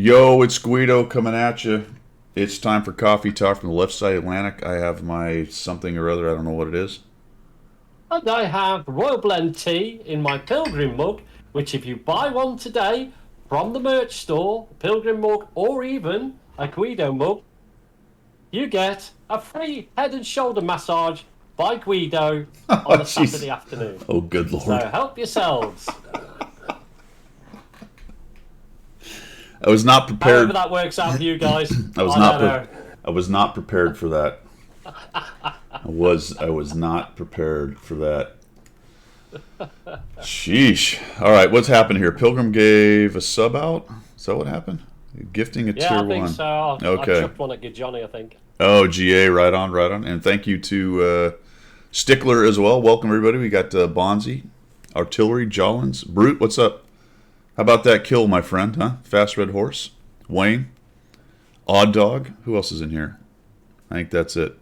Yo, it's Guido coming at you. It's time for Coffee Talk from the left side Atlantic. I have my something or other. I don't know what it is. And I have Royal Blend tea in my Pilgrim mug, which if you buy one today from the merch store, Pilgrim mug, or even a Guido mug, you get a free head and shoulder massage by Guido on the jeez. Saturday afternoon. Oh, good lord. So help yourselves. I was not However prepared. that works out for you guys, I was I not. don't know. I was not prepared for that. I was not prepared for that. Sheesh. All right, what's happened here? Pilgrim gave a sub out. Is that what happened? Gifting a Yeah, tier I think one. so. I Okay. chucked one at Good Johnny, I think. Oh, GA, right on, right on. And thank you to Stickler as well. Welcome, everybody. We got Bonzi, Artillery, Jollins, Brute, what's up? How about that kill, my friend, huh? Fast Red Horse, Wayne, Odd Dog. Who else is in here? I think that's it.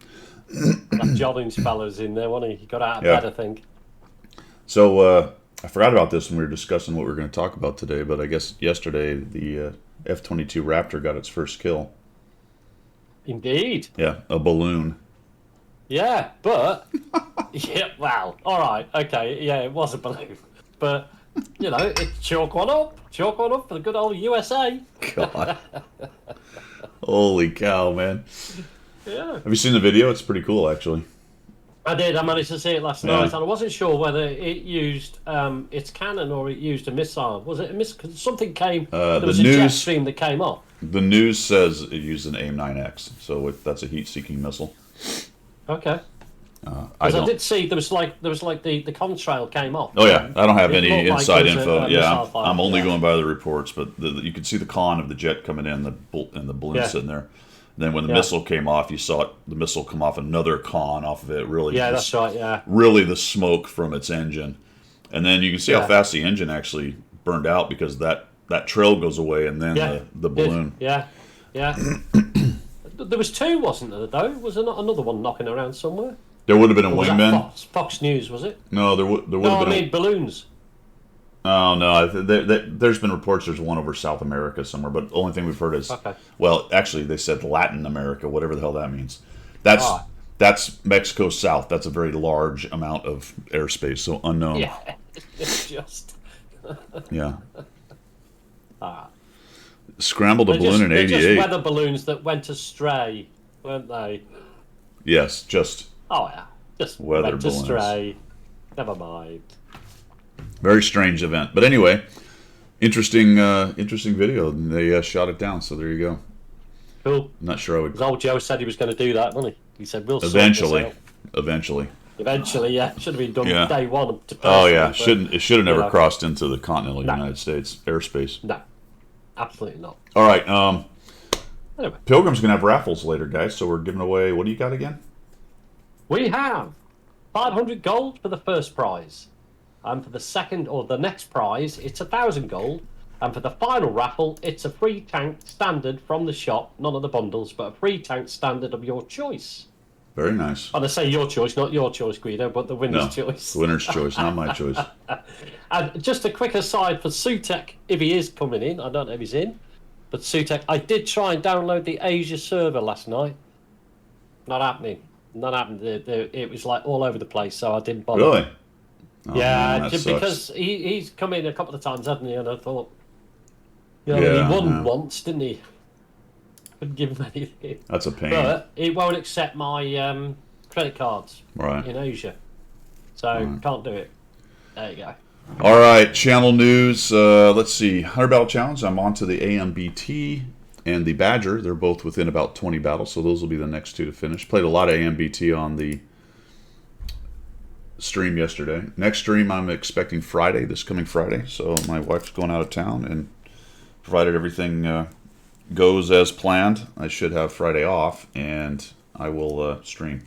That Jollins fella's in there, wasn't he? He got out of Yeah. bed, I think. So I forgot about this when we were discussing what we were going to talk about today, but I guess yesterday the F-22 Raptor got its first kill. Indeed. Yeah, a balloon. Yeah, but yeah, wow. All right, okay, yeah, it was a balloon, but you know, it chalk one up for the good old USA. God. Holy cow, man. Yeah, Have you seen the video? It's pretty cool, actually. I did. I managed to see it last Yeah. night, and I wasn't sure whether it used its cannon or it used a missile. Was it a missile? Because something came. There The was a jet news- stream that came off. The news says it used an AIM-9X, so that's a heat-seeking missile. Okay. I Because I don't. did see there was like the contrail came off. Oh yeah, I don't have It any looked like inside it was info. a Yeah, missile fire. I'm only Yeah. going by the reports, but you could see the con of the jet coming in, and the balloon Yeah. sitting there. And then when the Yeah. missile came off, you saw the missile come off another con off of it. Really, Yeah, that's right. Yeah. really the smoke from its engine, and then you can see how Yeah. fast the engine actually burned out because that trail goes away, and then Yeah. the balloon. Yeah. Yeah. There was two, wasn't there? Though was there not another one knocking around somewhere? There would have been a Or was that wingman. Fox News, was it? No, there would No, have I been. mean balloons. Oh no! There's been reports there's one over South America somewhere, but the only thing we've heard is Okay. well, actually they said Latin America, whatever the hell that means. That's Ah. that's Mexico South. That's a very large amount of airspace, so unknown. Yeah. It's just. Yeah. Ah. Scrambled a balloon in They're just '88. weather balloons that went astray, weren't they? Yes, just Oh yeah. Just Weather went balloons. astray. Never mind. very strange event. But anyway, interesting video. And they shot it down. So there you go. Cool. I'm not sure I would. Because old Joe said he was going to do that, wasn't he? He said we'll sort this Eventually, out. eventually. Eventually, yeah. Should have been done Yeah. day one. Oh yeah, but it should have never know. crossed into the continental No. United States airspace. No, absolutely not. All right. Anyway, Pilgrim's gonna have raffles later, guys. So we're giving away. What do you got again? we have 500 gold for the first prize, and for the second or the next prize, it's 1,000 gold, and for the final raffle, it's a free tank standard from the shop, none of the bundles, but a free tank standard of your choice. Very nice. And I say your choice, not your choice, Guido, but the winner's No, choice. winner's choice, not my choice. And just a quick aside for Sutek, if he is coming in, I don't know if he's in, but Sutek, I did try and download the Asia server last night. Not happening. Not happening. It was like all over the place, so I didn't bother. Really? Oh, Yeah, man, that just sucks. because he's come in a couple of times, hasn't he? And I thought, you know, Yeah, he won yeah. once, didn't he? Couldn't give him anything. That's a pain. But it won't accept my credit cards Right. in Asia, so can't do it. There you go. All right, channel news. Let's see. 100 battle challenge. I'm on to the AMBT and the Badger. They're both within about 20 battles, so those will be the next two to finish. Played a lot of AMBT on the stream yesterday. Next stream I'm expecting Friday, this coming Friday. So my wife's going out of town, and provided everything goes as planned, I should have Friday off, and I will stream.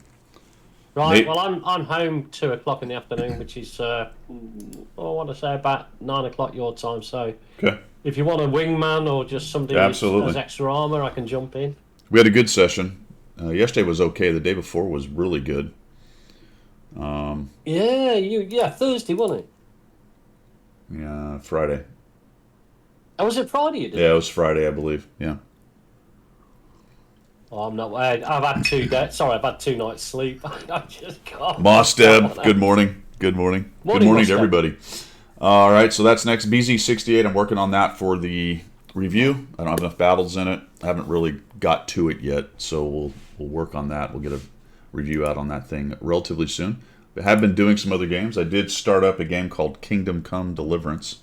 Right. Nate- Well, I'm home 2 o'clock in the afternoon, which is I want to say about 9 o'clock your time. So Okay. if you want a wingman or just somebody who Absolutely. has extra armor, I can jump in. We had a good session. Yesterday was okay. The day before was really good. Yeah, Thursday, wasn't it? Yeah, Friday. Oh, was it Friday you did? Yeah, it was Friday, I believe. Yeah. Oh, I'm not. I've had 2 days. Sorry, I've had 2 nights sleep. I just can't. Mosteb, good morning. Good morning. Good Morning, morning to Mosteb. everybody. All right, so that's next. BZ68, I'm working on that for the review. I don't have enough battles in it. I haven't really got to it yet, so we'll work on that. We'll get a review out on that thing relatively soon. I have been doing some other games. I did start up a game called Kingdom Come Deliverance,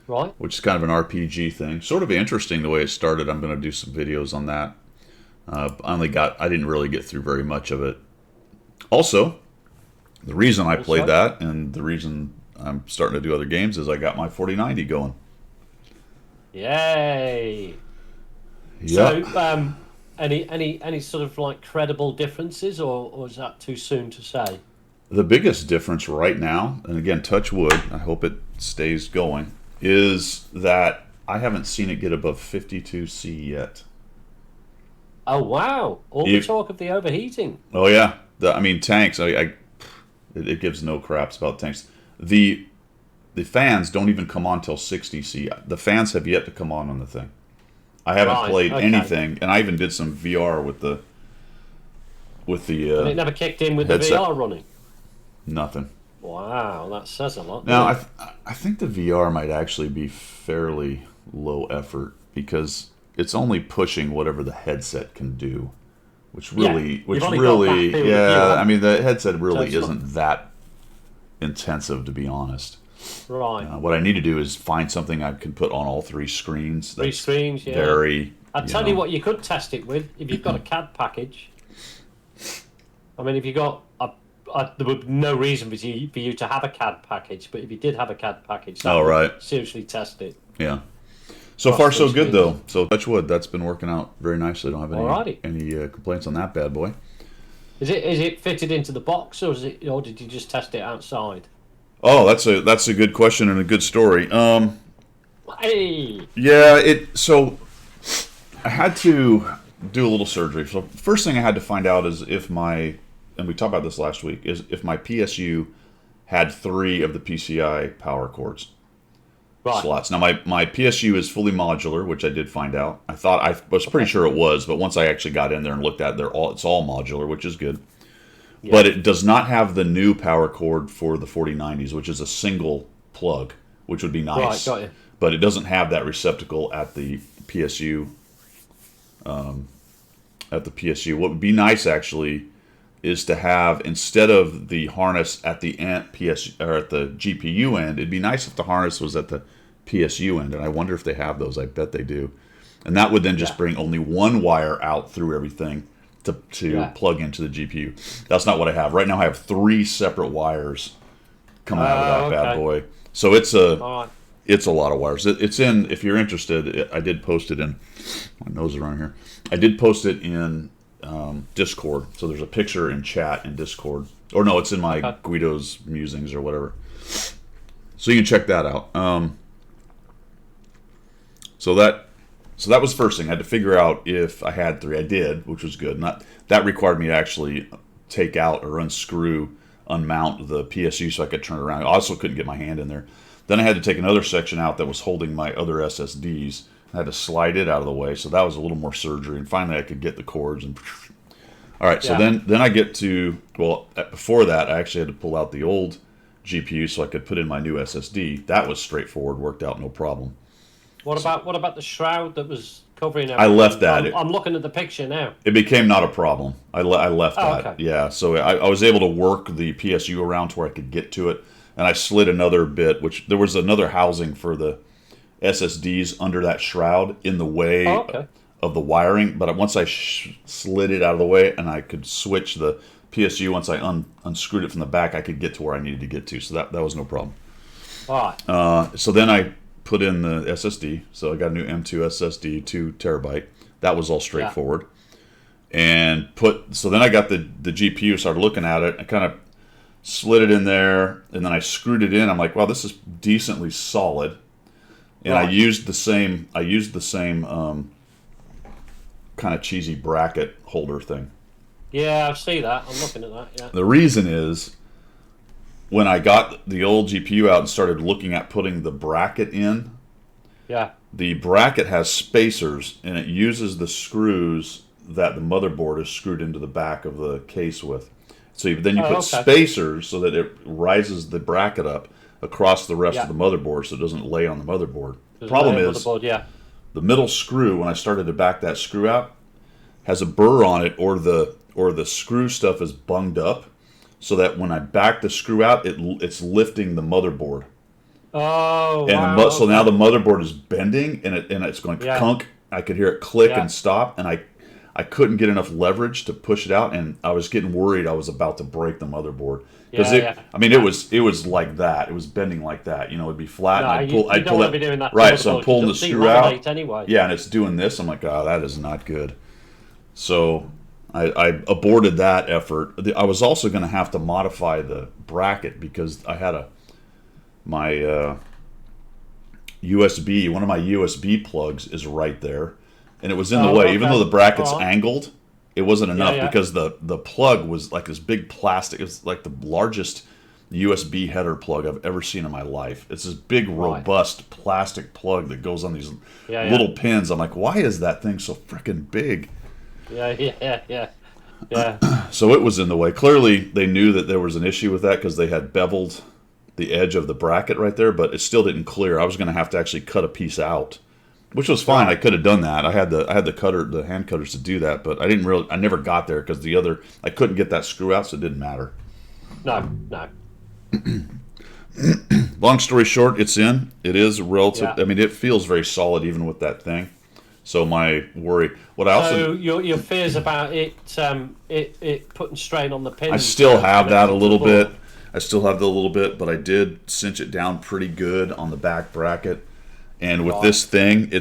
Right. which is kind of an RPG thing. Sort of interesting the way it started. I'm going to do some videos on that. I didn't really get through very much of it. Also, the reason I played that and the reason I'm starting to do other games is I got my 4090 going. Yay. Yeah. So, any sort of like credible differences, or is that too soon to say? The biggest difference right now, and again, touch wood, I hope it stays going, is that I haven't seen it get above 52C yet. Oh wow! All the talk of the overheating. Oh yeah, tanks. It gives no craps about tanks. The fans don't even come on till 60C. The fans have yet to come on the thing. I haven't played anything, and I even did some VR with the. And it never kicked in with headset. the VR running. Nothing. Wow, that says a lot. Now I think the VR might actually be fairly low effort because it's only pushing whatever the headset can do, which really, yeah. I mean, the headset really isn't that intensive, to be honest. Right. What I need to do is find something I can put on all 3 screens. Three screens, yeah. Very. I'll tell you what you could test it with if you've got a CAD package. I mean, if you got there would be no reason for you to have a CAD package, but if you did have a CAD package, seriously test it. Yeah. So far, so good, though. So touch wood, that's been working out very nicely. Don't have any complaints on that bad boy. Is it fitted into the box, or did you just test it outside? Oh, that's a good question and a good story. Hey. Yeah. So I had to do a little surgery. So first thing I had to find out is if and we talked about this last week, is if my PSU had 3 of the PCI power cords. Slots. Now my PSU is fully modular, which I did find out. I was pretty sure it was, but once I actually got in there and looked at it, it's all modular, which is good. Yeah. But it does not have the new power cord for the 4090s, which is a single plug, which would be nice. Right, got you. But it doesn't have that receptacle at the PSU. What would be nice actually is to have, instead of the harness at the at the GPU end, it'd be nice if the harness was at the PSU end, and I wonder if they have those. I bet they do. And that would then just bring only one wire out through everything to plug into the GPU. That's not what I have. Right now I have 3 separate wires coming out of that bad boy. So it's a lot of wires. It's in, if you're interested, I did post it in, my nose is around here. I did post it in Discord. So there's a picture in chat in Discord. Or no, it's in my Guido's Musings or whatever. So you can check that out. So that was the first thing. I had to figure out if I had 3. I did, which was good. That required me to actually take out or unmount the PSU so I could turn it around. I also couldn't get my hand in there. Then I had to take another section out that was holding my other SSDs. I had to slide it out of the way, so that was a little more surgery. And finally, I could get the cords. And all right, so then I get to, before that, I actually had to pull out the old GPU so I could put in my new SSD. That was straightforward, worked out no problem. What about the shroud that was covering everything? I left that. I'm looking at the picture now. It became not a problem. I left that. Okay. Yeah, so I was able to work the PSU around to where I could get to it, and I slid another bit, which there was another housing for the SSDs under that shroud in the way of the wiring. But once I slid it out of the way and I could switch the PSU, once I unscrewed it from the back, I could get to where I needed to get to. So that was no problem. All right. So then I put in the SSD. So I got a new M2 SSD, 2 terabyte. That was all straightforward. And so then I got the GPU, started looking at it. I kind of slid it in there, and then I screwed it in. I'm like, wow, this is decently solid. And I used the same kind of cheesy bracket holder thing. Yeah, I see that. I'm looking at that. Yeah. The reason is, when I got the old GPU out and started looking at putting the bracket in, the bracket has spacers, and it uses the screws that the motherboard is screwed into the back of the case with. So then you put spacers so that it rises the bracket up across the rest of the motherboard so it doesn't lay on the motherboard. The problem is the middle screw, when I started to back that screw out, has a burr on it, or the screw stuff is bunged up, so that when I back the screw out, it's lifting the motherboard. Oh, and wow. So now the motherboard is bending, and it's going clunk. I could hear it click and stop, and I couldn't get enough leverage to push it out, and I was getting worried I was about to break the motherboard. Because it was like that. It was bending like that. You know, it'd be flat. No, and I'd pull that. Right, so I'm pulling the screw out. Anyway. Yeah, and it's doing this. I'm like, oh, that is not good. So I aborted that effort. I was also going to have to modify the bracket because I had my USB. One of my USB plugs is right there, and it was in the way. Okay. Even though the bracket's angled, it wasn't enough because the plug was like this big plastic. It was like the largest USB header plug I've ever seen in my life. It's this big, robust plastic plug that goes on these little pins. I'm like, why is that thing so freaking big? Yeah. So it was in the way. Clearly, they knew that there was an issue with that because they had beveled the edge of the bracket right there, but it still didn't clear. I was going to have to actually cut a piece out, which was fine. I could have done that. I had the hand cutters to do that, but I never got there because I couldn't get that screw out, so it didn't matter. No. Long story short, it's in. It is relative. I mean, it feels very solid even with that thing. So my worry. Your fears about it putting strain on the pins. I still have that a little bit. But I did cinch it down pretty good on the back bracket. And with this thing,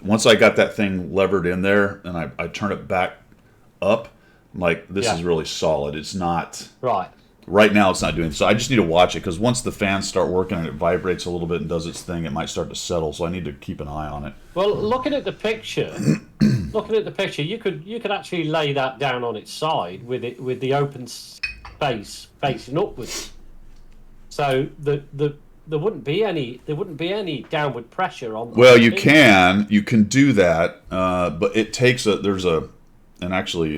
once I got that thing levered in there and I turn it back up, I'm like, this is really solid. It's not right now. It's not doing so. I just need to watch it because once the fans start working and it vibrates a little bit and does its thing, it might start to settle. So I need to keep an eye on it. Well, looking at the picture, you could actually lay that down on its side with the open space facing upwards. So there wouldn't be any downward pressure on. Well, you can do that, but it takes and actually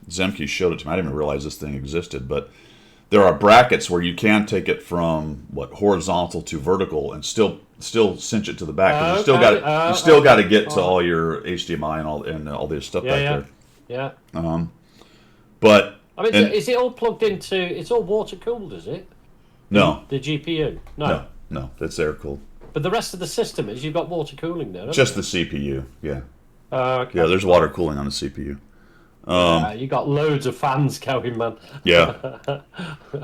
Zemke showed it to me. I didn't even realize this thing existed, but there are brackets where you can take it from horizontal to vertical and still cinch it to the back. You still got to get to all your HDMI and all this stuff back there. Yeah. But I mean, is it all plugged into? It's all water cooled, is it? No. The GPU. No, it's air cooled. But the rest of the system you've got water cooling there. Just the CPU. Yeah. Okay. Yeah, there's water cooling on the CPU. You got loads of fans going, man. Yeah.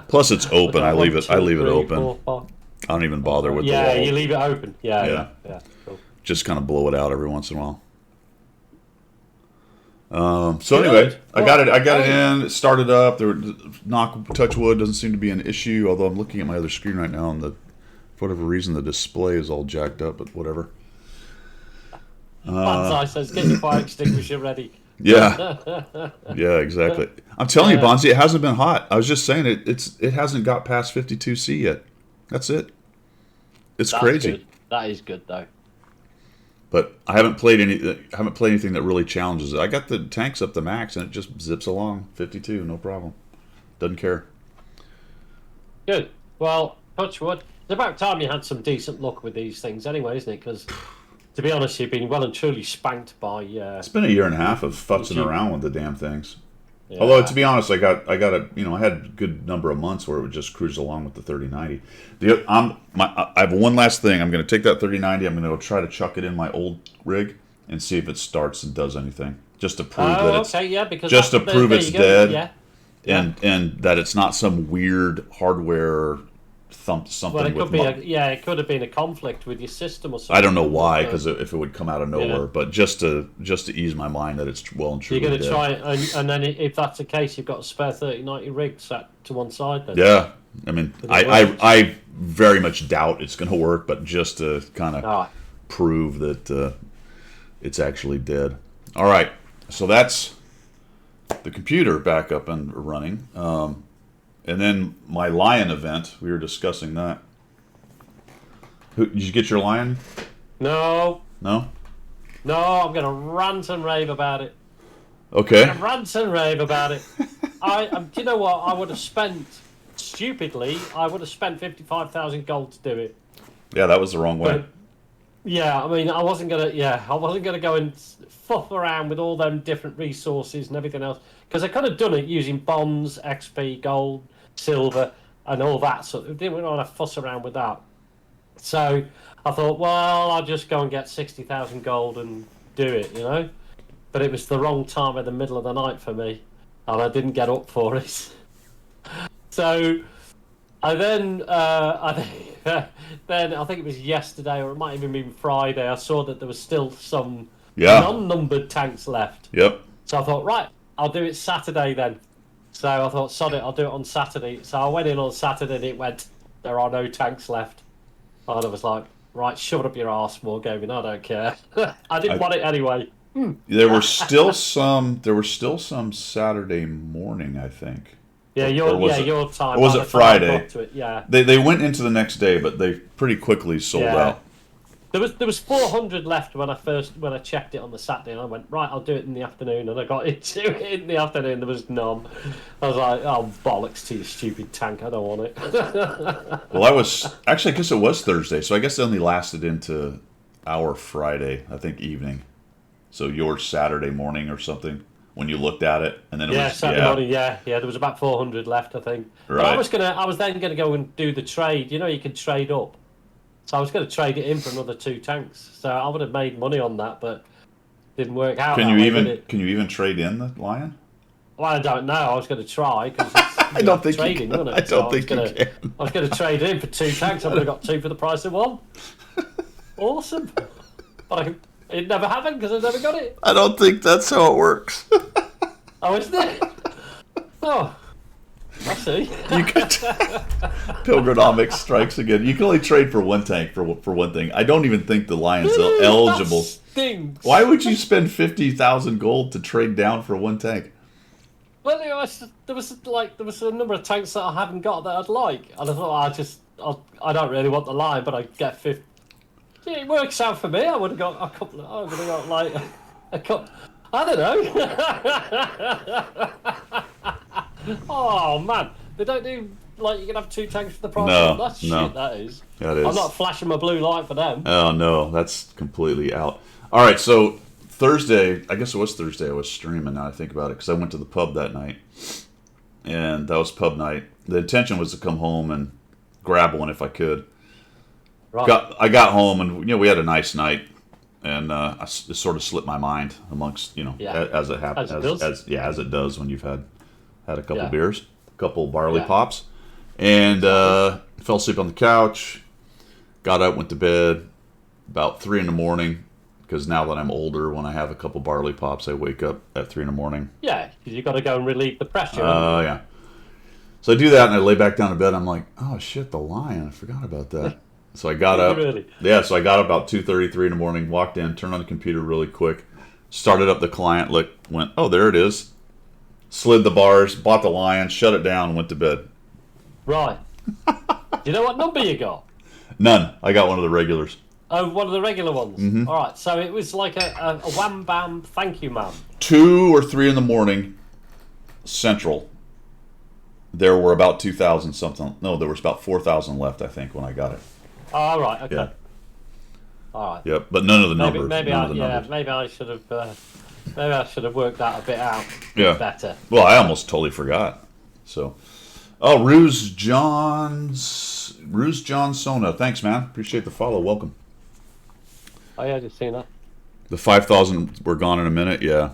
Plus, it's open. I leave it open. I don't even bother with the wall. Yeah, you leave it open. Yeah. Cool. Just kind of blow it out every once in a while. So anyway, I got it in. It started up. Touch wood doesn't seem to be an issue. Although I'm looking at my other screen right now, and for whatever reason the display is all jacked up. But whatever. Banzai says, "Get your fire extinguisher ready." Yeah, yeah, exactly. I'm telling you, Bonzi, it hasn't been hot. I was just saying it hasn't got past 52C yet. That's it. That's crazy. Good. That is good though. But I haven't played anything that really challenges it. I got the tanks up to max, and it just zips along 52, no problem. Doesn't care. Good. Well, touch wood. It's about time you had some decent luck with these things, anyway, isn't it? Because, to be honest, you've been well and truly spanked by. It's been a year and a half of futzing around with the damn things. Yeah. Although, to be honest, I had a good number of months where it would just cruise along with the 3090. I have one last thing. I'm going to take that 3090. I'm going to go try to chuck it in my old rig and see if it starts and does anything, just to prove it's dead, and that it's not some weird hardware something. Well, it could it could have been a conflict with your system or something. I don't know why, because if it would come out of nowhere, but just to ease my mind that it's well and truly dead. You're going to try, and then if that's the case, you've got a spare 3090 rig sat to one side. Then. Yeah, I mean, I very much doubt it's going to work, but just to kind of prove that it's actually dead. All right, so that's the computer back up and running. And then my Lion event, we were discussing that. Did you get your Lion? No. No. No, I'm going to rant and rave about it. Okay. Rant and rave about it. Do you know what? I would have spent, stupidly, I would have spent 55,000 gold to do it. Yeah, that was the wrong way. But, yeah, I mean, I wasn't gonna go and fuff around with all them different resources and everything else, because I could have done it using bombs, XP, gold, silver, and all that. So I didn't want to fuss around with that. So I thought, well, I'll just go and get 60,000 gold and do it, you know. But it was the wrong time in the middle of the night for me, and I didn't get up for it. So I then, then I think it was yesterday, or it might even been Friday. I saw that there was still some non-numbered tanks left. Yep. So I thought, right, I'll do it Saturday then. So I thought, sod it, I'll do it on Saturday. So I went in on Saturday, and it went, there are no tanks left. And I was like, right, shove it up your arse, Wargaming. I don't care. I didn't want it anyway. There were still some. There were still some Saturday morning, I think. Yeah, your time. Or was it Friday? To it, yeah. They went into the next day, but they pretty quickly sold out. There was 400 left when I checked it on the Saturday, and I went, right, I'll do it in the afternoon, and I got into it in the afternoon. There was none. I was like, oh, bollocks to your stupid tank. I don't want it. Well, I was actually, I guess it was Thursday, so I guess it only lasted into our Friday, I think, evening. So your Saturday morning or something when you looked at it, and then it was Saturday morning. Yeah. There was about 400 left, I think. Right. But I was then gonna go and do the trade. You know, you can trade up. So I was going to trade it in for another 2 tanks. So I would have made money on that, but didn't work out. Can you even trade in the Lion? Well, I don't know. I was going to try because I don't think trading, you can. wasn't it? I don't think you can. I was going to trade in for 2 tanks. I would have got 2 for the price of 1. Awesome. But it never happened because I never got it. I don't think that's how it works. Oh, isn't it? Oh. I see. You could Pilgronomics strikes again. You can only trade for 1 tank for one thing. I don't even think the Lion's eligible. That stinks. Why would you spend 50,000 gold to trade down for 1 tank? Well, there was a number of tanks that I haven't got that I'd like, and I thought I don't really want the Lion, but I get 50. Yeah, it works out for me. I would have got a couple. I would have got like a couple. I don't know. Oh man, they don't do like you can have 2 tanks for the price. No, That's shit. That is. That is. I'm not flashing my blue light for them. Oh no, that's completely out. All right, so Thursday, I guess it was Thursday. I was streaming. Now I think about it, because I went to the pub that night, and that was pub night. The intention was to come home and grab one if I could. Right. I got home, and we had a nice night, and it sort of slipped my mind amongst as it happens, as it does when you've had a couple beers, a couple barley pops, and fell asleep on the couch. Got up, went to bed about 3 in the morning, because now that I'm older, when I have a couple barley pops, I wake up at 3 in the morning. Yeah, because you've got to go and relieve the pressure. Yeah. So I do that, and I lay back down to bed. I'm like, oh shit, the Lion! I forgot about that. So I got up. Really? Yeah, so I got up about 2:33 in the morning, walked in, turned on the computer really quick, started up the client, went, oh, there it is. Slid the bars, bought the Lion, shut it down, and went to bed. Right. Do you know what number you got? None. I got one of the regulars. Oh, one of the regular ones. Mm-hmm. All right. So it was like a wham bam thank you, ma'am. 2 or 3 in the morning, Central. There were about 2,000 something. No, there was about 4,000 left, I think, when I got it. Oh, all right. Okay. Yeah. All right. Yep, but none of the numbers. Maybe I should have. Maybe I should have worked that a bit out. Better. Well, I almost totally forgot. So, oh, Ruse John Sona. Thanks, man. Appreciate the follow. Welcome. Oh yeah, just seen that. The 5,000 were gone in a minute. Yeah.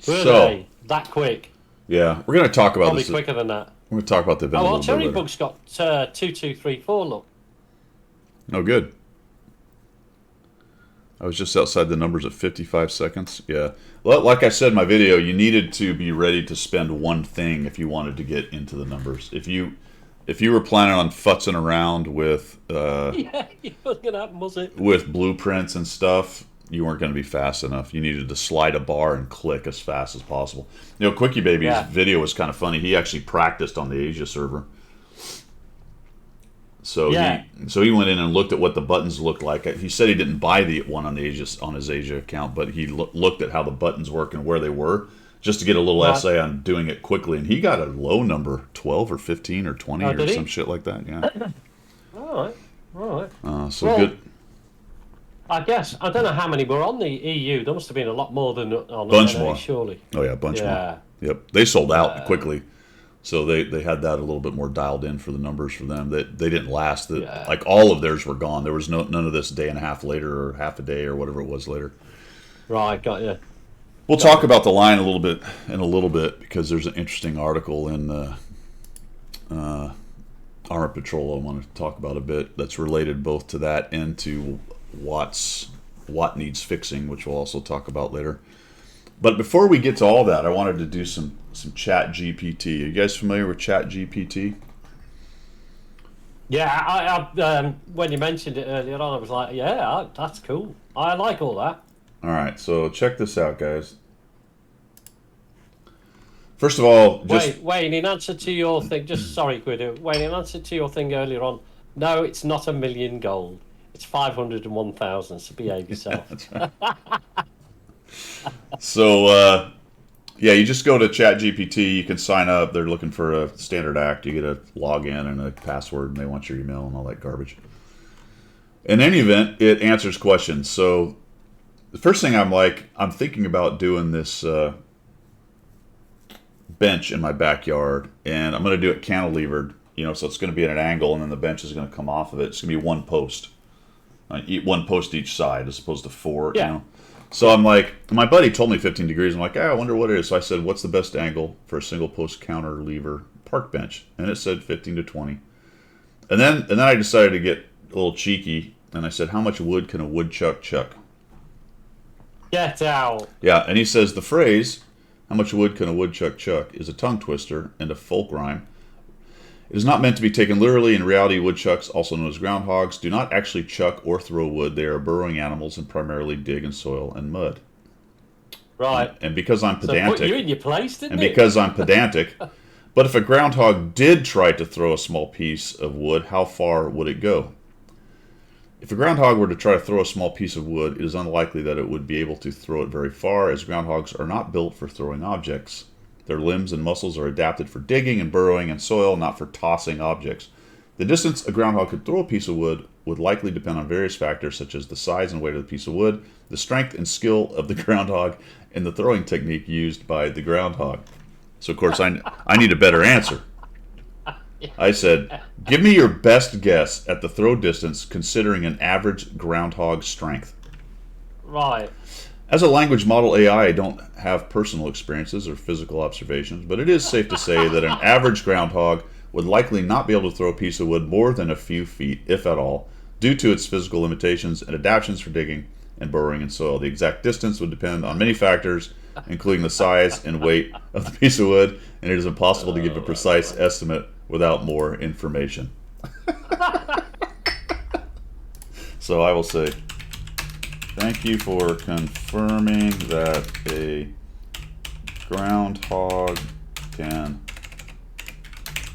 Were they that quick? Yeah, we're gonna talk about Probably this. quicker than that. We're gonna talk about the event. Oh, well, Cherry Bug's got 2234. Look. Oh, good. I was just outside the numbers at 55 seconds. Yeah. Well, like I said in my video, you needed to be ready to spend 1 thing if you wanted to get into the numbers. If you were planning on futzing around with yeah, it wasn't gonna happen, was it? With blueprints and stuff, you weren't going to be fast enough. You needed to slide a bar and click as fast as possible. Quickie Baby's video was kind of funny. He actually practiced on the Asia server. So Yeah. he went in and looked at what the buttons looked like. He said he didn't buy the one on his Asia account, but he looked at how the buttons work and where they were, just to get a little Right. essay on doing it quickly. And he got a low number, 12 or 15 or 20 Oh, or did he? some shit like that. Yeah. All right. All right. So Well, good. I guess I don't know how many were on the EU. There must have been a lot more than on Bunch NA, more. surely. Oh yeah, a bunch Yeah. more. Yep, they sold out quickly, so they had that a little bit more dialed in for the numbers for them. That they didn't last. That Yeah. like all of theirs were gone. There was none of this day and a half later or half a day or whatever it was later. Right. Got you. We'll talk about the line a little bit in a little bit because there's an interesting article in Armor Patrol I want to talk about a bit that's related both to that and to what needs fixing, which we'll also talk about later. But before we get to all that, I wanted to do some Chat GPT. Are you guys familiar with Chat GPT? Yeah. I when you mentioned it earlier on, I was like, yeah, that's cool. I like all that. All right, so check this out, guys. First of all, just Wayne, in answer to your thing, just sorry, Guido. Wayne, in answer to your thing earlier on, no, it's not 1,000,000 gold. It's 501,000. So behave yourself. That's right. So, yeah, you just go to ChatGPT. You can sign up. They're looking for a standard act. You get a login and a password, and they want your email and all that garbage. In any event, it answers questions. So, the first thing I'm thinking about doing this bench in my backyard, and I'm going to do it cantilevered. So it's going to be at an angle, and then the bench is going to come off of it. It's going to be one post, one post each side, as opposed to four. Yeah. So I'm like, my buddy told me 15 degrees. I'm like, I wonder what it is. So I said, what's the best angle for a single post counterlever park bench? And it said 15 to 20. And then I decided to get a little cheeky, and I said, how much wood can a woodchuck chuck? Get out. Yeah, and he says the phrase, how much wood can a woodchuck chuck, is a tongue twister and a folk rhyme. It is not meant to be taken literally. In reality, woodchucks, also known as groundhogs, do not actually chuck or throw wood. They are burrowing animals and primarily dig in soil and mud. Right. And because I'm So put you pedantic, in your place, didn't and it? because I'm pedantic, but if a groundhog did try to throw a small piece of wood, how far would it go? If a groundhog were to try to throw a small piece of wood, it is unlikely that it would be able to throw it very far, as groundhogs are not built for throwing objects. Their limbs and muscles are adapted for digging and burrowing in soil, not for tossing objects. The distance a groundhog could throw a piece of wood would likely depend on various factors such as the size and weight of the piece of wood, the strength and skill of the groundhog, and the throwing technique used by the groundhog. So, of course, I need a better answer. I said, give me your best guess at the throw distance considering an average groundhog strength. Right. As a language model AI, I don't have personal experiences or physical observations, but it is safe to say that an average groundhog would likely not be able to throw a piece of wood more than a few feet, if at all, due to its physical limitations and adaptations for digging and burrowing in soil. The exact distance would depend on many factors, including the size and weight of the piece of wood, and it is impossible to give a precise estimate without more information. So I will say, thank you for confirming that a groundhog can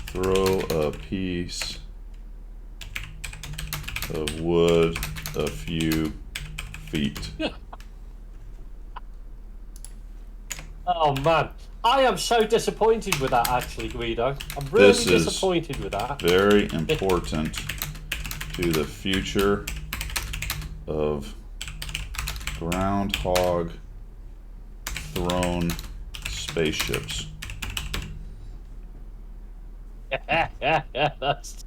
throw a piece of wood a few feet. Oh man, I am so disappointed with that. Actually, Guido, I'm really This is disappointed with that. very important to the future of groundhog thrown spaceships. That's,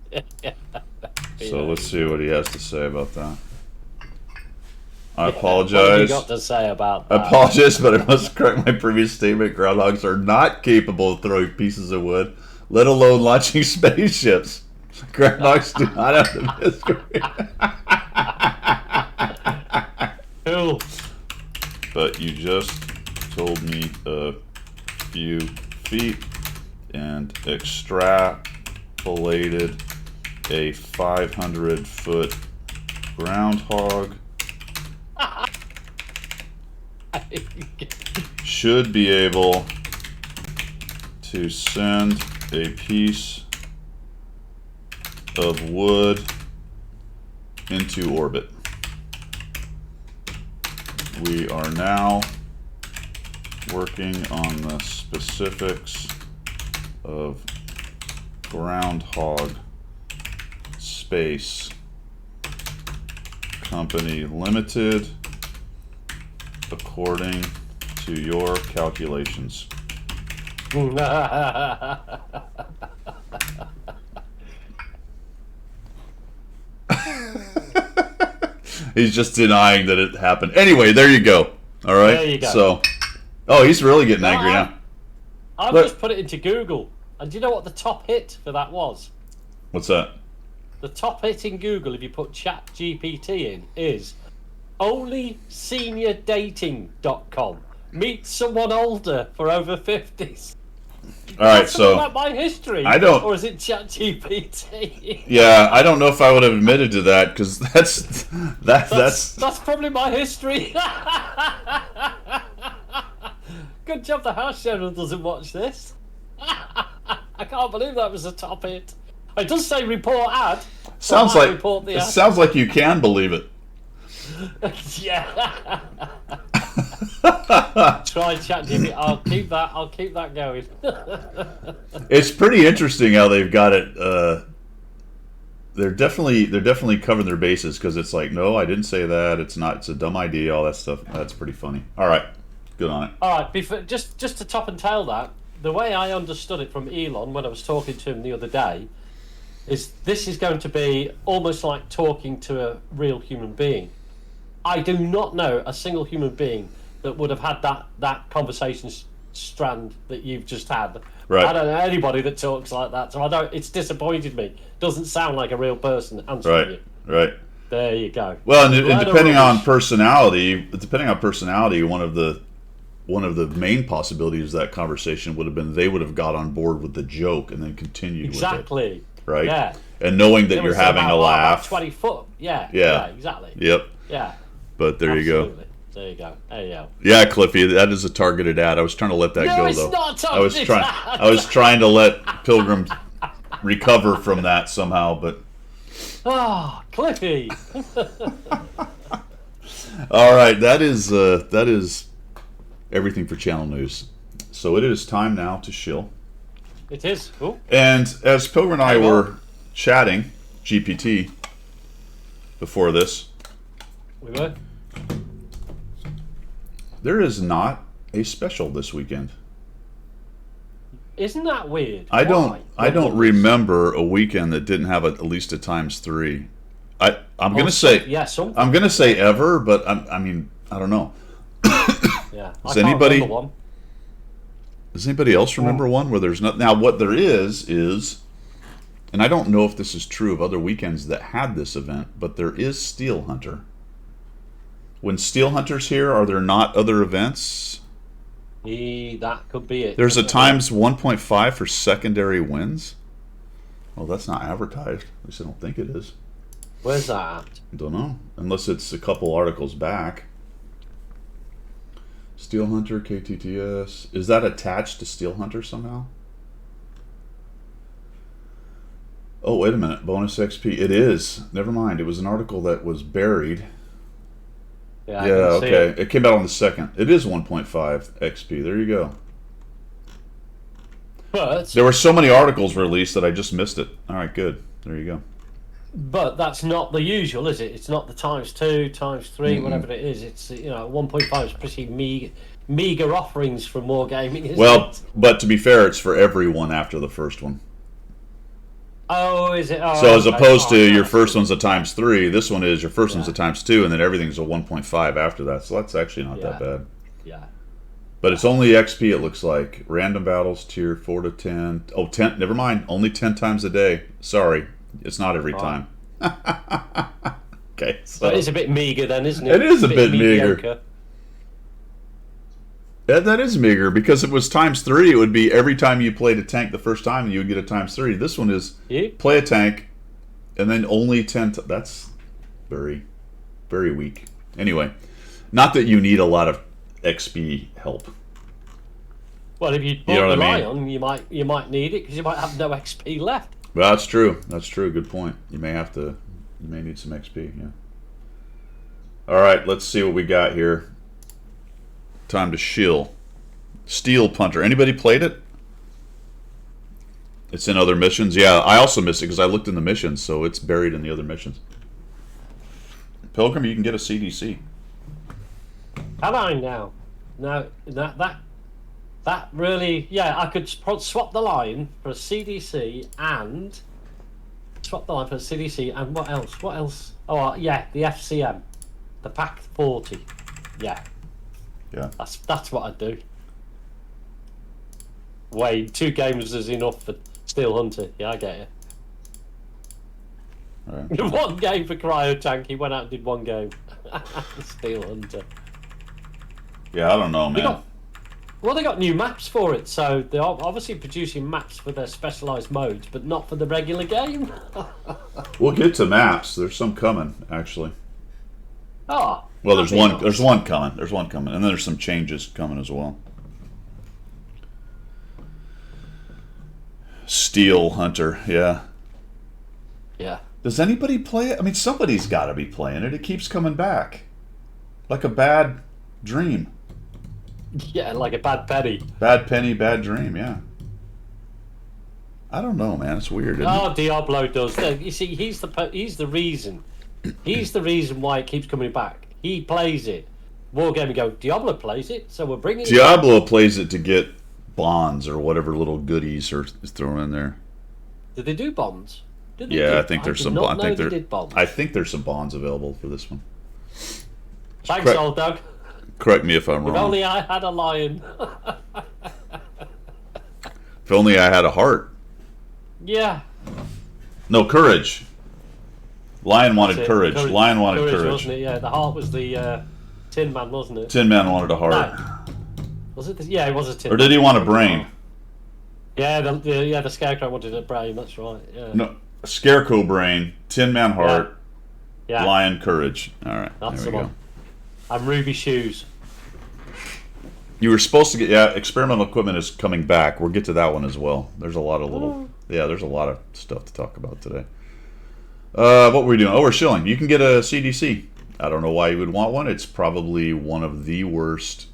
So let's see what he has to say about that. I What have you apologize. got to say about I that? apologize, but I must correct my previous statement. Groundhogs are not capable of throwing pieces of wood, let alone launching spaceships. Groundhogs do not have the history. Cool. But you just told me a few feet and extrapolated a 500-foot groundhog should be able to send a piece of wood into orbit. We are now working on the specifics of Groundhog Space Company Limited according to your calculations. He's just denying that it happened. Anyway, there you go. All right. There you go. So, oh, he's really getting angry now. I've Look. just put it into Google, and do you know what the top hit for that was? What's that? The top hit in Google, if you put ChatGPT in, is onlyseniordating.com. Meet someone older for over 50s. All right, That's so about my history. I don't- Or is it ChatGPT? yeah, I don't know if I would have admitted to that because that's That's probably my history. Good job the House General doesn't watch this. I can't believe that was a top hit. It does say report ad. sounds So I like report the it ad. sounds like you can believe it. Yeah. Try ChatGPT. I'll keep that going. It's pretty interesting how they've got it. They're definitely covering their bases because it's like, no, I didn't say that. It's not. It's a dumb idea. All that stuff. That's pretty funny. All right, good on it. All right, just to top and tail that, the way I understood it from Elon when I was talking to him the other day, is this is going to be almost like talking to a real human being. I do not know a single human being that would have had that conversation strand that you've just had. Right. I don't know anybody that talks like that, so I don't. It's disappointed me. Doesn't sound like a real person answering you. Right. There you go. Well, and Load of depending on rubbish. personality, one of the main possibilities of that conversation would have been they would have got on board with the joke and then continued Exactly. with it, right? Yeah. And knowing that It you're was having about, a what, about laugh. 20 foot. Yeah. Yeah. Exactly. Yep. Yeah. But there you go. Absolutely. There you go. There you go. Yeah, Cliffy, that is a targeted ad. I was trying to let that No, go it's though. not a I was targeted trying. ad. I was trying to let Pilgrim recover from that somehow, but Ah, Cliffy. all right. That is everything for Channel News. So it is time now to shill. It is. Ooh. And as Pilgrim and I Hey, Mark. were chatting GPT before this, We were. there is not a special this weekend. Isn't that weird? I don't Why? remember a weekend that didn't have at least a times 3. I'm gonna say Yeah, some. I'm gonna say ever, but I mean I don't know. Yeah. Does I can't anybody- remember one. Does anybody else remember one where there's not? Now what there is, and I don't know if this is true of other weekends that had this event, but there is Steel Hunter. When Steel Hunter's here, are there not other events? That could be it. There's a times 1.5 for secondary wins. Well, that's not advertised. At least I don't think it is. Where's that at? Don't know. Unless it's a couple articles back. Steel Hunter, KTTS. Is that attached to Steel Hunter somehow? Oh, wait a minute. Bonus XP. It is. Never mind. It was an article that was buried. Yeah, I Yeah, can see okay. it. It came out on the 2nd. It is 1.5 XP. There you go. But There were so many articles released that I just missed it. All right, good. There you go. that's not the usual, is it? It's not the times 2, times 3, whatever it is. It's 1.5 is pretty meager offerings for more gaming. Isn't Well, it? but to be fair, it's for everyone after the first one. Oh, is it? Oh, So as okay. opposed to Oh, your that's first good. one's a times 3, this one is your first one's Yeah. a times 2, and then everything's a 1.5 after that. So that's actually not that Yeah. bad. Yeah. But it's only XP, it looks like. Random battles, tier 4 to 10. Oh, 10. Never mind. Only 10 times a day. Sorry. It's not every Right. time. Okay. So So it is a bit meager then, isn't it? It is a bit meager. mediocre. Yeah, that is meager because if it was times 3, it would be every time you played a tank the first time, you would get a times 3. This one is You? play a tank and then only 10. That's very, very weak. Anyway, not that you need a lot of XP help. Well, if you know bought what the I mean? Lion, you might need it because you might have no XP left. Well, that's true. That's true. Good point. You may have to. You may need some XP. Yeah. All right. Let's see what we got here. Time to shill. Steel Punter. Anybody played it? It's in other missions. Yeah, I also missed it because I looked in the missions, so it's buried in the other missions. Pilgrim, you can get a CDC. Can I now? No, that really, yeah, I could swap the line for a CDC and swap the line for a CDC and what else? What else? Oh, yeah, the FCM, the Pack 40. Yeah, Yeah. that's what I'd do. Wait, 2 games is enough for Steel Hunter. Yeah, I get it. Right. 1 game for Cryo Tank. He went out and did 1 game. Steel Hunter. Yeah, I don't know, They man. got, well, they got new maps for it, so they're obviously producing maps for their specialised modes, but not for the regular game. We'll get to maps. There's some coming, actually. Oh, Well, there's that'd be one. nice. There's one coming. There's one coming, and then there's some changes coming as well. Steel Hunter. Yeah. Yeah. Does anybody play it? I mean, somebody's got to be playing it. It keeps coming back, like a bad dream. Yeah, like a bad penny. Bad penny, bad dream. Yeah. I don't know, man. It's weird. Isn't it? Oh, Diablo does. You see, he's the reason. He's the reason why it keeps coming back. He plays it. Wargaming go, Diablo plays it, so we're bringing it back. Diablo plays it to get bonds or whatever little goodies are thrown in there. Did they do bonds? Did they Yeah, do- I think there's did some. not I know think they there. did bonds. I think there's some bonds available for this one. Thanks, correct- old dog. Correct me if I'm If wrong. only I had a lion. If only I had a heart. Yeah. No, courage. Lion wanted That's it. courage. Lion wanted courage. Wasn't it? Yeah, the heart was the Tin Man, wasn't it? Tin Man wanted a heart. No. Was it? Yeah, it was a Tin Or Man. did he want a brain? Yeah, the Scarecrow wanted a brain. That's right. Yeah. No, Scarecrow brain, Tin Man heart, Yeah. Lion courage. All right, That's there the we one. go. And Ruby Shoes. You were supposed to get, yeah, experimental equipment is coming back. We'll get to that one as well. There's a lot of little, yeah, there's a lot of stuff to talk about today. What were we doing? Oh, we're shilling. You can get a CDC. I don't know why you would want one. It's probably one of the worst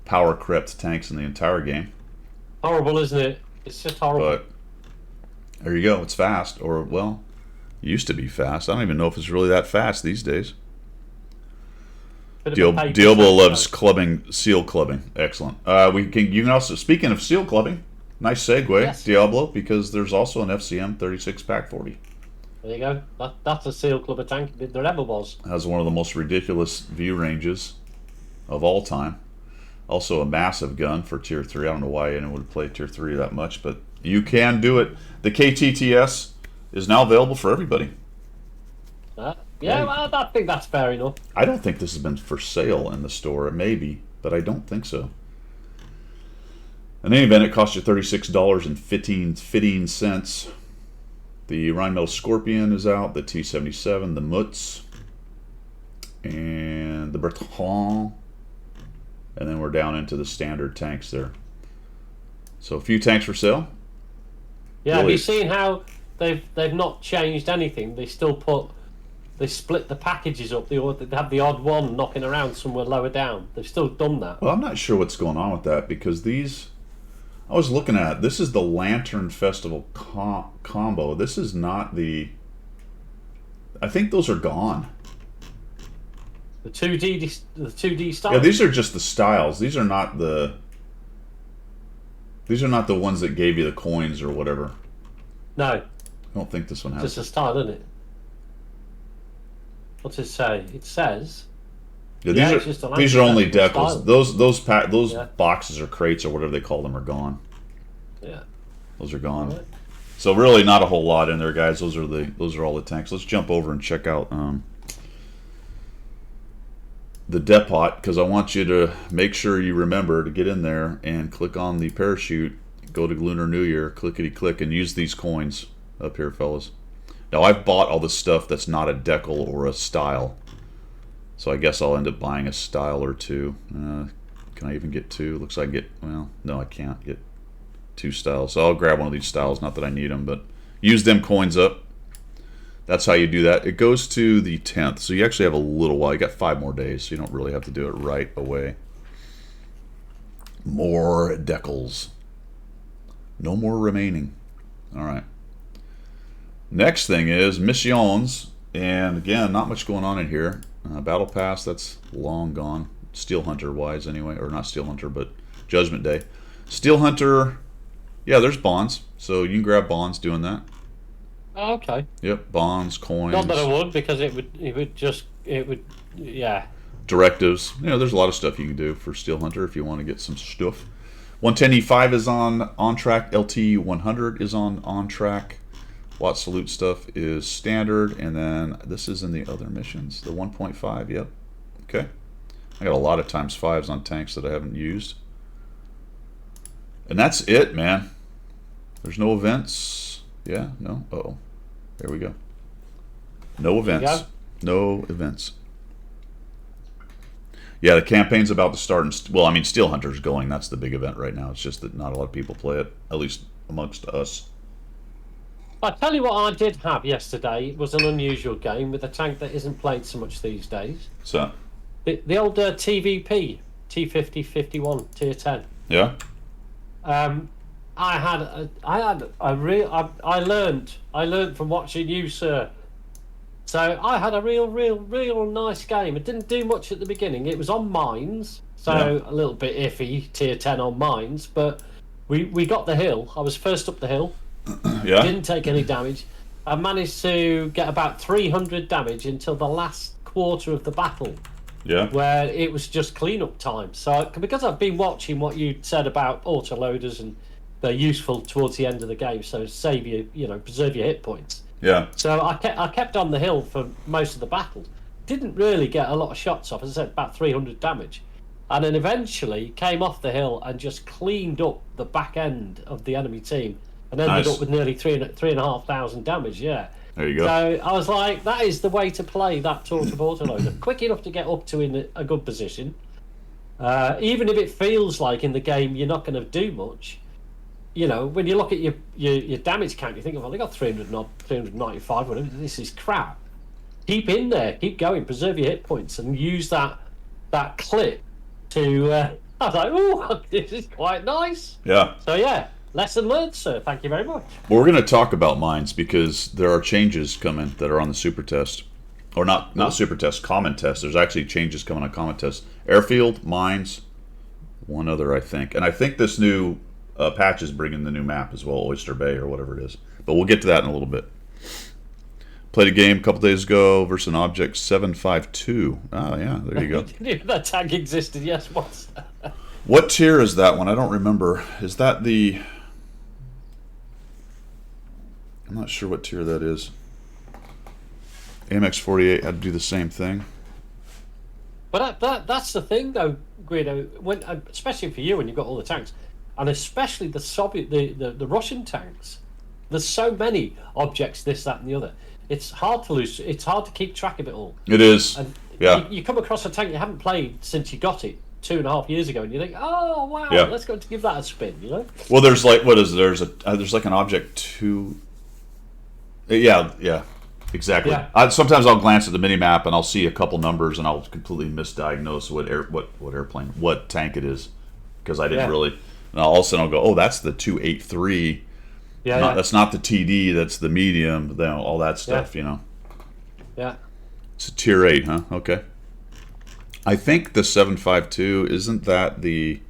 power crept tanks in the entire game. Horrible, isn't it? It's just horrible. But there you go. It's fast, or well, used to be fast. I don't even know if it's really that fast these days. Bit of a paper Diablo trail, loves though. clubbing, seal clubbing. Excellent. You can also, speaking of seal clubbing, nice segue, Yes. Diablo, because there's also an FCM 36 Pack 40. There you go. That's a Seal Club of tank. There ever was. Has one of the most ridiculous view ranges of all time. Also a massive gun for Tier 3. I don't know why anyone would play Tier 3 that much, but you can do it. The KTTS is now available for everybody. Yeah, well, I think that's fair enough. I don't think this has been for sale in the store. It may be, but I don't think so. In any event, it costs you $36.15. The Rheinmetall Scorpion is out, the T-77, the Mutz, and the Bertrand. And then we're down into the standard tanks there. So a few tanks for sale. Yeah, have Really? you seen how they've not changed anything? They split the packages up. They have the odd one knocking around somewhere lower down. They've still done that. Well, I'm not sure what's going on with that because these, I was looking at, this is the Lantern Festival combo. This is not the, I think those are gone. The 2D style. Yeah, these are just the styles. These are not the ones that gave you the coins or whatever. No, I don't think this one has. just a style, isn't it? What's it say? It says Yeah, yeah, it's just a these are only Lantern decals. style. Those Yeah. boxes or crates or whatever they call them are gone. yeah. Those are gone. Right. So really, not a whole lot in there, guys. Those are all the tanks. Let's jump over and check out the depot because I want you to make sure you remember to get in there and click on the parachute. Go to Lunar New Year, clickety click, and use these coins up here, fellas. Now I've bought all this stuff that's not a decal or a style, so I guess I'll end up buying a style or two. Can I even get two? Looks like I get, well, no, I can't get 2 styles. So I'll grab one of these styles. Not that I need them, but use them coins up. That's how you do that. It goes to the 10th, so you actually have a little while. You got 5 more days, so you don't really have to do it right away. More decals. No more remaining. All right. Next thing is missions, and again, not much going on in here. Battle Pass, that's long gone. Steel Hunter wise, anyway, or not Steel Hunter, but Judgment Day. Steel Hunter, yeah, there's bonds, so you can grab bonds doing that. Oh, okay. Yep, bonds, coins. Not that I would, because it would, yeah. Directives. You know, there's a lot of stuff you can do for Steel Hunter if you want to get some stuff. 110E5 is on track. LT 100 is on track. Watt Salute stuff is standard, and then this is in the other missions. The 1.5. Yep. Okay. I got a lot of ×5s on tanks that I haven't used, and that's it, man. There's no events. Yeah. No. Uh-oh. There we go. No events. No events. Yeah, the campaign's about to start. Well, I mean, Steel Hunter's going. That's the big event right now. It's just that not a lot of people play it, at least amongst us. I tell you what I did have yesterday. It was an unusual game with a tank that isn't played so much these days. So? The old TVP, T5051, Tier 10. Yeah? I learned from watching you, sir. So I had a real nice game. It didn't do much at the beginning. It was on mines, so a little bit iffy, Tier 10 on mines, but we got the hill. I was first up the hill. Yeah. Didn't take any damage. I managed to get about 300 damage until the last quarter of the battle. Yeah. Where it was just cleanup time. So because I've been watching what you said about autoloaders and they're useful towards the end of the game, so save you, preserve your hit points. Yeah. So I kept on the hill for most of the battle. Didn't really get a lot of shots off. As I said, about 300 damage. And then eventually came off the hill and just cleaned up the back end of the enemy team. And ended up with nearly 3,500 damage, yeah. There you go. So I was like, that is the way to play that sort of autoloader. Quick enough to get up to in a good position. Even if it feels like in the game you're not going to do much, when you look at your damage count, you think, well, they got 395, whatever. This is crap. Keep in there, keep going, preserve your hit points, and use that clip to. I was like, oh, this is quite nice. Yeah. So yeah, lesson learned, sir. Thank you very much. Well, we're going to talk about mines because there are changes coming that are on the super test, or not super test, common test. There's actually changes coming on common test. Airfield, mines, one other, I think, and I think this new. Patch is bringing the new map as well, Oyster Bay or whatever it is. But we'll get to that in a little bit. Played a game a couple days ago versus an Object 752. Oh, yeah, there you go. That tag existed, yes, once. What tier is that one? I don't remember. Is that the... I'm not sure what tier that is. AMX-48 had to do the same thing. But that's the thing, though, Guido. Especially for you when you've got all the tanks. And especially the Soviet, the Russian tanks. There's so many objects, this, that, and the other. It's hard to lose. It's hard to keep track of it all. It is. And yeah. You come across a tank you haven't played since you got it 2.5 years ago, and you think, oh wow, let's go to give that a spin. Well, there's like there's like an object 2. Yeah. Exactly. Yeah. Sometimes I'll glance at the mini map and I'll see a couple numbers and I'll completely misdiagnose what tank it is because I didn't really. And all of a sudden I'll go, oh, that's the 283. Yeah, that's not the TD. That's the medium. All that stuff, Yeah. It's a tier 8, huh? Okay. I think the 752 isn't that the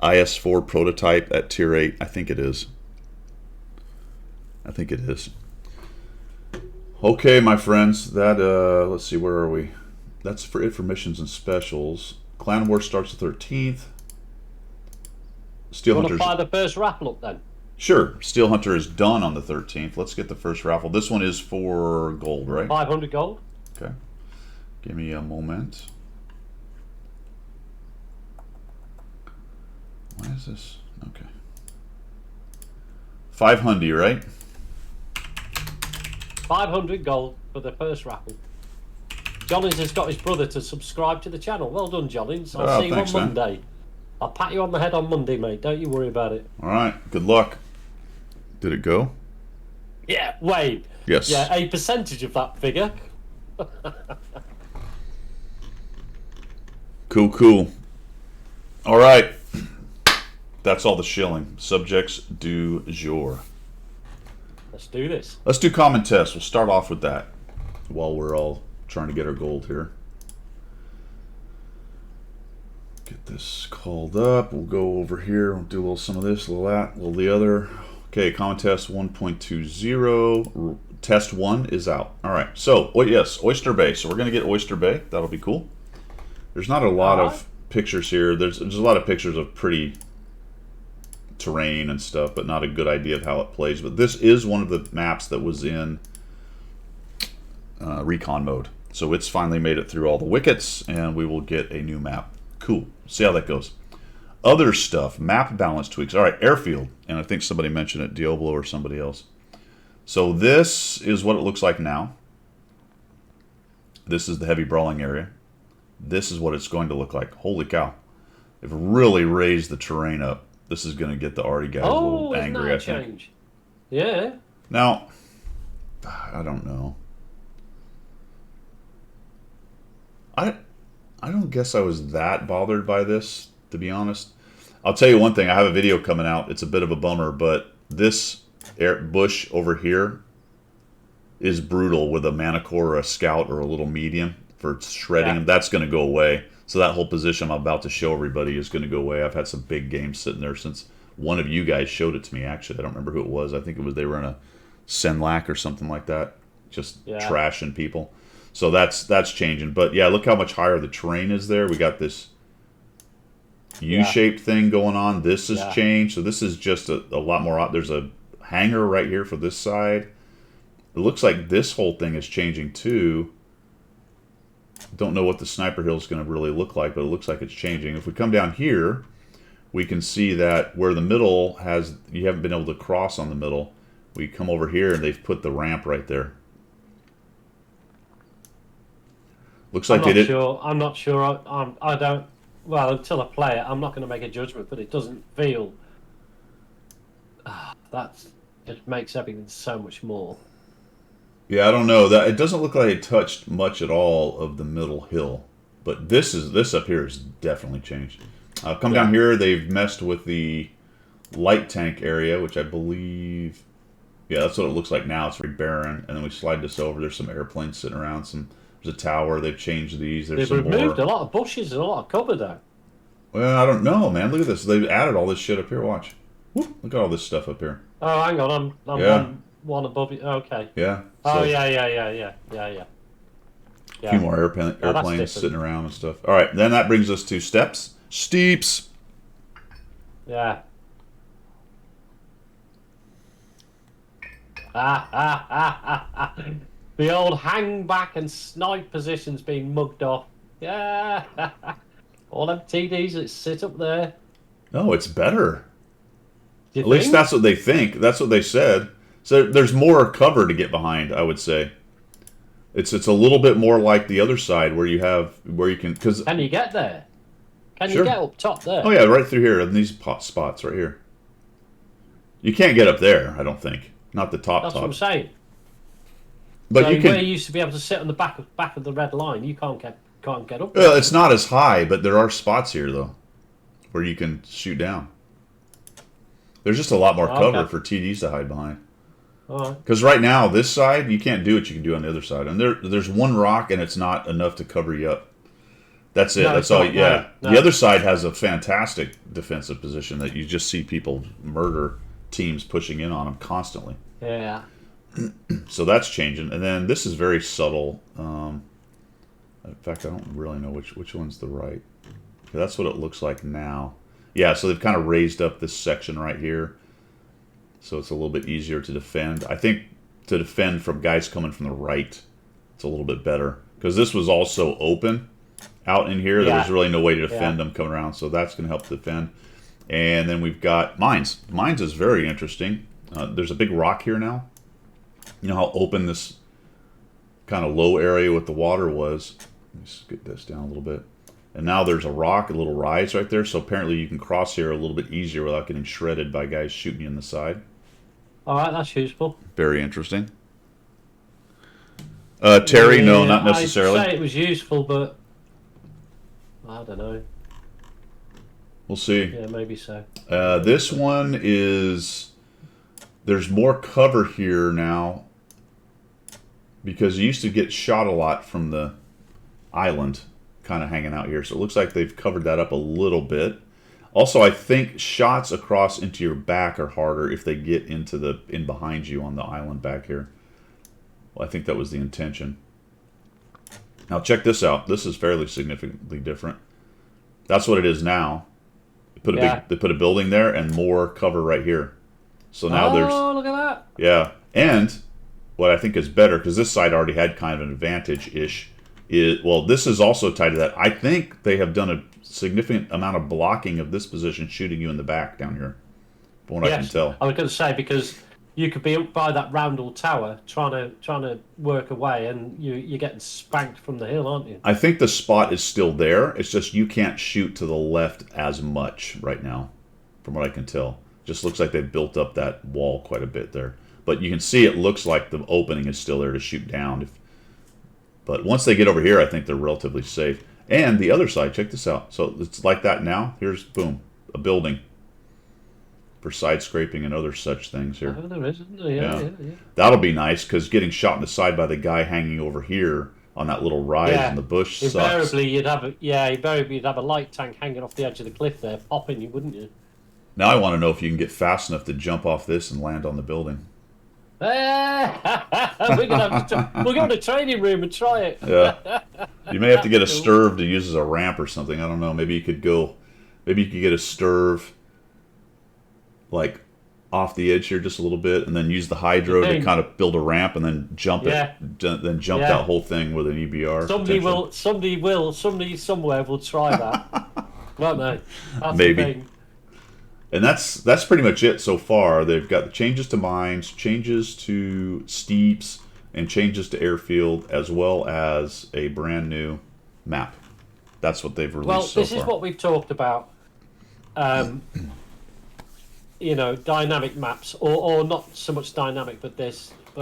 IS-4 prototype at tier 8? I think it is. Okay, my friends. That let's see, where are we? That's for it for missions and specials. Clan War starts the 13th. Steel Hunter. Want to fire the first raffle up then? Sure. Steel Hunter is done on the 13th. Let's get the first raffle. This one is for gold, right? 500 gold. Okay. Give me a moment. Why is this? Okay. 500, right? 500 gold for the first raffle. Jollins has got his brother to subscribe to the channel. Well done, Jollins. I'll see you on Monday. I'll pat you on the head on Monday, mate. Don't you worry about it. All right. Good luck. Did it go? Yeah, Wayne. Yes. Yeah, a percentage of that figure. Cool, cool. All right. That's all the shilling. Subjects du jour. Let's do this. Let's do common tests. We'll start off with that while we're all trying to get our gold here. Get this called up. We'll go over here. We'll do a little some of this, a little that, a little the other. Okay, common test 1.20. Test 1 is out. All right. So, yes, Oyster Bay. So we're going to get Oyster Bay. That'll be cool. There's not a lot of pictures here. There's a lot of pictures of pretty terrain and stuff, but not a good idea of how it plays. But this is one of the maps that was in recon mode. So it's finally made it through all the wickets, and we will get a new map. Cool. See how that goes. Other stuff, map balance tweaks. All right, airfield. And I think somebody mentioned it, Diablo or somebody else. So this is what it looks like now. This is the heavy brawling area. This is what it's going to look like. Holy cow. They've really raised the terrain up. This is going to get the arty guys a little angry, I think. Change? Yeah. Now, I don't know. I don't guess I was that bothered by this, to be honest. I'll tell you one thing. I have a video coming out. It's a bit of a bummer, but this bush over here is brutal with a Manicore or a Scout or a little medium for shredding them. That's going to go away. So that whole position I'm about to show everybody is going to go away. I've had some big games sitting there since one of you guys showed it to me, actually. I don't remember who it was. I think it was they were in a Senlac or something like that. Just trashing people. So that's changing. But yeah, look how much higher the terrain is there. We got this U-shaped thing going on. This has changed. So this is just a lot more. There's a hangar right here for this side. It looks like this whole thing is changing too. Don't know what the sniper hill is going to really look like, but it looks like it's changing. If we come down here, we can see that where the middle has, you haven't been able to cross on the middle. We come over here and they've put the ramp right there. Looks like they did. I'm not sure. I don't. Well, until I play it, I'm not going to make a judgment. But it doesn't feel. It makes everything so much more. Yeah, I don't know. That it doesn't look like it touched much at all of the middle hill, but this up here is definitely changed. Come down here. They've messed with the light tank area, which I believe. Yeah, that's what it looks like now. It's very barren, and then we slide this over. There's some airplanes sitting around. There's a tower. They've changed these. There's They've removed a lot of bushes and a lot of cover though. Well, I don't know, man. Look at this. They've added all this shit up here. Watch. Whoop. Look at all this stuff up here. Oh, hang on. I'm one above you. Okay. Yeah. Oh, so, yeah. A few more airplanes sitting around and stuff. All right. Then that brings us to steps. Steeps. Yeah. The old hang back and snipe positions being mugged off. Yeah. All them TDs that sit up there. No, it's better. At least that's what they think. That's what they said. So there's more cover to get behind, I would say. It's a little bit more like the other side where you can. Can you get there? Can you get up top there? Oh yeah, right through here in these spots right here. You can't get up there, I don't think. Not the top. That's what I'm saying. But so you can. Where you used to be able to sit on the back of the red line, you can't get up. Well, it's not as high, but there are spots here though, where you can shoot down. There's just a lot more cover for TDs to hide behind. Because right now, this side, you can't do what you can do on the other side. And there's one rock, and it's not enough to cover you up. That's it. That's all. No. The other side has a fantastic defensive position that you just see people murder teams pushing in on them constantly. Yeah. So that's changing. And then this is very subtle. In fact, I don't really know which one's the right. That's what it looks like now. Yeah, so they've kind of raised up this section right here. So it's a little bit easier to defend. I think to defend from guys coming from the right, it's a little bit better. Because this was also open out in here. There was really no way to defend them coming around. So that's going to help defend. And then we've got mines. Mines is very interesting. There's a big rock here now. You know how open this kind of low area with the water was. Let me just get this down a little bit. And now there's a rock, a little rise right there. So apparently you can cross here a little bit easier without getting shredded by guys shooting you in the side. All right, that's useful. Very interesting. Terry, no, not necessarily. I'd say it was useful, but I don't know. We'll see. Yeah, maybe so. This one is... There's more cover here now because you used to get shot a lot from the island kind of hanging out here. So it looks like they've covered that up a little bit. Also, I think shots across into your back are harder if they get into the in behind you on the island back here. Well, I think that was the intention. Now check this out. This is fairly significantly different. That's what it is now. They put a building there and more cover right here. So now there's... Oh, look at that. Yeah. And what I think is better, because this side already had kind of an advantage-ish, is... Well, this is also tied to that. I think they have done a significant amount of blocking of this position, shooting you in the back down here, from what I can tell. I was going to say, because you could be up by that roundel tower trying to work away, and you're getting spanked from the hill, aren't you? I think the spot is still there. It's just you can't shoot to the left as much right now, from what I can tell. Just looks like they've built up that wall quite a bit there. But you can see it looks like the opening is still there to shoot down. But once they get over here, I think they're relatively safe. And the other side, check this out. So it's like that now. Here's, boom, a building for side scraping and other such things here. Oh, there is, isn't there? Yeah. That'll be nice, because getting shot in the side by the guy hanging over here on that little rise in the bush sucks. Invariably, you'd have a light tank hanging off the edge of the cliff there, popping you, wouldn't you? Now I want to know if you can get fast enough to jump off this and land on the building. We're going to the training room and try it. Yeah, you may have to get a stirve to use as a ramp or something. I don't know. Maybe you could get a stirve like off the edge here just a little bit, and then use the hydro to kind of build a ramp, and then jump that whole thing with an EBR. Somebody somewhere will try that. Won't they? That's maybe. The thing. And that's pretty much it so far. They've got the changes to mines, changes to steeps, and changes to airfield, as well as a brand new map. That's what they've released so far. Well, this is what we've talked about. Dynamic maps, or not so much dynamic, but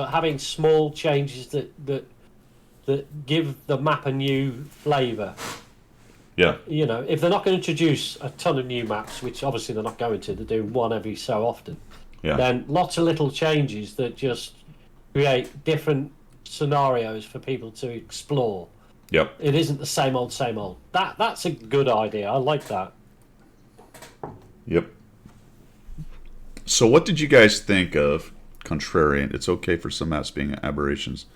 having small changes that give the map a new flavour. Yeah. If they're not going to introduce a ton of new maps, which obviously they're not going to, they're doing one every so often, then lots of little changes that just create different scenarios for people to explore. Yep. It isn't the same old, same old. That's a good idea. I like that. Yep. So what did you guys think of Contrarian? It's okay for some maps being aberrations.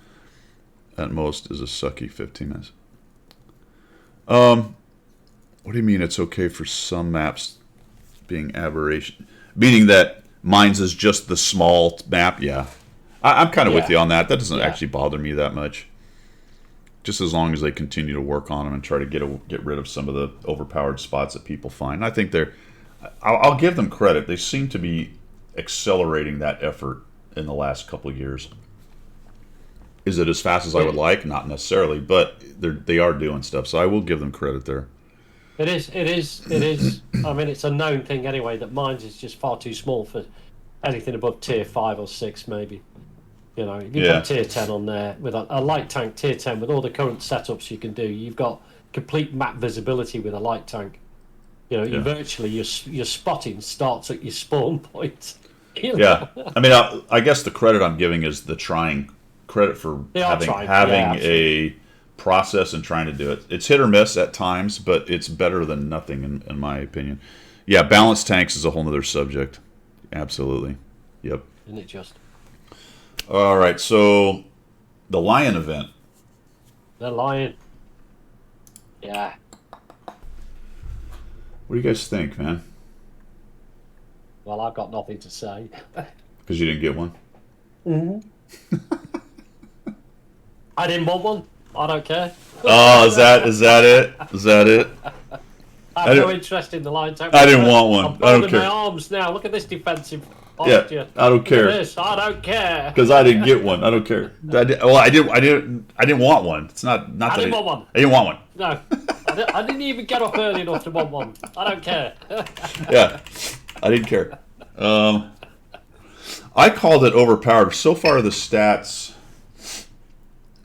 At most is a sucky 15 minutes. What do you mean it's okay for some maps being aberration? Meaning that mine's is just the small map? Yeah. I'm kind of with you on that. That doesn't actually bother me that much. Just as long as they continue to work on them and try to get rid of some of the overpowered spots that people find. I think I'll give them credit. They seem to be accelerating that effort in the last couple of years. Is it as fast as I would like? Not necessarily, but they are doing stuff. So I will give them credit there. It is. I mean, it's a known thing anyway that mines is just far too small for anything above tier 5 or 6, maybe. If you put tier 10 on there with a light tank, tier 10 with all the current setups you can do, you've got complete map visibility with a light tank. You virtually your spotting starts at your spawn point. Yeah, I mean, I guess the credit I'm giving is the trying. Credit for having a process and trying to do it. It's hit or miss at times, but it's better than nothing in my opinion. Yeah, balanced tanks is a whole other subject. Absolutely. Yep. Isn't it just? All right, so the Lion event. The Lion. Yeah. What do you guys think, man? Well, I've got nothing to say. Because you didn't get one? Mm-hmm. I didn't want one. I don't care. Oh, is that it? Is that it? I have no interest in the Lion tank. I didn't want one. I'm holding my arms now. Look at this defensive posture. Yeah, I don't care. Look at this. I don't care. Because I didn't get one. I don't care. I didn't want one. It's not. I didn't want one. I didn't want one. No. I didn't even get up early enough to want one. I don't care. Yeah, I didn't care. I called it overpowered. So far, the stats.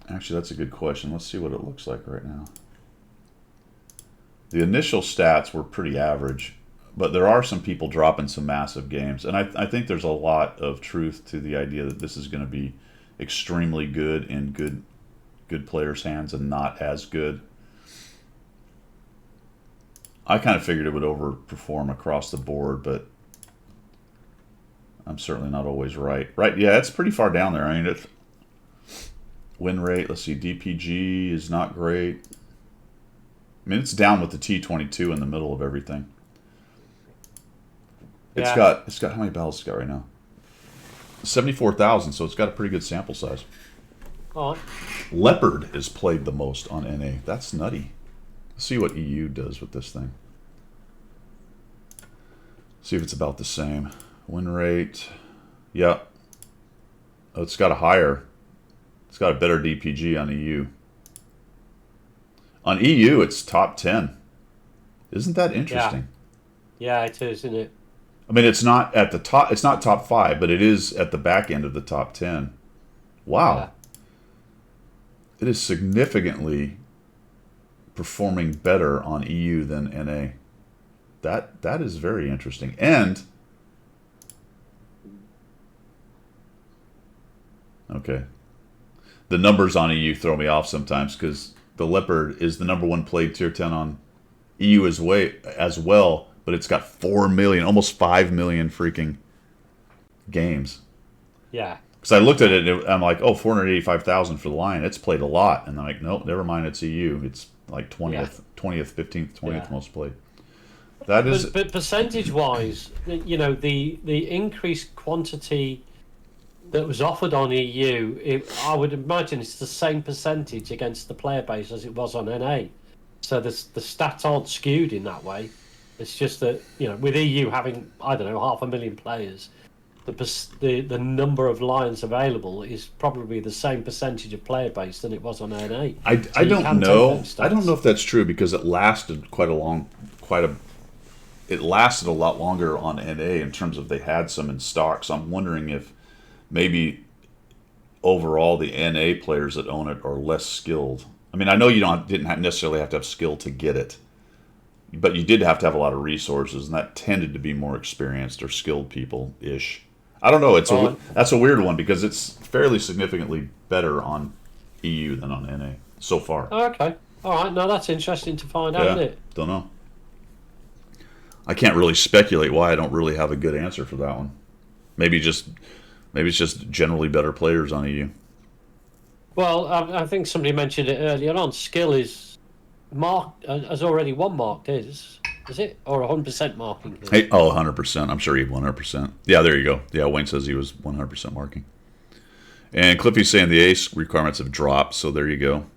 Actually, that's a good question. Let's see what it looks like right now. The initial stats were pretty average, but there are some people dropping some massive games, and I think there's a lot of truth to the idea that this is going to be extremely good in good players' hands and not as good. I kind of figured it would overperform across the board, but I'm certainly not always right. Right? Yeah, it's pretty far down there. I mean, it's win rate. Let's see. DPG is not great. I mean, it's down with the T22 in the middle of everything. It's got how many battles it's got right now? 74,000. So it's got a pretty good sample size. All right. Leopard is played the most on NA. That's nutty. Let's see what EU does with this thing. See if it's about the same. Win rate. Yeah. Oh, it's got a higher. It's got a better DPG on EU. On EU, it's top 10. Isn't that interesting? Yeah, it is, isn't it? I mean, it's not at the top. It's not top 5, but it is at the back end of the top 10. Wow. Yeah. It is significantly performing better on EU than NA. That is very interesting. And okay, the numbers on EU throw me off sometimes because the Leopard is the #1 played tier 10 on EU as well, but it's got 4 million, almost 5 million freaking games. Yeah. Because I looked at it, and I'm like, oh, 485,000 for the Lion. It's played a lot. And I'm like, nope, never mind, it's EU. It's like 20th, 15th, 20th most played. That is... But percentage-wise, you know, the increased quantity that was offered on EU, I would imagine it's the same percentage against the player base as it was on NA. So the stats aren't skewed in that way. It's just that, you know, with EU having, I don't know, 500,000 players, the number of Lions available is probably the same percentage of player base than it was on NA. I don't know. I don't know if that's true because it lasted it lasted a lot longer on NA in terms of they had some in stock. So I'm wondering if maybe overall the NA players that own it are less skilled. I mean, I know you didn't necessarily have to have skill to get it, but you did have to have a lot of resources, and that tended to be more experienced or skilled people-ish. I don't know. That's a weird one because it's fairly significantly better on EU than on NA so far. Okay. All right. Now that's interesting to find out, isn't it? Don't know. I can't really speculate why. I don't really have a good answer for that one. Maybe it's just generally better players on EU. Well, I think somebody mentioned it earlier on. Skill is marked has already one marked. Is it or 100% marking? Hey, 100%. I'm sure he 100%. Yeah, there you go. Yeah, Wayne says he was 100% marking. And Cliffy's saying the ace requirements have dropped, so there you go.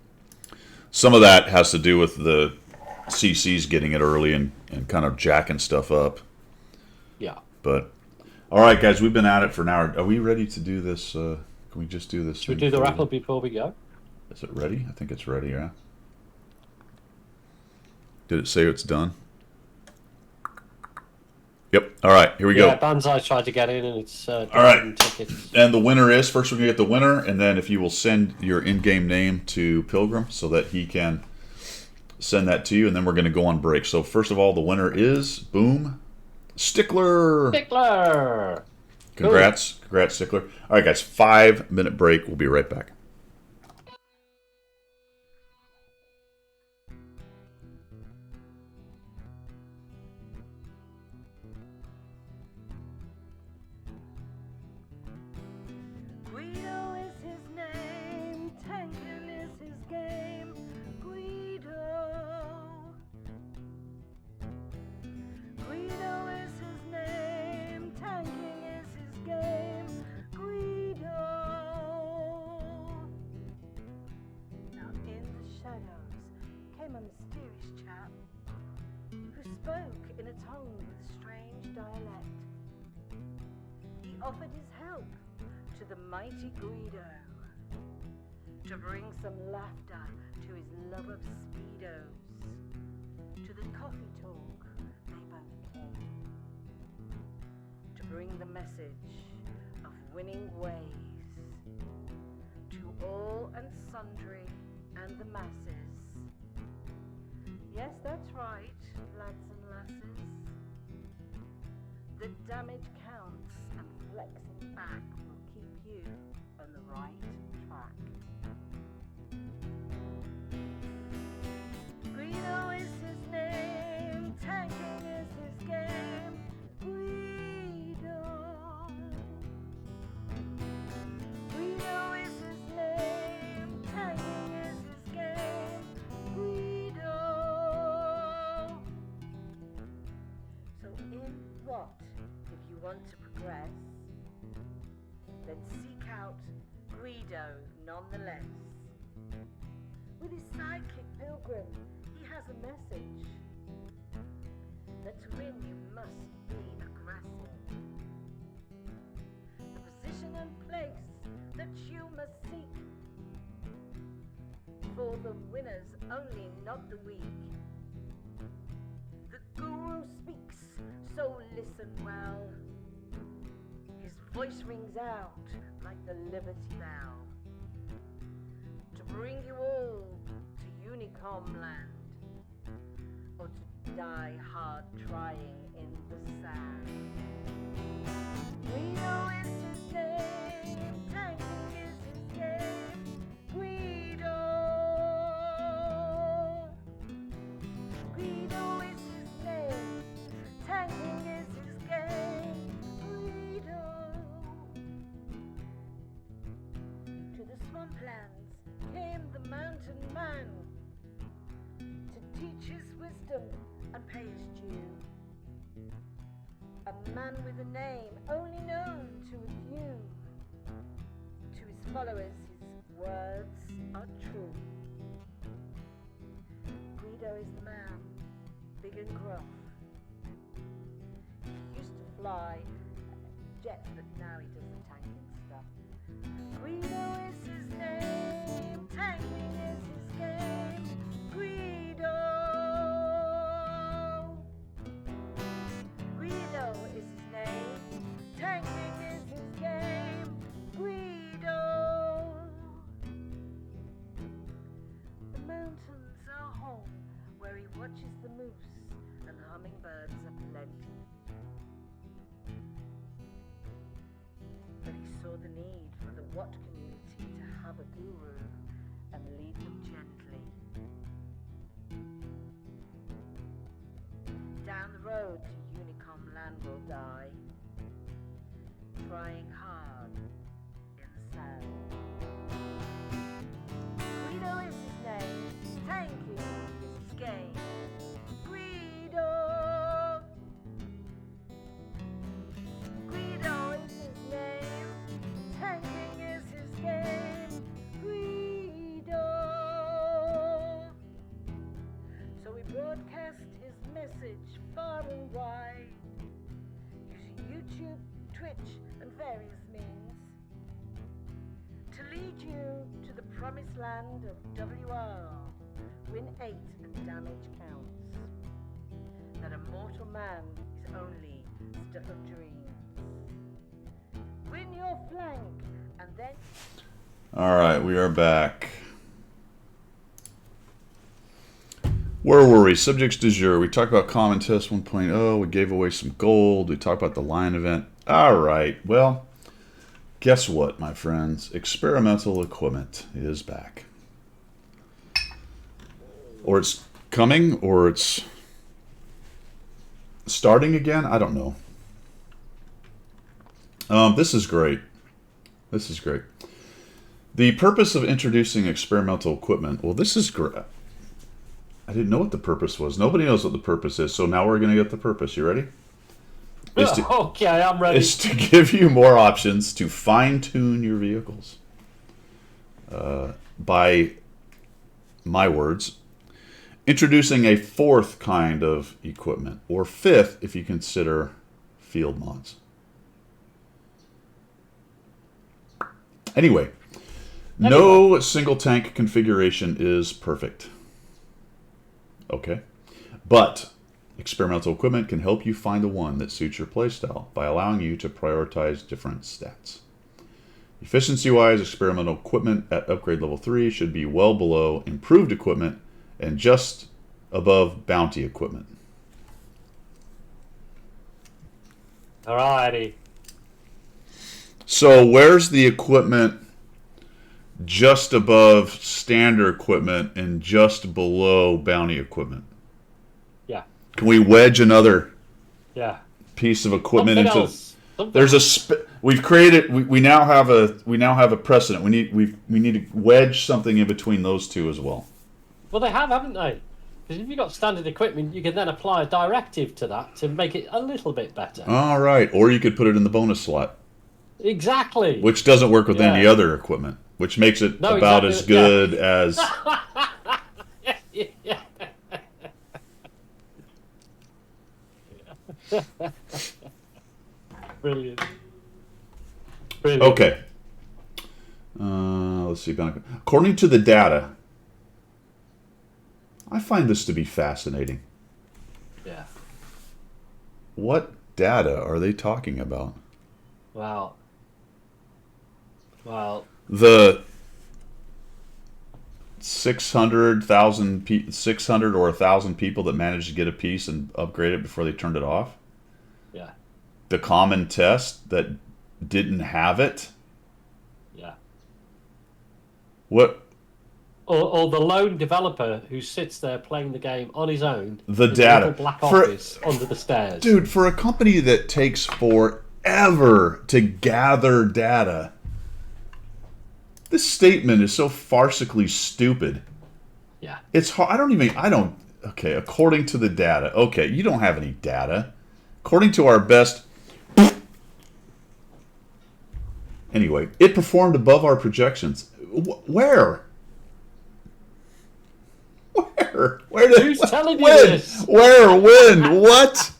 Some of that has to do with the CCs getting it early and kind of jacking stuff up. Yeah. But, all right, guys, we've been at it for an hour. Are we ready to do this? Can we just do this? Should we do the raffle before we go? Is it ready? I think it's ready, yeah. Did it say it's done? Yep. All right, here we go. Yeah, Banzai tried to get in, and it's all right. tickets. And the winner is, first we're going to get the winner, and then if you will send your in-game name to Pilgrim so that he can send that to you, and then we're going to go on break. So first of all, the winner is, boom, Stickler. Stickler. Congrats. Cool. Congrats, Stickler. All right, guys, 5-minute break. We'll be right back. A mysterious chap who spoke in a tongue with strange dialect. He offered his help to the mighty Guido to bring some laughter to his love of speedos. to the coffee talk they both came, to bring the message of winning ways to all and sundry and the masses. Yes, that's right, lads and lasses. The damage counts, and flexing back will keep you on the right track. Guido is his name, tanking is his game. Guido. Guido is his name, tanking is his game. Guido. So in what, if you want to progress, then seek out Guido nonetheless. With his sidekick Pilgrim, he has a message that to win you must be aggressive. The position and place that you must seek, for the winners only, not the weak. The guru speaks, so listen well. His voice rings out like the Liberty Bell, to bring you all to Unicom land, or to die hard trying in the sand. Guido is his name, tanking is his game. Guido. Guido is his name, tanking is his game. Guido. To the swamplands came the mountain man, to teach his wisdom and pay his due. A man with a name only known to a few. To his followers his words are true. Guido is the man, big and gruff. He used to fly jets, but now he does the tanking stuff. Guido is his name, tanking is his game. Guido. Guido is his name, tanking is his game. Guido. The mountains are home where he watches the moose and hummingbirds aplenty. But he saw the need for the Watt community to have a guru and lead them gently. Down the road to Unicom land will die, trying hard in the sand. Guido is his name, tanking is his game. Guido. Guido is his name, tanking is his game. Guido. So we broadcast his message far and wide, using YouTube, Twitch, and various means, to lead you to the promised land of WR. Win 8 and damage counts. That a mortal man is only stuff of dreams. Win your flank and then... All right, we are back. Where were we? Subjects du jour. We talked about Common Test 1.0. We gave away some gold. We talked about the Lion event. All right. Well, guess what, my friends? Experimental equipment is back. Or it's coming, or it's starting again. I don't know. This is great. This is great. The purpose of introducing experimental equipment. Well, this is great. I didn't know what the purpose was. Nobody knows what the purpose is, so now we're going to get the purpose. You ready? Okay, I'm ready. Is to give you more options to fine-tune your vehicles. By my words, introducing a fourth kind of equipment, or fifth if you consider field mods. Anyway, no single tank configuration is perfect. Okay. But experimental equipment can help you find the one that suits your playstyle by allowing you to prioritize different stats. Efficiency-wise, experimental equipment at upgrade level 3 should be well below improved equipment and just above bounty equipment. Alrighty. So where's the equipment just above standard equipment and just below bounty equipment? Yeah. Can we wedge another Yeah. piece of equipment Something into? else. Something There's we've created. We now have a precedent. We need to wedge something in between those two as well. Well, they have, haven't they? Because if you've got standard equipment, you can then apply a directive to that to make it a little bit better. All right, or you could put it in the bonus slot, Exactly. which doesn't work with any Yeah. other equipment, which makes it No, about exactly, as good as. Yeah. Brilliant. Brilliant. Okay. Let's see. According to the data, I find this to be fascinating. Yeah. What data are they talking about? Wow. Well, The 600 or 1,000 people that managed to get a piece and upgrade it before they turned it off. yeah. The common test that didn't have it. Yeah. What Or the lone developer who sits there playing the game on his own. The in a data. little black For- office under the stairs. Dude, for a company that takes forever to gather data, this statement is so farcically stupid. Yeah. It's hard. Okay, according to the data. Okay, you don't have any data. According to our best. Anyway, it performed above our projections. Where? Where did? Who's telling you when? this? Where? When? What?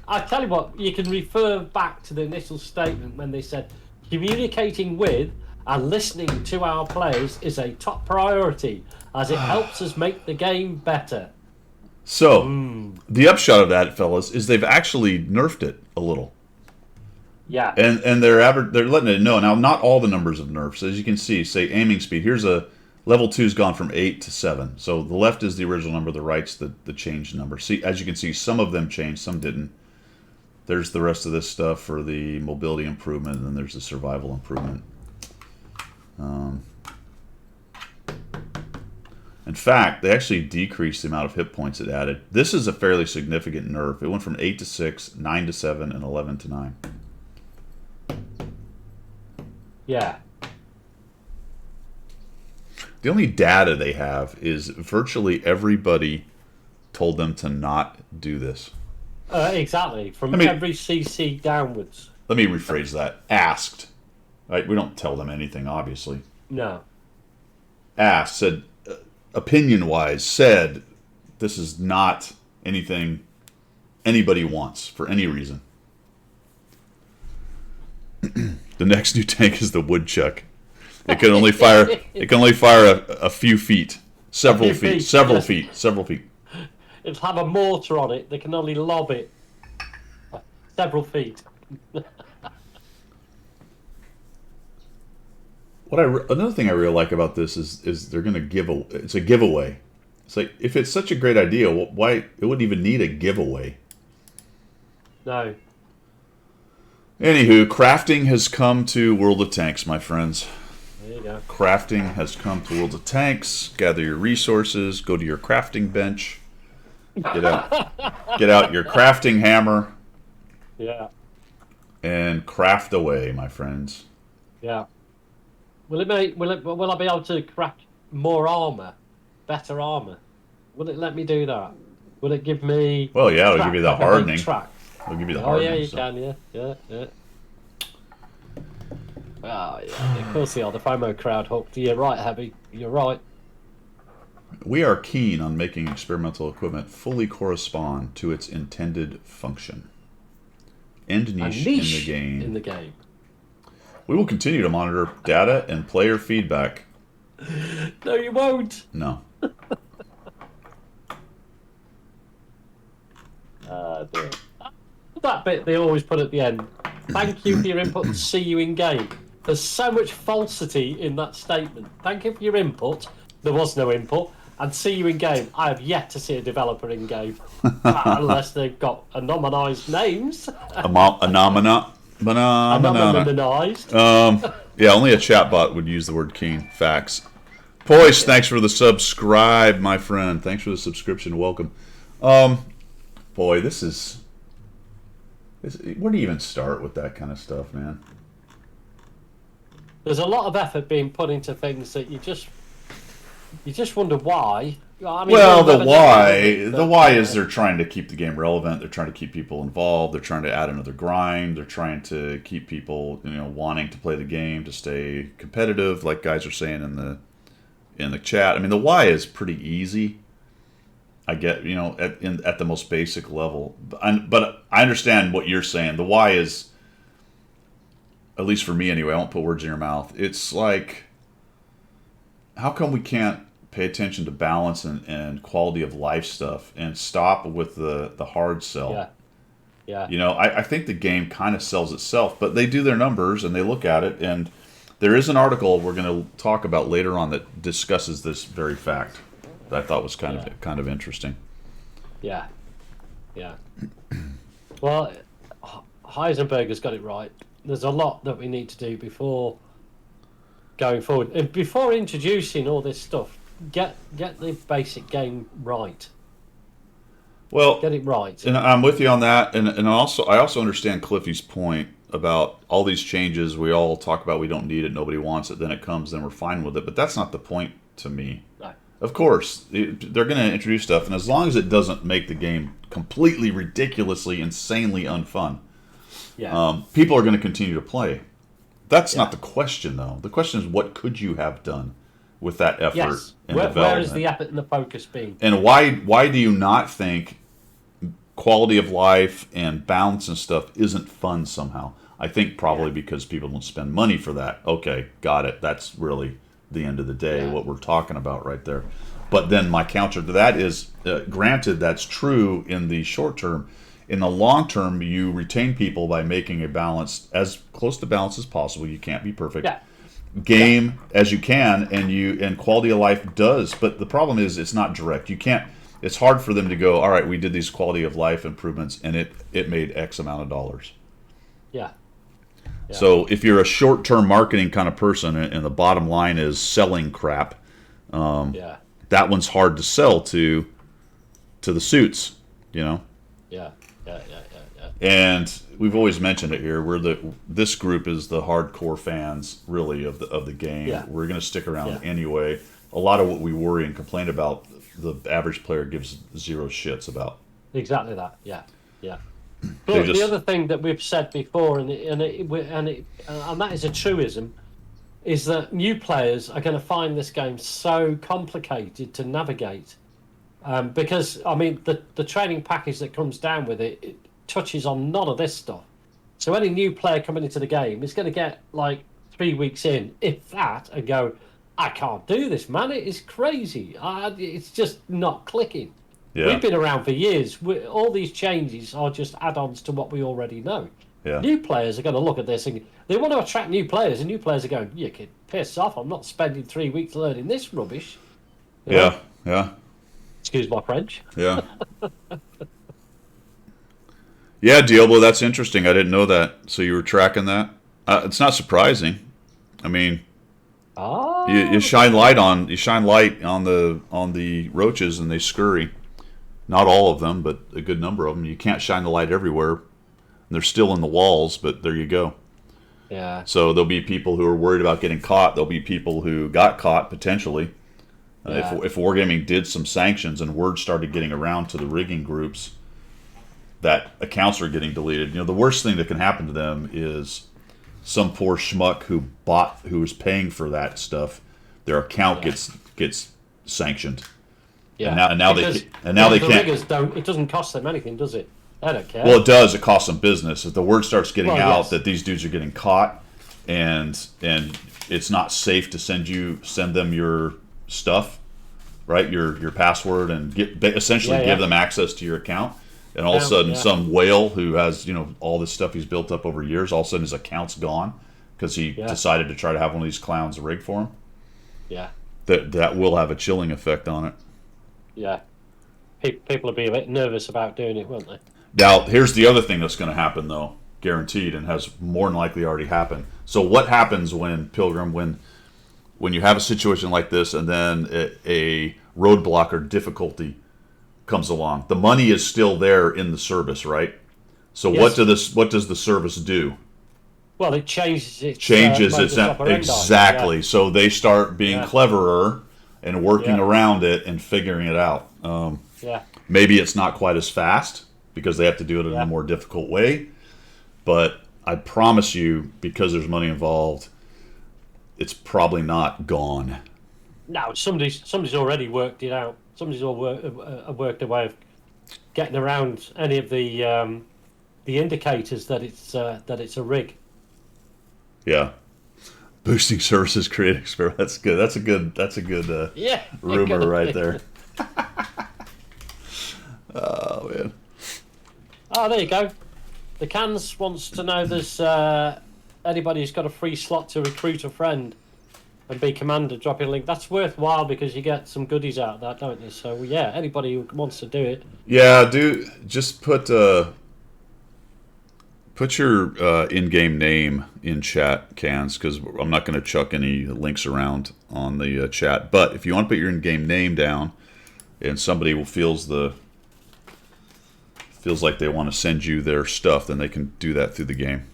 I tell you what, you can refer back to the initial statement when they said communicating with and listening to our players is a top priority as it helps us make the game better. So, the upshot of that, fellas, is they've actually nerfed it a little. Yeah. And they're letting it know. Now, not all the numbers of nerfs. As you can see, say aiming speed. Here's a level 2's gone from 8 to 7. So the left is the original number, the right's the changed number. See, as you can see, some of them changed, some didn't. There's the rest of this stuff for the mobility improvement, and then there's the survival improvement. In fact, they actually decreased the amount of hit points it added. This is a fairly significant nerf. It went from 8 to 6, 9 to 7, and 11 to 9. Yeah. The only data they have is virtually everybody told them to not do this. Exactly. From I mean- every CC downwards. Let me rephrase that. Asked. Right? We don't tell them anything, obviously. No. Asked, said, opinion-wise, said, this is not anything anybody wants for any reason. The next new tank is the woodchuck. It can only fire. It can only fire a few feet, several feet, several yes. feet, several feet. It'll have a mortar on it. They can only lob it several feet. Another thing I really like about this is they're going to it's a giveaway. It's like, if it's such a great idea, why it wouldn't even need a giveaway. No. Anywho, crafting has come to World of Tanks, my friends. There you go. Crafting has come to World of Tanks. Gather your resources. Go to your crafting bench. Get out your crafting hammer Yeah. and craft away, my friends. Yeah. Will I be able to craft more armor, better armor? Will it let me do that? Will it give me? Well, yeah, it'll give you the like a big hardening. track? It'll give you the Oh hardening. yeah, you so. can. Yeah. Oh yeah. Of course they are. The FOMO crowd hooked. You're right, Heavy. You're right. We are keen on making experimental equipment fully correspond to its intended function. End A niche, niche in the game. In the game. We will continue to monitor data and player feedback. No, you won't. No. dear. That bit they always put at the end. Thank you for your input and see you in game. There's so much falsity in that statement. Thank you for your input. There was no input. And see you in game. I have yet to see a developer in game. Unless they've got anonymised names. Anonymized. Yeah, only a chatbot would use the word keen. Facts. Poise, thanks for the subscribe, my friend. Thanks for the subscription. Welcome. Boy, this is... Where do you even start with that kind of stuff, man? There's a lot of effort being put into things that you just wonder why. I mean, Well, we'll the never know, why is they're trying to keep the game relevant. They're trying to keep people involved. They're trying to add another grind. They're trying to keep people, wanting to play the game, to stay competitive, like guys are saying in the chat. I mean, the why is pretty easy. I get, at the most basic level, but I understand what you're saying. The why is, at least for me anyway, I won't put words in your mouth. It's like, how come we can't pay attention to balance and quality of life stuff and stop with the hard sell? Yeah. I think the game kind of sells itself, but they do their numbers and they look at it, and there is an article we're going to talk about later on that discusses this very fact that I thought was kind of interesting. Yeah. Well, Heisenberg has got it right. There's a lot that we need to do before going forward, and before introducing all this stuff. Get the basic game right. Well, get it right. And I'm with you on that, and I also understand Cliffy's point about all these changes. We all talk about we don't need it, nobody wants it, then it comes, then we're fine with it. But that's not the point to me. No. Of course, they're going to introduce stuff, and as long as it doesn't make the game completely, ridiculously, insanely unfun, people are going to continue to play. That's not the question, though. The question is, what could you have done with that effort and development? Where is the effort and the focus being? And why do you not think quality of life and balance and stuff isn't fun somehow? I think probably because people don't spend money for that. Okay, got it. That's really the end of the day, what we're talking about right there. But then my counter to that is, granted, that's true in the short term. In the long term, you retain people by making a balance, as close to balance as possible. You can't be perfect. Game as you can, and quality of life does. But the problem is, it's not direct. You can't. It's hard for them to go, all right, we did these quality of life improvements, and it made X amount of dollars. Yeah. So if you're a short-term marketing kind of person, and the bottom line is selling crap, that one's hard to sell to the suits, Yeah. And we've always mentioned it here. This group is the hardcore fans, really, of the game. Yeah. We're going to stick around anyway. A lot of what we worry and complain about, the average player gives zero shits about. Exactly that. Yeah. But the other thing that we've said before, and that is a truism, is that new players are going to find this game so complicated to navigate, because I mean the training package that comes down with it touches on none of this stuff. So any new player coming into the game is going to get like 3 weeks in, if that, and go, I can't do this, man. It is crazy. It's just not clicking. Yeah. We've been around for years. All these changes are just add-ons to what we already know. Yeah. New players are going to look at this and they want to attract new players, and new players are going, you can piss off. I'm not spending 3 weeks learning this rubbish. You know? Yeah. Excuse my French. Yeah. Yeah, Diablo, that's interesting. I didn't know that. So you were tracking that? It's not surprising. I mean, you shine light on the roaches and they scurry. Not all of them, but a good number of them. You can't shine the light everywhere. They're still in the walls, but there you go. Yeah. So there'll be people who are worried about getting caught. There'll be people who got caught potentially. If Wargaming did some sanctions and word started getting around to the rigging groups that accounts are getting deleted, the worst thing that can happen to them is some poor schmuck who was paying for that stuff, their account gets sanctioned. Yeah. And now they can't. Riggers it doesn't cost them anything, does it? They don't care. Well, it does. It costs them business. If the word starts getting out that these dudes are getting caught, and it's not safe to send them your stuff, right? Your password, and essentially give them access to your account. And all of a Yeah, sudden, yeah. some whale who has, all this stuff he's built up over years, all of a sudden his account's gone because he Yeah. decided to try to have one of these clowns rig for him. Yeah, That will have a chilling effect on it. yeah. People will be a bit nervous about doing it, won't they? Now, here's the other thing that's going to happen, though, guaranteed, and has more than likely already happened. So, what happens when Pilgrim, when you have a situation like this, and then a roadblock or difficulty comes along? The money is still there in the service, right? So, Yes. what does the service do? Well, it changes its Changes modus its operandi. exactly. Yeah. So they start being Yeah. cleverer and working Yeah. around it and figuring it out. Yeah, Maybe it's not quite as fast because they have to do it in Yeah. a more difficult way. But I promise you, because there's money involved, it's probably not gone. no, somebody's already worked it out. Somebody's worked a way of getting around any of the indicators that it's a rig. Yeah. Boosting services create experiment. That's good. That's a good Yeah, rumor right there. Oh man. Oh, there you go. The Cans wants to know there's anybody who's got a free slot to recruit a friend and be commander. Drop your link. That's worthwhile because you get some goodies out of that, don't you? So yeah, anybody who wants to do it. Yeah, just put your in-game name in chat, Cans, because I'm not going to chuck any links around on the chat. But if you want to put your in-game name down, and somebody feels like they want to send you their stuff, then they can do that through the game.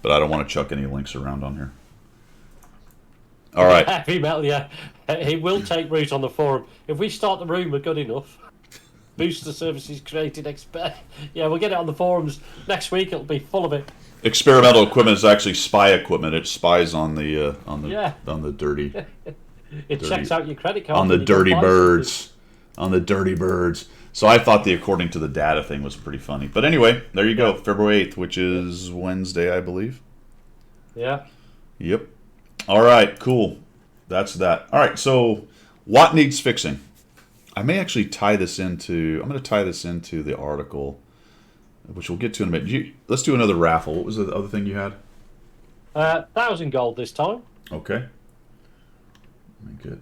But I don't want to chuck any links around on here. All right. Heavy metal, yeah. He will take root on the forum if we start the rumour good enough. Booster services created expert. Yeah, we'll get it on the forums next week. It'll be full of it. Experimental equipment is actually spy equipment. It spies on the Yeah. on the dirty It checks out your credit card on the when you go dirty buy something. birds. On the dirty birds. So I thought the according to the data thing was pretty funny. But anyway, there you go. February 8th, which is Wednesday, I believe. Yeah. Yep. All right, cool. That's that. All right, so what needs fixing? I may actually tie this into... I'm going to tie this into the article, which we'll get to in a minute. Let's do another raffle. What was the other thing you had? 1,000 gold this time. Okay. Let me get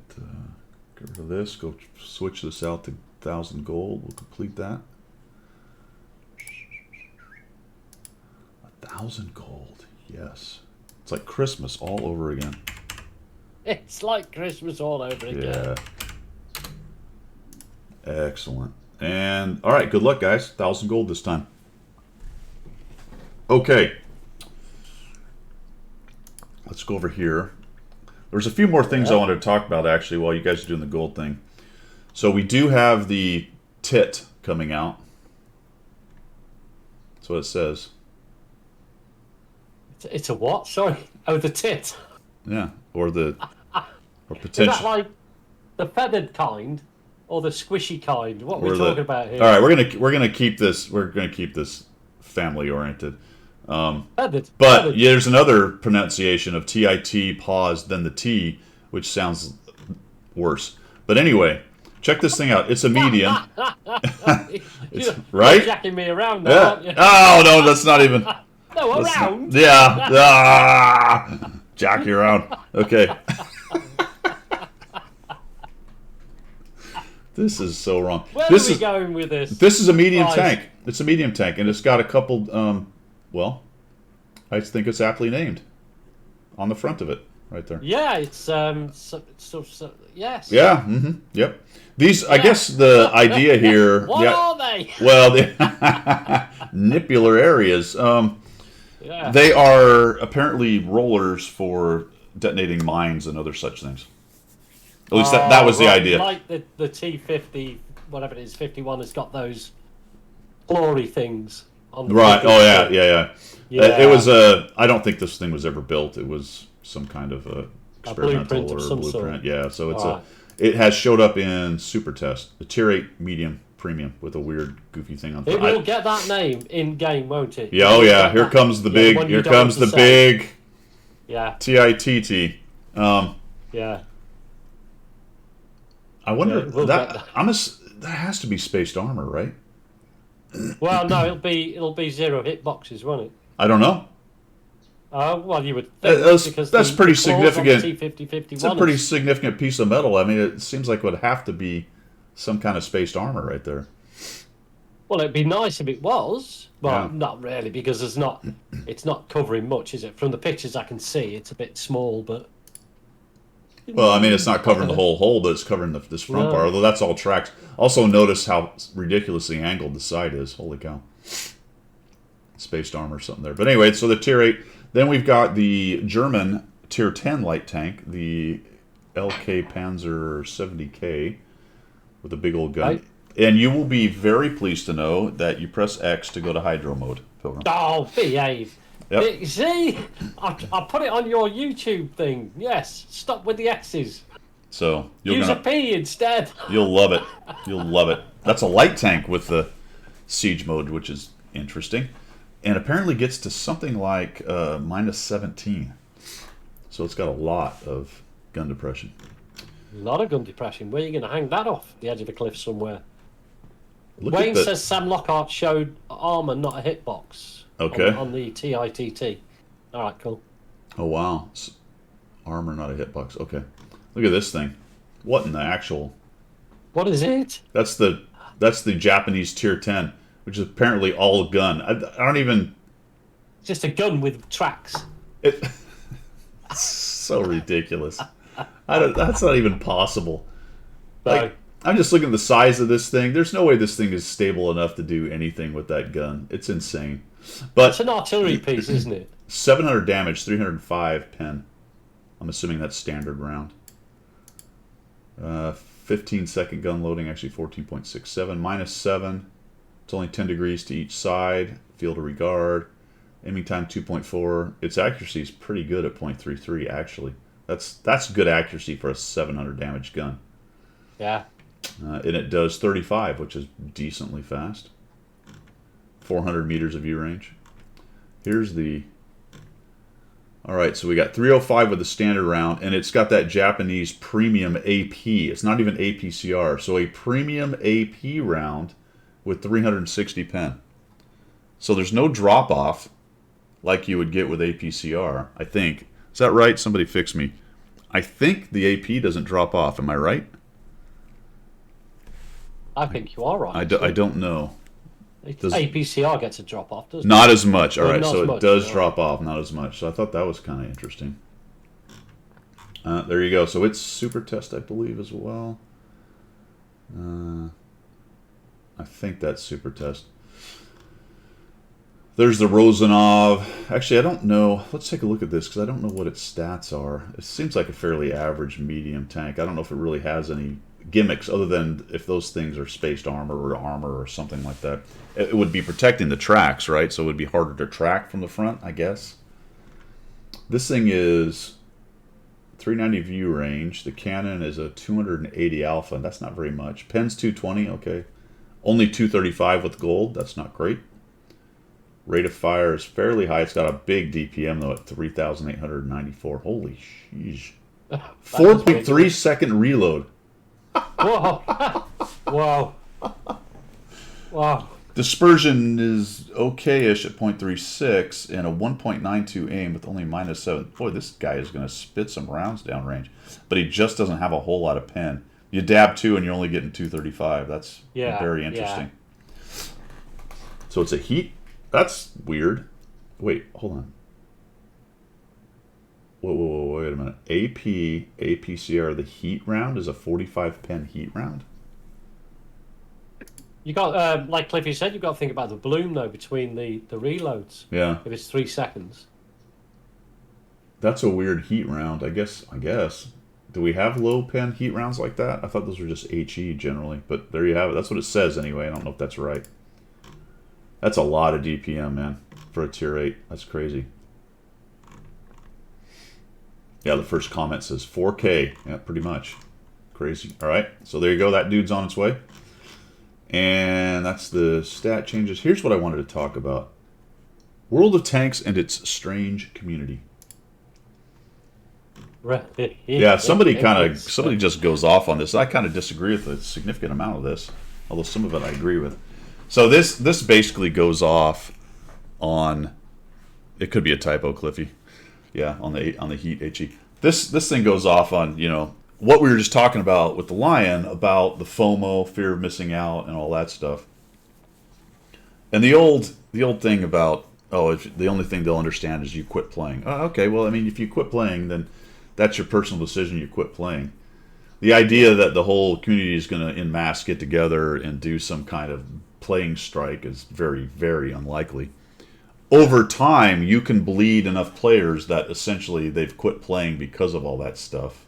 rid of this. Go switch this out to 1,000 gold. We'll complete that. 1,000 gold. Yes. It's like Christmas all over again. It's like Christmas all over again. Yeah. Excellent. And all right, good luck, guys. 1,000 gold this time. Okay. Let's go over here. There's a few more things I wanted to talk about actually while you guys are doing the gold thing. So we do have the tit coming out. That's what it says. It's a what? Sorry. Oh, the tit. Yeah, or the or Is that potential. like the feathered kind or the squishy kind? What are or we the- talking about here? All right, we're gonna keep this family oriented. Feathered. But Feathered. yeah, there's another pronunciation of TIT pause then the T, which sounds worse. But anyway, check this thing out. It's a medium. You're right? jacking me around now, Yeah. aren't you? Oh no, that's not even. No, that's not- around. yeah. Ah, jack you around. Okay. This is so wrong. Where this are we is going with this? this is a medium Right. tank. It's a medium tank, and it's got a couple. Well, I think it's aptly named on the front of it, right there. Yeah, it's so yes. Yeah. Yep. These, I guess, the idea here. What yeah. are they? Well, the nipular areas. Yeah. They are apparently rollers for detonating mines and other such things. At least that was the right, idea. Like the T50, whatever it is, 51 has got those glory things on the Right. T50. Oh yeah, yeah. Yeah. It was a. I don't think this thing was ever built. It was some kind of a experimental blueprint of or some sort. blueprint. Yeah. So it's Alright. It has showed up in Super Test, the Tier 8 medium premium with a weird goofy thing on It top. will get that name in game, won't it? Yeah. Oh yeah. Here comes the big. one you Here don't comes the have to say. big Yeah, TITT. yeah. I wonder Yeah, we'll get that that. that has to be spaced armor, right? Well, no, it'll be 0 hitboxes, won't it? I don't know. Well, you would think That's pretty the claws on the significant. T-50-51 It's a pretty is- significant piece of metal. I mean, it seems like it would have to be some kind of spaced armor right there. Well, it'd be nice if it was. Well, Yeah. not really, because it's not covering much, is it? From the pictures I can see, it's a bit small, but Well, I mean, it's not covering the whole hole, but it's covering this front No. part, although that's all tracks. Also, notice how ridiculously angled the side is. Holy cow. Spaced armor or something there. But anyway, so the Tier 8. Then we've got the German Tier 10 light tank, the LK Panzer 70K, with a big old gun. Right. And you will be very pleased to know that you press X to go to hydro mode, Pilgrim. oh, behave. Yep. See, I put it on your YouTube thing. Yes, stop with the X's. So Use a P instead. you'll love it. You'll love it. That's a light tank with the siege mode, which is interesting. And apparently gets to something like minus 17. So it's got a lot of gun depression. A lot of gun depression. Where are you going to hang that off? The edge of a cliff somewhere. Look Wayne at the, says Sam Lockhart showed armor, not a hitbox. Okay. On the TITT. All right, cool. Oh, wow. Armor, not a hitbox. Okay. Look at this thing. What in the actual... What is it? That's the Japanese Tier 10, which is apparently all gun. I don't even... It's just a gun with tracks. It's so ridiculous. That's not even possible. Like, I'm just looking at the size of this thing. There's no way this thing is stable enough to do anything with that gun. It's insane. But It's an artillery piece, isn't it? 700 damage, 305 pen. I'm assuming that's standard round. 15-second gun loading, actually 14.67. Minus 7. It's only 10 degrees to each side. Field of regard. Aiming time 2.4. Its accuracy is pretty good at 0.33, actually. That's good accuracy for a 700 damage gun. Yeah. And it does 35, which is decently fast. 400 meters of view range. Here's the... Alright, so we got 305 with the standard round, and it's got that Japanese premium AP. It's not even APCR. So a premium AP round with 360 pen. So there's no drop-off like you would get with APCR, I think. Is that right? Somebody fix me. I think the AP doesn't drop off. Am I right? I think you are right. I don't know. does- APCR gets a drop off, doesn't Not as much. All Well, right, not so as it much, does no. drop off, not as much. So I thought that was kind of interesting. There you go. So it's super test, I believe, as well. I think that's super test. There's the Rosanov. Actually, I don't know. Let's take a look at this because I don't know what its stats are. It seems like a fairly average medium tank. I don't know if it really has any gimmicks other than if those things are spaced armor or something like that. It would be protecting the tracks, right? So it would be harder to track from the front, I guess. This thing is 390 view range. The cannon is a 280 alpha. That's not very much. Pen's 220, okay. Only 235 with gold. That's not great. Rate of fire is fairly high. It's got a big DPM, though, at 3,894. Holy sheesh. it? 4.3 second reload. Whoa. Whoa. Wow. Dispersion is okay-ish at 0.36 and a 1.92 aim with only minus 7. Boy, this guy is going to spit some rounds downrange. But he just doesn't have a whole lot of pen. You dab 2 and you're only getting 235. That's very interesting. So it's a heat. That's weird. Wait, hold on. Whoa, wait a minute. APCR, the heat round is a 45 pen heat round? You got, like Cliffy said, you've got to think about the bloom, though, between the reloads. Yeah. If it's 3 seconds. That's a weird heat round, I guess. Do we have low pen heat rounds like that? I thought those were just HE generally, but there you have it. That's what it says anyway. I don't know if that's right. That's a lot of DPM, man, for a tier 8. That's crazy. Yeah, the first comment says 4K. Yeah, pretty much. Crazy. All right, so there you go. That dude's on its way. And that's the stat changes. Here's what I wanted to talk about. World of Tanks and its strange community. Yeah, somebody just goes off on this. I kind of disagree with a significant amount of this, although some of it I agree with. So this basically goes off on. It could be a typo, Cliffy. Yeah, on the heat HE. This thing goes off on what we were just talking about with the Lion about the FOMO, fear of missing out, and all that stuff. And the old thing about if the only thing they'll understand is you quit playing. Oh, okay, well, I mean, if you quit playing, then that's your personal decision. You quit playing. The idea that the whole community is going to en masse get together and do some kind of playing strike is very, very unlikely. Over time, you can bleed enough players that essentially they've quit playing because of all that stuff.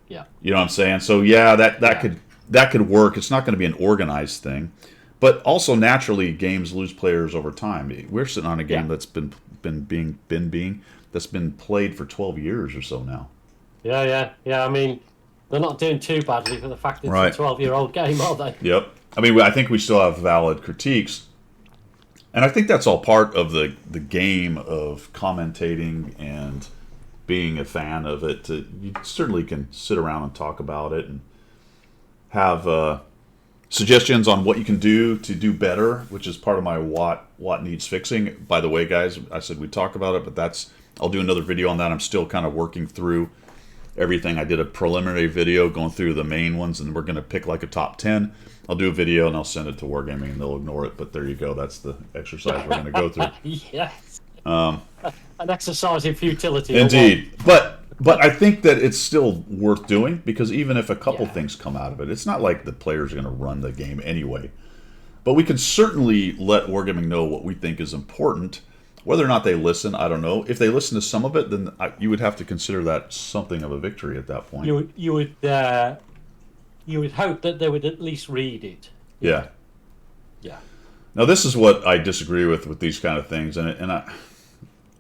Yeah. You know what I'm saying? So yeah, that could work. It's not going to be an organized thing, but also naturally, games lose players over time. We're sitting on a game that's been played for 12 years or so now. Yeah. I mean, they're not doing too badly for the fact that Right. it's a 12-year-old game, are they? Yep. I mean, I think we still have valid critiques. And I think that's all part of the game of commentating and being a fan of it. You certainly can sit around and talk about it and have suggestions on what you can do to do better, which is part of my what needs fixing. By the way, guys, I said we'd talk about it, but I'll do another video on that. I'm still kind of working through everything. I did a preliminary video going through the main ones, and we're going to pick like a top 10. I'll do a video and I'll send it to Wargaming and they'll ignore it, but there you go. That's the exercise we're going to go through. Yes. An exercise in futility. Indeed. But I think that it's still worth doing, because even if a couple things come out of it, it's not like the players are going to run the game anyway. But we can certainly let Wargaming know what we think is important. Whether or not they listen, I don't know. If they listen to some of it, then you would have to consider that something of a victory at that point. You would hope that they would at least read it. Yeah. Yeah. Now, this is what I disagree with these kind of things, and I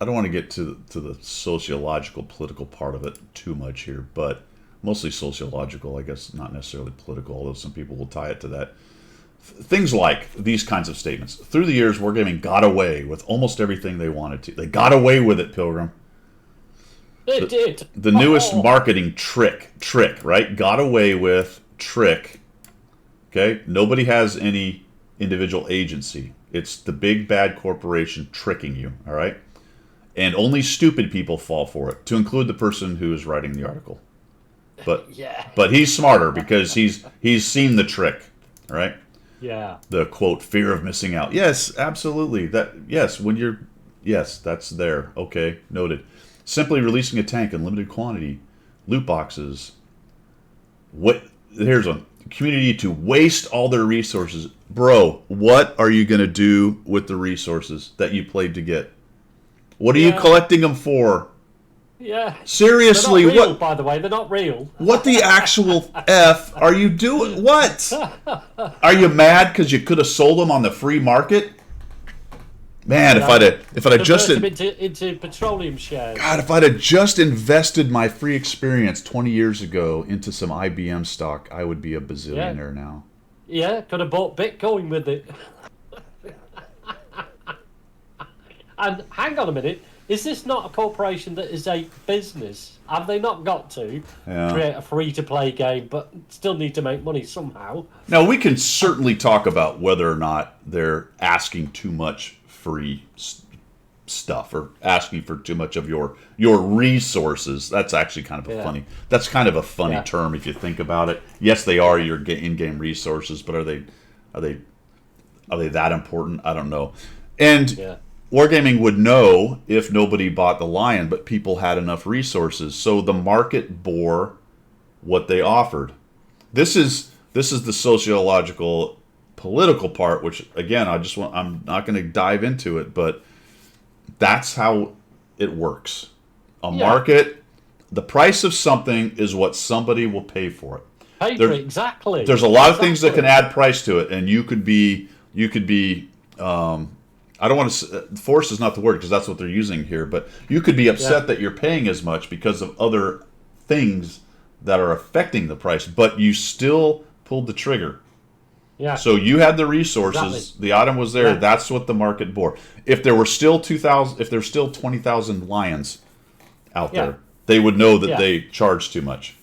don't want to get to the sociological, political part of it too much here, but mostly sociological, I guess, not necessarily political, although some people will tie it to that. Things like these kinds of statements. Through the years, Wargaming got away with almost everything they wanted to. They got away with it, Pilgrim. It did. The newest marketing trick, right? Got away with trick. Okay? Nobody has any individual agency. It's the big bad corporation tricking you, all right? And only stupid people fall for it, to include the person who is writing the article. But but he's smarter because he's seen the trick, all right? Yeah. The quote, fear of missing out. Yes, absolutely. Yes, that's there. Okay, noted. Simply releasing a tank in limited quantity, loot boxes. Here's one. Community to waste all their resources. Bro, what are you going to do with the resources that you played to get? What are you collecting them for? Yeah. Seriously, they're not real, what? By the way, they're not real. What the actual F are you doing? What? Are you mad because you could have sold them on the free market? Man, if I'd have just them into petroleum shares. God, if I'd have just invested my free experience 20 years ago into some IBM stock, I would be a bazillionaire now. Yeah, could have bought Bitcoin with it. And hang on a minute, is this not a corporation that is a business? Have they not got to create a free-to-play game, but still need to make money somehow? Now, we can certainly talk about whether or not they're asking too much free stuff or asking for too much of your resources. That's actually kind of a funny term if you think about it. Yes, they are your in-game resources, but are they that important? I don't know. And Wargaming would know if nobody bought the Lion, but people had enough resources, so the market bore what they offered. This is the sociological, political part, which again, I'm not going to dive into it, but that's how it works. A market, the price of something is what somebody will pay for it. Exactly. There's a lot of things that can add price to it, and you could be. I don't want to. Force is not the word because that's what they're using here, but you could be upset that you're paying as much because of other things that are affecting the price, but you still pulled the trigger. Yeah. So you had the resources, the item was there. That's what the market bore. If there were still 2,000, if there's still 20,000 Lions out there, they would know that they charged too much.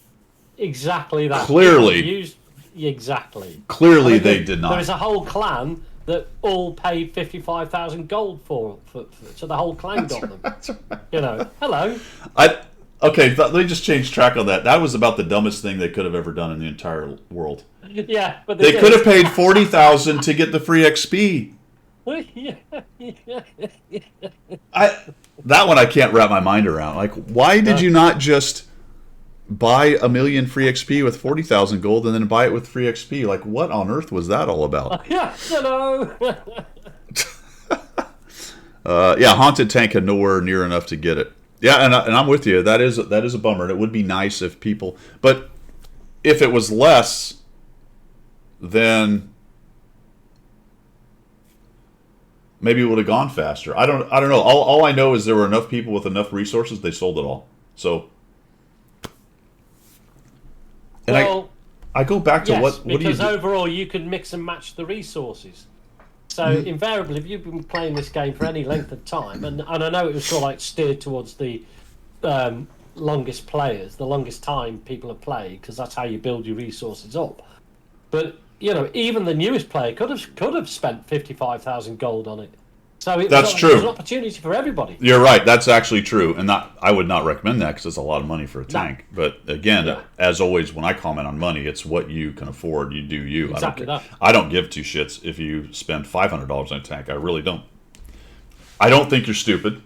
Exactly that. Clearly, Exactly. Clearly, they did not. There was a whole clan that all paid 55,000 gold for, so the whole clan got them. That's right. You know, hello. Okay, let me just change track on that. That was about the dumbest thing they could have ever done in the entire world. Yeah, but They could have paid 40,000 to get the free XP. That one I can't wrap my mind around. Like, why did you not just buy 1 million free XP with 40,000 gold and then buy it with free XP? Like, what on earth was that all about? Yeah, hello. Yeah, Haunted Tank had nowhere near enough to get it. Yeah, and I'm with you. That is a bummer. And it would be nice if people, but if it was less, then maybe it would have gone faster. I don't know. All I know is there were enough people with enough resources. They sold it all. So, and well, I go back to yes, what do you because do? overall you can mix and match the resources. So invariably, if you've been playing this game for any length of time, and I know it was sort of like steered towards the longest players, the longest time people have played, because that's how you build your resources up. But you know, even the newest player could have spent 55,000 gold on it. So That's true. There's an opportunity for everybody. You're right. That's actually true, and I would not recommend that because it's a lot of money for a tank. But again, as always, when I comment on money, it's what you can afford. You do you. Exactly that. I don't give two shits if you spend $500 on a tank. I really don't. I don't think you're stupid.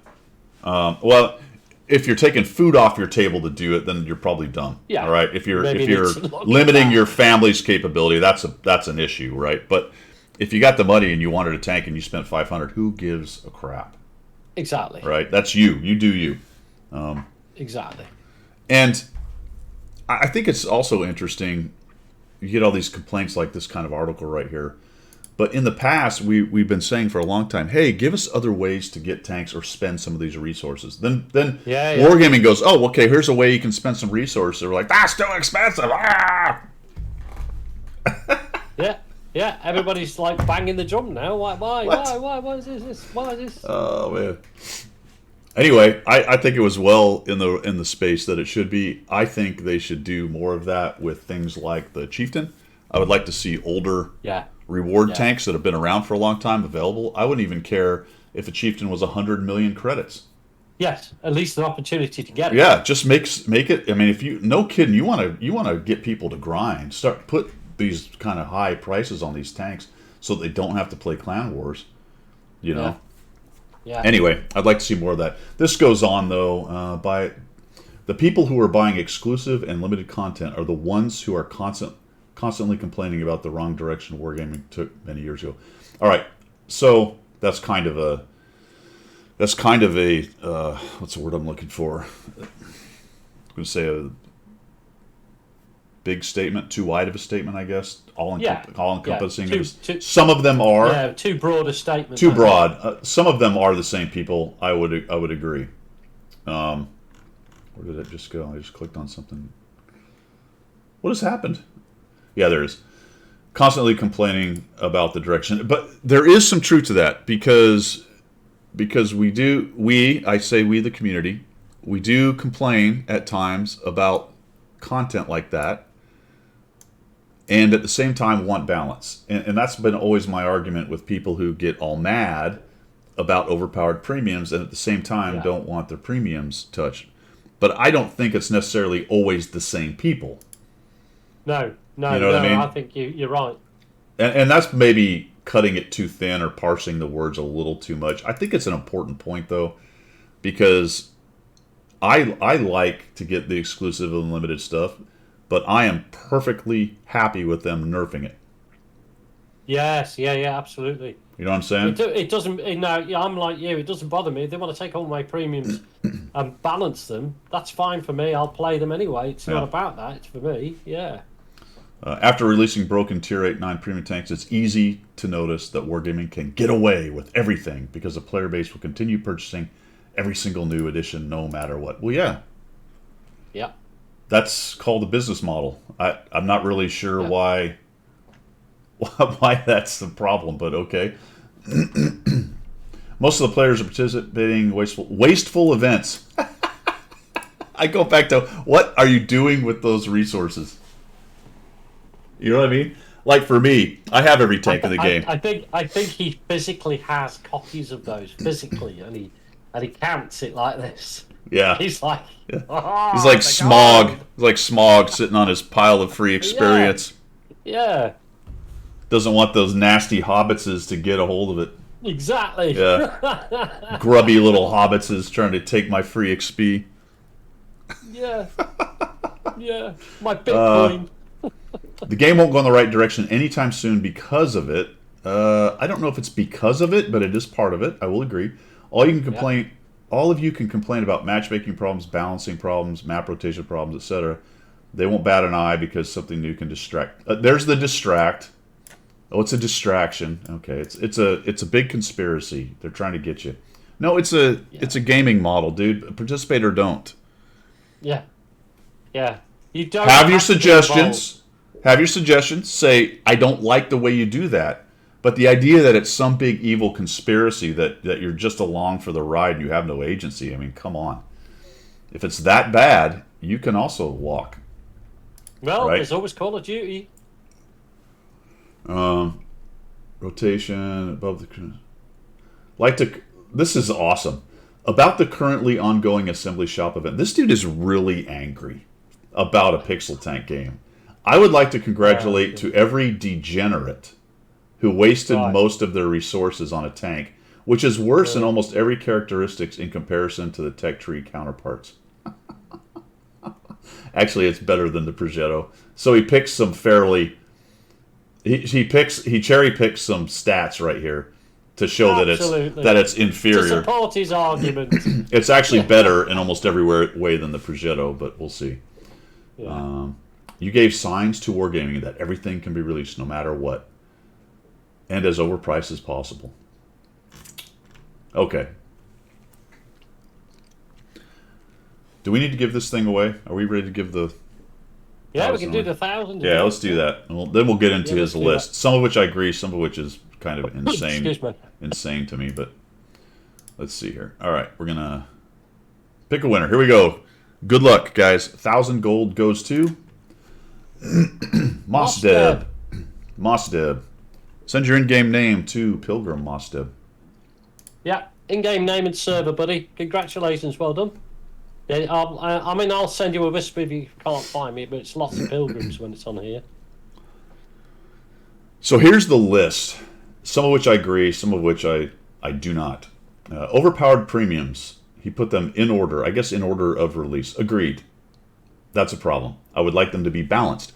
Well, if you're taking food off your table to do it, then you're probably dumb. Yeah. All right. If you're Maybe limiting your family's capability, that's an issue, right? But if you got the money and you wanted a tank and you spent 500, who gives a crap? Exactly. Right? That's you. You do you. Exactly. And I think it's also interesting. You get all these complaints like this kind of article right here. But in the past, we've been saying for a long time, hey, give us other ways to get tanks or spend some of these resources. Then Wargaming goes, oh, okay, here's a way you can spend some resources. We're like, that's too expensive. Ah! Yeah, everybody's like banging the drum now. Why is this? Why is this? Oh man. Anyway, I think it was well in the space that it should be. I think they should do more of that with things like the Chieftain. I would like to see older reward tanks that have been around for a long time available. I wouldn't even care if a Chieftain was 100 million credits. Yes, at least an opportunity to get it. Yeah, just make it. I mean, if you no kidding, you want to get people to grind. Put these kind of high prices on these tanks so they don't have to play Clan Wars. You know. Yeah. Anyway, I'd like to see more of that. This goes on though. By the people who are buying exclusive and limited content are the ones who are constantly complaining about the wrong direction Wargaming took many years ago. All right, so that's kind of a what's the word I'm looking for? I'm going to say a big statement, too wide of a statement, I guess. All encompassing. Some of them are too broad a statement. Too broad. Some of them are the same people. I would agree. Where did it just go? I just clicked on something. What has happened? Yeah, there is. Constantly complaining about the direction, but there is some truth to that because I say we the community, we do complain at times about content like that. And at the same time want balance. And that's been always my argument with people who get all mad about overpowered premiums and at the same time don't want their premiums touched. But I don't think it's necessarily always the same people. No, you know what I mean? I think you're right. And that's maybe cutting it too thin or parsing the words a little too much. I think it's an important point, though, because I like to get the exclusive and limited stuff, but I am perfectly happy with them nerfing it. Yes, absolutely. You know what I'm saying? It doesn't. I'm like you. It doesn't bother me. If they want to take all my premiums and balance them, that's fine for me. I'll play them anyway. It's not about that. It's for me. Yeah. After releasing broken Tier 8-9 premium tanks, it's easy to notice that Wargaming can get away with everything because the player base will continue purchasing every single new edition no matter what. Well, yeah. Yeah. That's called a business model. I'm not really sure why that's the problem, but okay. Most of the players are participating in wasteful events. I go back to, what are you doing with those resources? You know what I mean? Like for me, I have every tank in the game. I think he physically has copies of those physically, and he counts it like this. Yeah. He's like, Yeah. "Oh, He's like the Smog. gold." He's like Smog sitting on his pile of free experience. Yeah, Doesn't want those nasty hobbitses to get a hold of it. exactly. Yeah. Grubby little hobbitses trying to take my free XP. Yeah. Yeah. My Bitcoin. The game won't go in the right direction anytime soon because of it. I don't know if it's because of it, but it is part of it. I will agree. All of you can complain about matchmaking problems, balancing problems, map rotation problems, etc. They won't bat an eye because something new can distract. There's the distract. Oh, it's a distraction. Okay, it's a big conspiracy. They're trying to get you. No, it's a gaming model, dude. Participate or don't. Yeah. Yeah. You don't Have your to be suggestions. Have your suggestions. Say, I don't like the way you do that. But the idea that it's some big evil conspiracy that you're just along for the ride and you have no agency, I mean, come on. If it's that bad, you can also walk. involved. Well, right? there's always Call of Duty. Rotation above the... This is awesome. About the currently ongoing assembly shop event. This dude is really angry about a pixel tank game. I would like to congratulate to every degenerate who wasted most of their resources on a tank, which is worse in almost every characteristics in comparison to the tech tree counterparts. Actually, it's better than the Progetto. So he picks some fairly... He cherry picks some stats right here to show that it's inferior. To support his argument. It's actually better in almost every way than the Progetto, but we'll see. Yeah. You gave signs to Wargaming that everything can be released no matter what, and as overpriced as possible. Okay. Do we need to give this thing away? Are we ready to give the... Yeah, we can do the 1,000. Yeah, let's do that. And then we'll get into his let's do list. Some of which I agree, some of which is kind of insane. Excuse me. Insane to me, but let's see here. All right, we're going to pick a winner. Here we go. Good luck, guys. 1,000 gold goes to Mosdeb. Mosdeb. Send your in-game name to Pilgrim Mosdeb. Yeah, in-game name and server, buddy. Congratulations, well done. Yeah, I'll send you a whisper if you can't find me, but it's lots of pilgrims when it's on here. So here's the list. Some of which I agree, some of which I do not. Overpowered premiums. He put them in order. I guess in order of release. Agreed. That's a problem. I would like them to be balanced.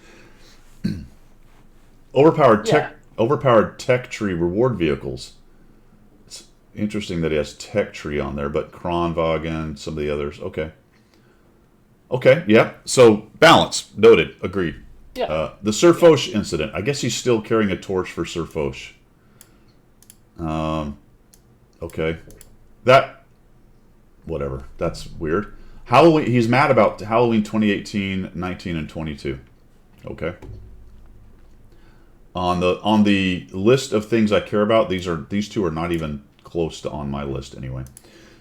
Overpowered tech tree reward vehicles. It's interesting that he has tech tree on there, but Kronwagen, some of the others. Okay. Okay, yeah. So balance. Noted. Agreed. Yeah. The Sir Foch incident. I guess he's still carrying a torch for Sir Foch. Okay. That... Whatever. That's weird. Halloween. He's mad about Halloween 2018, 19, and 22. Okay. On the list of things I care about, these two are not even close to on my list anyway.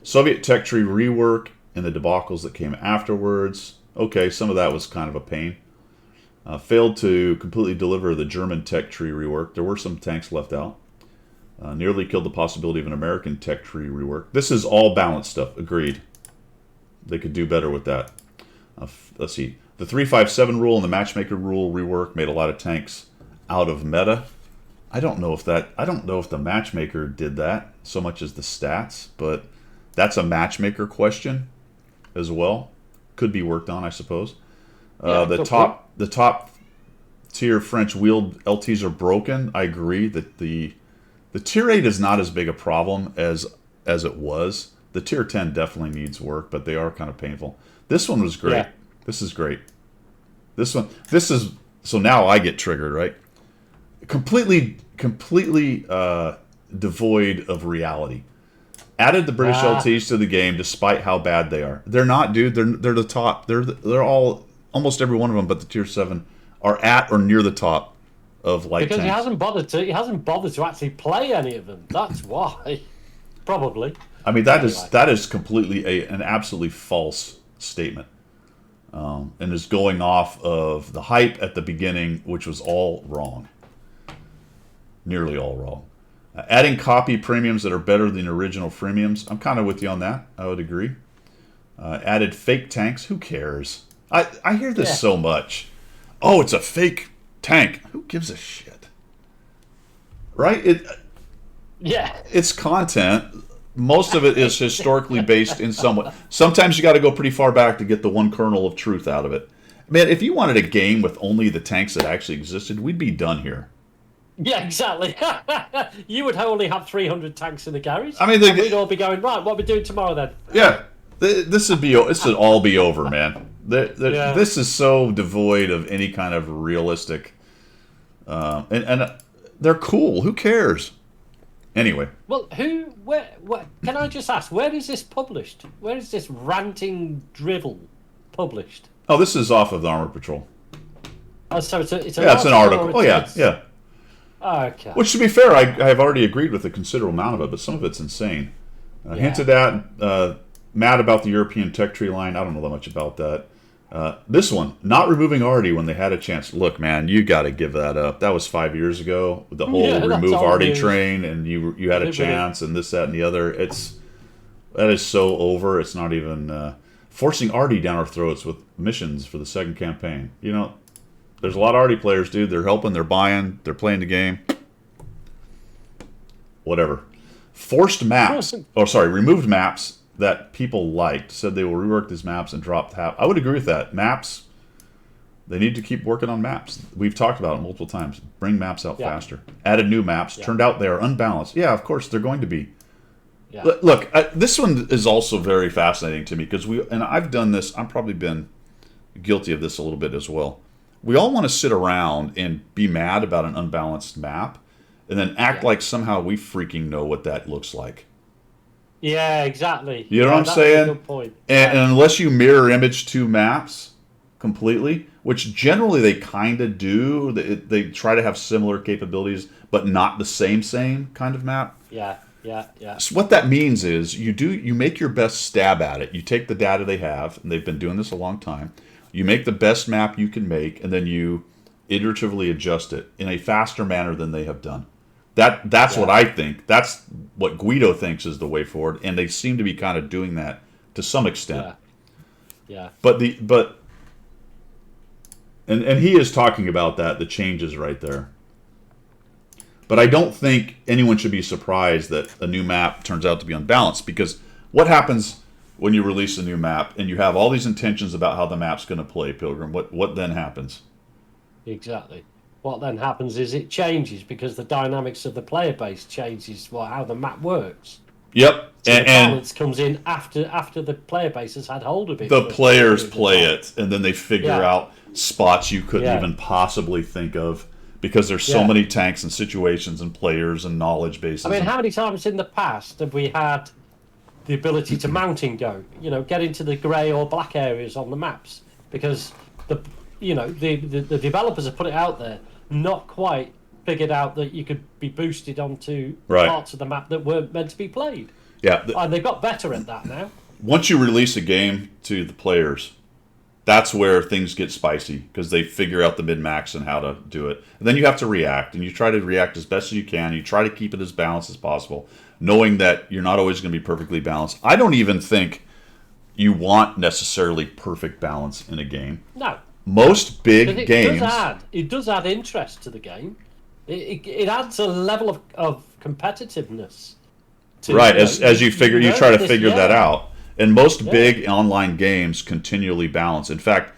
Soviet tech tree rework and the debacles that came afterwards. Okay, some of that was kind of a pain. Failed to completely deliver the German tech tree rework. There were some tanks left out. Nearly killed the possibility of an American tech tree rework. This is all balanced stuff. Agreed. They could do better with that. Let's see. The 357 rule and the matchmaker rule rework made a lot of tanks out of meta. I don't know if the matchmaker did that so much as the stats, but that's a matchmaker question as well. Could be worked on, I suppose. The top tier French wheeled LTs are broken. I agree that the tier 8 is not as big a problem as it was. The tier 10 definitely needs work, but they are kind of painful. This one was great. Yeah. This is great. So now I get triggered, right? Completely devoid of reality. Added the British LTs to the game despite how bad they are. They're not, dude. They're the top. They're all, almost every one of them, but the tier 7 are at or near the top of light because tanks. he hasn't bothered to actually play any of them. That's why. Probably. I mean, that is completely an absolutely false statement, and is going off of the hype at the beginning, which was all wrong. nearly all wrong. Adding copy premiums that are better than original freemiums. I'm kind of with you on that. I would agree. Added fake tanks. Who cares? I hear this so much. Oh, it's a fake tank. Who gives a shit? Right? It's content. Most of it is historically based in some way. Sometimes you got to go pretty far back to get the one kernel of truth out of it. Man, if you wanted a game with only the tanks that actually existed, we'd be done here. Yeah, exactly. You would only have 300 tanks in the garage. I mean, we'd all be going, right, what are we doing tomorrow then? Yeah. This would all be over, man. This is so devoid of any kind of realistic... and they're cool. Who cares? Anyway. Well, where, can I just ask, where is this published? Where is this ranting drivel published? Oh, this is off of the Armor Patrol. Oh, so it's an article. Oh, yeah. Okay. Which, to be fair, I have already agreed with a considerable amount of it, but some of it's insane. Hinted at, mad about the European tech tree line. I don't know that much about that. This one, not removing Artie when they had a chance. Look, man, you got to give that up. That was 5 years ago. The whole remove Artie train, and you had a chance, and this, that, and the other. That is so over. It's not even forcing Artie down our throats with missions for the second campaign. You know, there's a lot of Artie players, dude. They're helping. They're buying. They're playing the game. Whatever. Forced maps. Removed maps that people liked. Said they will rework these maps and drop half. I would agree with that. Maps, they need to keep working on maps. We've talked about it multiple times. Bring maps out faster. Added new maps. Turned out they are unbalanced. Yeah, of course, they're going to be. Yeah. Look, this one is also very fascinating to me because and I've done this. I've probably been guilty of this a little bit as well. We all want to sit around and be mad about an unbalanced map and then act like somehow we freaking know what that looks like. Yeah, exactly. You know what I'm saying? A good point. And unless you mirror image two maps completely, which generally they kind of do, they try to have similar capabilities, but not the same kind of map. Yeah. So what that means is you make your best stab at it. You take the data they have, and they've been doing this a long time. You make the best map you can make, and then you iteratively adjust it in a faster manner than they have done. That's what I think. That's what Guido thinks is the way forward, and they seem to be kind of doing that to some extent. Yeah. But and he is talking about the changes right there. But I don't think anyone should be surprised that a new map turns out to be unbalanced, because what happens when you release a new map and you have all these intentions about how the map's going to play, Pilgrim? What then happens? Exactly. What then happens is it changes because the dynamics of the player base changes how the map works. Yep. So the balance comes in after the player base has had hold of it. The players play it, and then they figure out spots you couldn't even possibly think of, because there's so many tanks and situations and players and knowledge bases. I mean, how many times in the past have we had the ability to mountain go? Get into the grey or black areas on the maps, because the developers have put it out there, not quite figured out that you could be boosted onto parts of the map that weren't meant to be played. Yeah, and they've got better at that now. Once you release a game to the players, that's where things get spicy, because they figure out the min-max and how to do it. And then you have to react, and you try to react as best as you can. You try to keep it as balanced as possible, knowing that you're not always going to be perfectly balanced. I don't even think you want necessarily perfect balance in a game. No. Most big games... It does add interest to the game. It adds a level of competitiveness. As you try to figure that out. And most big online games continually balance. In fact,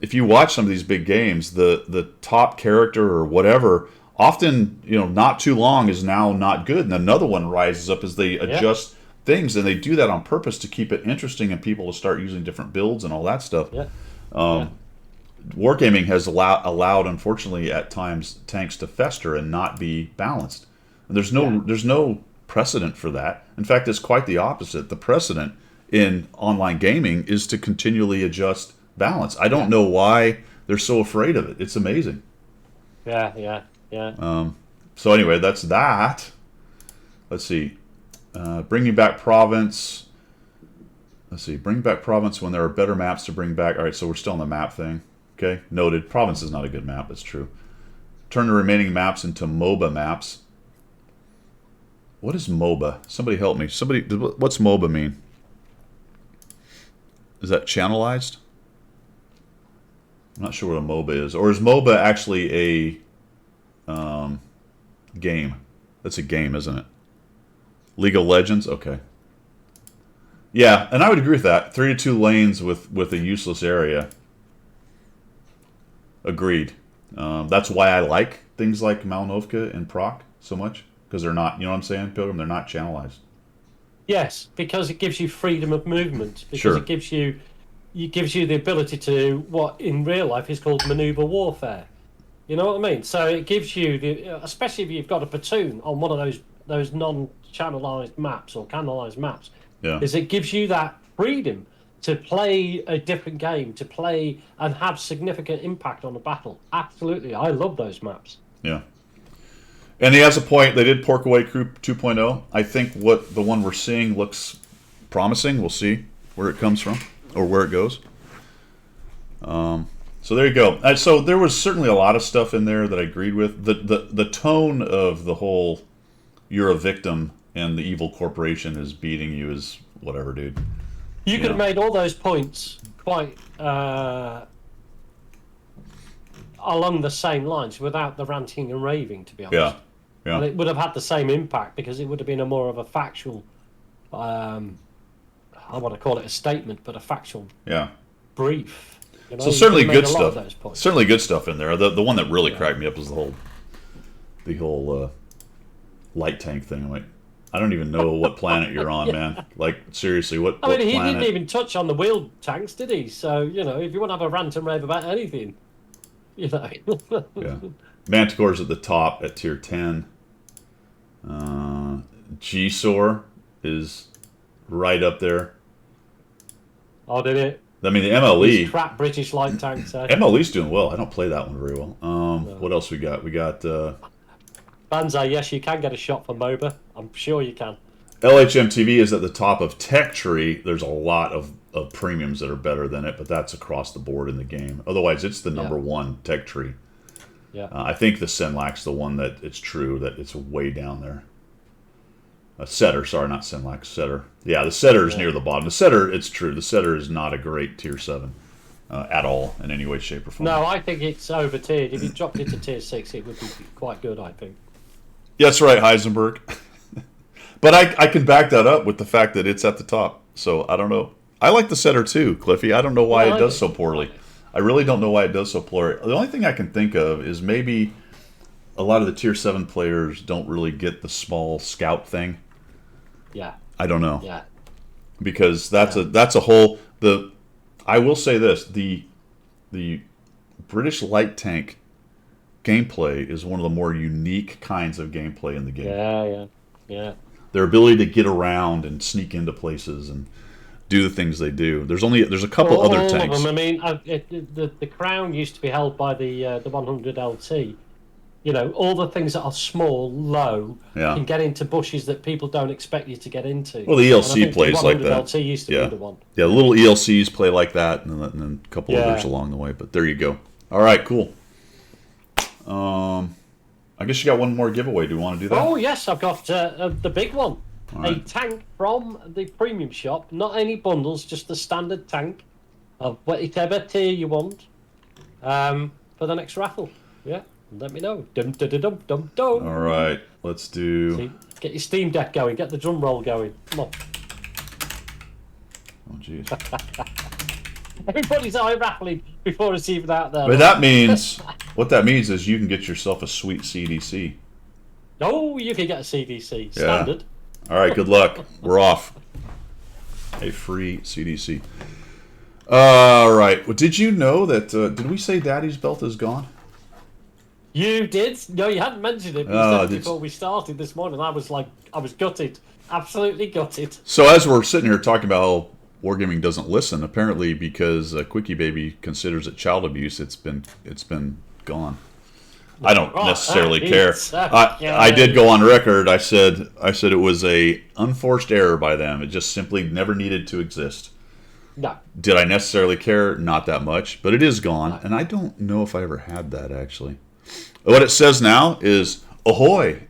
if you watch some of these big games, the top character or whatever, often, not too long is now not good, and another one rises up as they adjust things, and they do that on purpose to keep it interesting and people to start using different builds and all that stuff. Wargaming has allowed, unfortunately, at times tanks to fester and not be balanced. And there's no precedent for that. In fact, it's quite the opposite. The precedent in online gaming is to continually adjust balance. I don't know why they're so afraid of it. It's amazing. Yeah. So anyway, that's that. Let's see. Bringing back province. Let's see. Bring back province when there are better maps to bring back. All right, so we're still on the map thing. Okay, noted. Province is not a good map. That's true. turn the remaining maps into MOBA maps. What is MOBA? Somebody help me. What's MOBA mean? Is that channelized? I'm not sure what a MOBA is. Or is MOBA actually a game? That's a game, isn't it? League of Legends? Okay. Yeah, and I would agree with that. 3 to 2 lanes with a useless area. Agreed. That's why I like things like Malnovka and Proc so much. Because they're not, you know what I'm saying, Pilgrim? They're not channelized. Yes, because it gives you freedom of movement. Because Sure. it gives you the ability to what in real life is called maneuver warfare. You know what I mean? So it gives you especially if you've got a platoon on one of those non-channelized maps or canalized maps, Yeah. is it gives you that freedom to play a different game, to play and have significant impact on the battle. Absolutely, I love those maps. Yeah. And he has a point. They did Pork Away Crew 2.0. I think what the one we're seeing looks promising. We'll see where it comes from or where it goes. So there you go. So there was certainly a lot of stuff in there that I agreed with. The tone of the whole "you're a victim and the evil corporation is beating you" is whatever, dude. You could have made all those points quite along the same lines without the ranting and raving, to be honest. Yeah. Yeah. And it would have had the same impact because it would have been a more of a factual, I want to call it a statement, but a factual Yeah. brief. You know, So you certainly could have good made a lot of stuff. those points. Certainly good stuff in there. The one that really cracked me up was the whole light tank thing. I'm like, I don't even know what planet you're on, man. Like seriously, what I mean, he planet? didn't even touch on the wheeled tanks, did he? So, you know, if you want to have a rant and rave about anything, you know. Yeah. Manticore's at the top at tier 10. G-Sor is right up there. Oh, did it? I mean, the These MLE. crap British light tanks, eh? MLE's doing well. I don't play that one very well. What else we got? We got Banzai, yes, you can get a shot for MOBA. I'm sure you can. LHMTV is at the top of Tech Tree. There's a lot of premiums that are better than it, but that's across the board in the game. Otherwise, it's the number one Tech Tree. Yeah. I think the Senlac's the one that it's true that it's way down there. Setter, sorry, not Senlac, Setter. Yeah, the Setter is near the bottom. The Setter, it's true. The Setter is not a great tier 7 at all in any way, shape, or form. No, I think it's over tiered. If you dropped it to tier 6, it would be quite good, I think. Yeah, that's right, Heisenberg. But I can back that up with the fact that it's at the top. So I don't know. I like the Setter too, Cliffy. I don't know why it does so poorly. I really don't know why it does so poorly. The only thing I can think of is maybe a lot of the tier 7 players don't really get the small scout thing. Yeah. I don't know. Yeah. Because that's a whole I will say this, the British light tank gameplay is one of the more unique kinds of gameplay in the game. Yeah. Their ability to get around and sneak into places and do the things they do. There's a couple other tanks. Of them. I mean, the crown used to be held by the 100 LT. You know, all the things that are small, low, can get into bushes that people don't expect you to get into. Well, the ELC plays the like 100 that. LT used to be the one. Yeah, the little ELCs play like that, and then a couple others along the way. But there you go. All right, cool. I guess you got one more giveaway. Do you want to do that? Oh, yes, I've got the big one. Right. A tank from the premium shop. Not any bundles, just the standard tank of whatever tier you want for the next raffle. Yeah, let me know. Dum, dum, dum, dum, dum, dum. All right, let's do... See, get your Steam Deck going. Get the drum roll going. Come on. Oh, jeez. Everybody's eye rattling before it's even out there. But that means... What that means is you can get yourself a sweet CDC. Oh, you can get a CDC. Standard. All right, good luck. We're off. A free CDC. All right. Well, did you know that... did we say Daddy's Belt is gone? You did? No, you hadn't mentioned it. You said before we started this morning. I was gutted. Absolutely gutted. So as we're sitting here talking about how Wargaming doesn't listen, apparently because Quickie Baby considers it child abuse, it's been gone. I don't necessarily care. I did go on record. I said it was a unforced error by them. It just simply never needed to exist. No. Did I necessarily care? Not that much, but it is gone, and I don't know if I ever had that actually. What it says now is ahoy.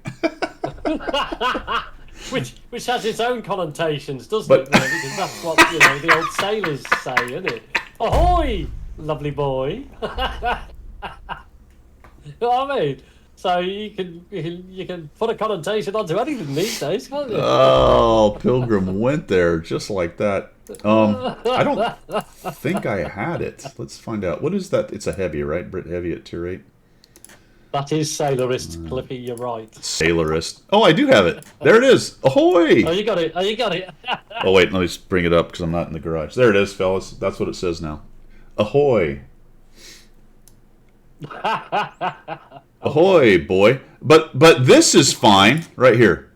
Which has its own connotations, doesn't But- it? Really? Because that's what the old sailors say, isn't it? Ahoy, lovely boy. You know what I mean? So you can put a connotation onto anything these days, can't you? Oh, Pilgrim went there just like that. I don't think I had it. Let's find out. What is that? It's a heavy, right? Brit heavy at tier 8. That is sailorist, Cliffy. You're right. Sailorist. Oh, I do have it. There it is. Ahoy! Oh, you got it. Oh, you got it. Oh, wait. Let me just bring it up because I'm not in the garage. There it is, fellas. That's what it says now. Ahoy. Ahoy, boy. But this is fine right here.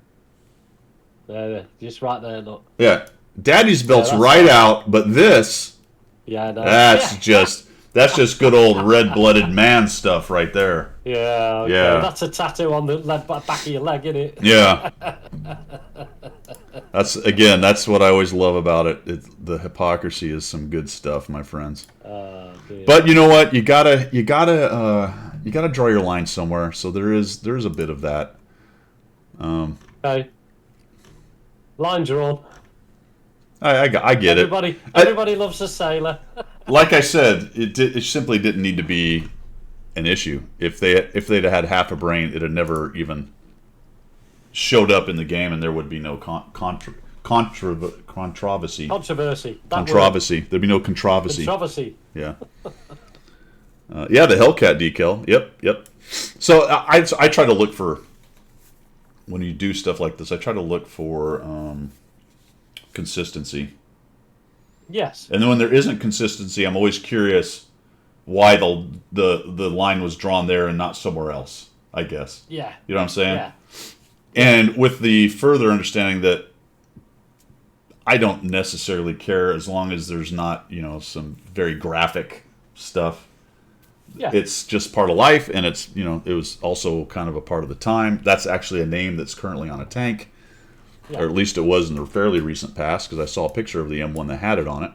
There, just right there. Look. Yeah. Daddy's belt's that's right fine. out, but this, Yeah, no. that's just good old red-blooded man stuff right there. Yeah. Okay. Yeah. That's a tattoo on the back of your leg, isn't it? Yeah. That's what I always love about it. The hypocrisy is some good stuff, my friends. Dear. But you know what? You gotta draw your line somewhere. So there's a bit of that. Okay. Line drawn. I get it. Everybody loves a sailor. Like I said, it simply didn't need to be an issue. If they'd had half a brain, it'd have never even showed up in the game, and there would be no controversy. Controversy. Controversy. There'd be no controversy. Controversy. Yeah. Yeah, the Hellcat decal. Yep. So I try to look for, when you do stuff like this, I try to look for consistency. Yes. And then when there isn't consistency, I'm always curious why the line was drawn there and not somewhere else, I guess. Yeah. You know what I'm saying? Yeah. And with the further understanding that I don't necessarily care as long as there's not, some very graphic stuff. Yeah. It's just part of life, and it was also kind of a part of the time. That's actually a name that's currently on a tank. Yeah. Or at least it was in the fairly recent past, because I saw a picture of the M1 that had it on it.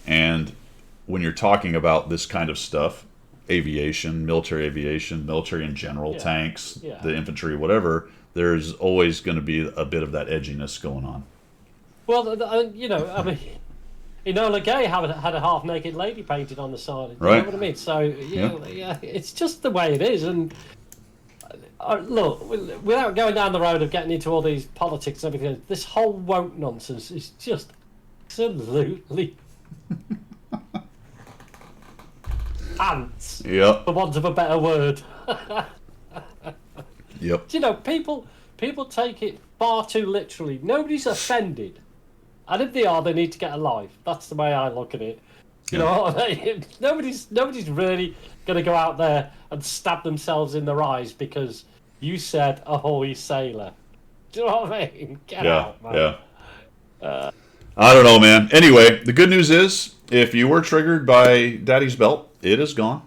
And when you're talking about this kind of stuff, aviation, military in general, Yeah. tanks, Yeah. the infantry, whatever, there's always going to be a bit of that edginess going on. Well, I mean, Enola Gay had a half-naked lady painted on the side. You Right. know what I mean? So, yeah, it's just the way it is. And look, without going down the road of getting into all these politics and everything, this whole woke nonsense is just absolutely pants, Yep. for want of a better word. Yep. People take it far too literally. Nobody's offended, and if they are, they need to get a life. That's the way I look at it. You know what I mean? Nobody's really going to go out there and stab themselves in their eyes because you said ahoy sailor. Do you know what I mean? Get out, man. Yeah. I don't know, man. Anyway, the good news is, if you were triggered by Daddy's belt, it is gone,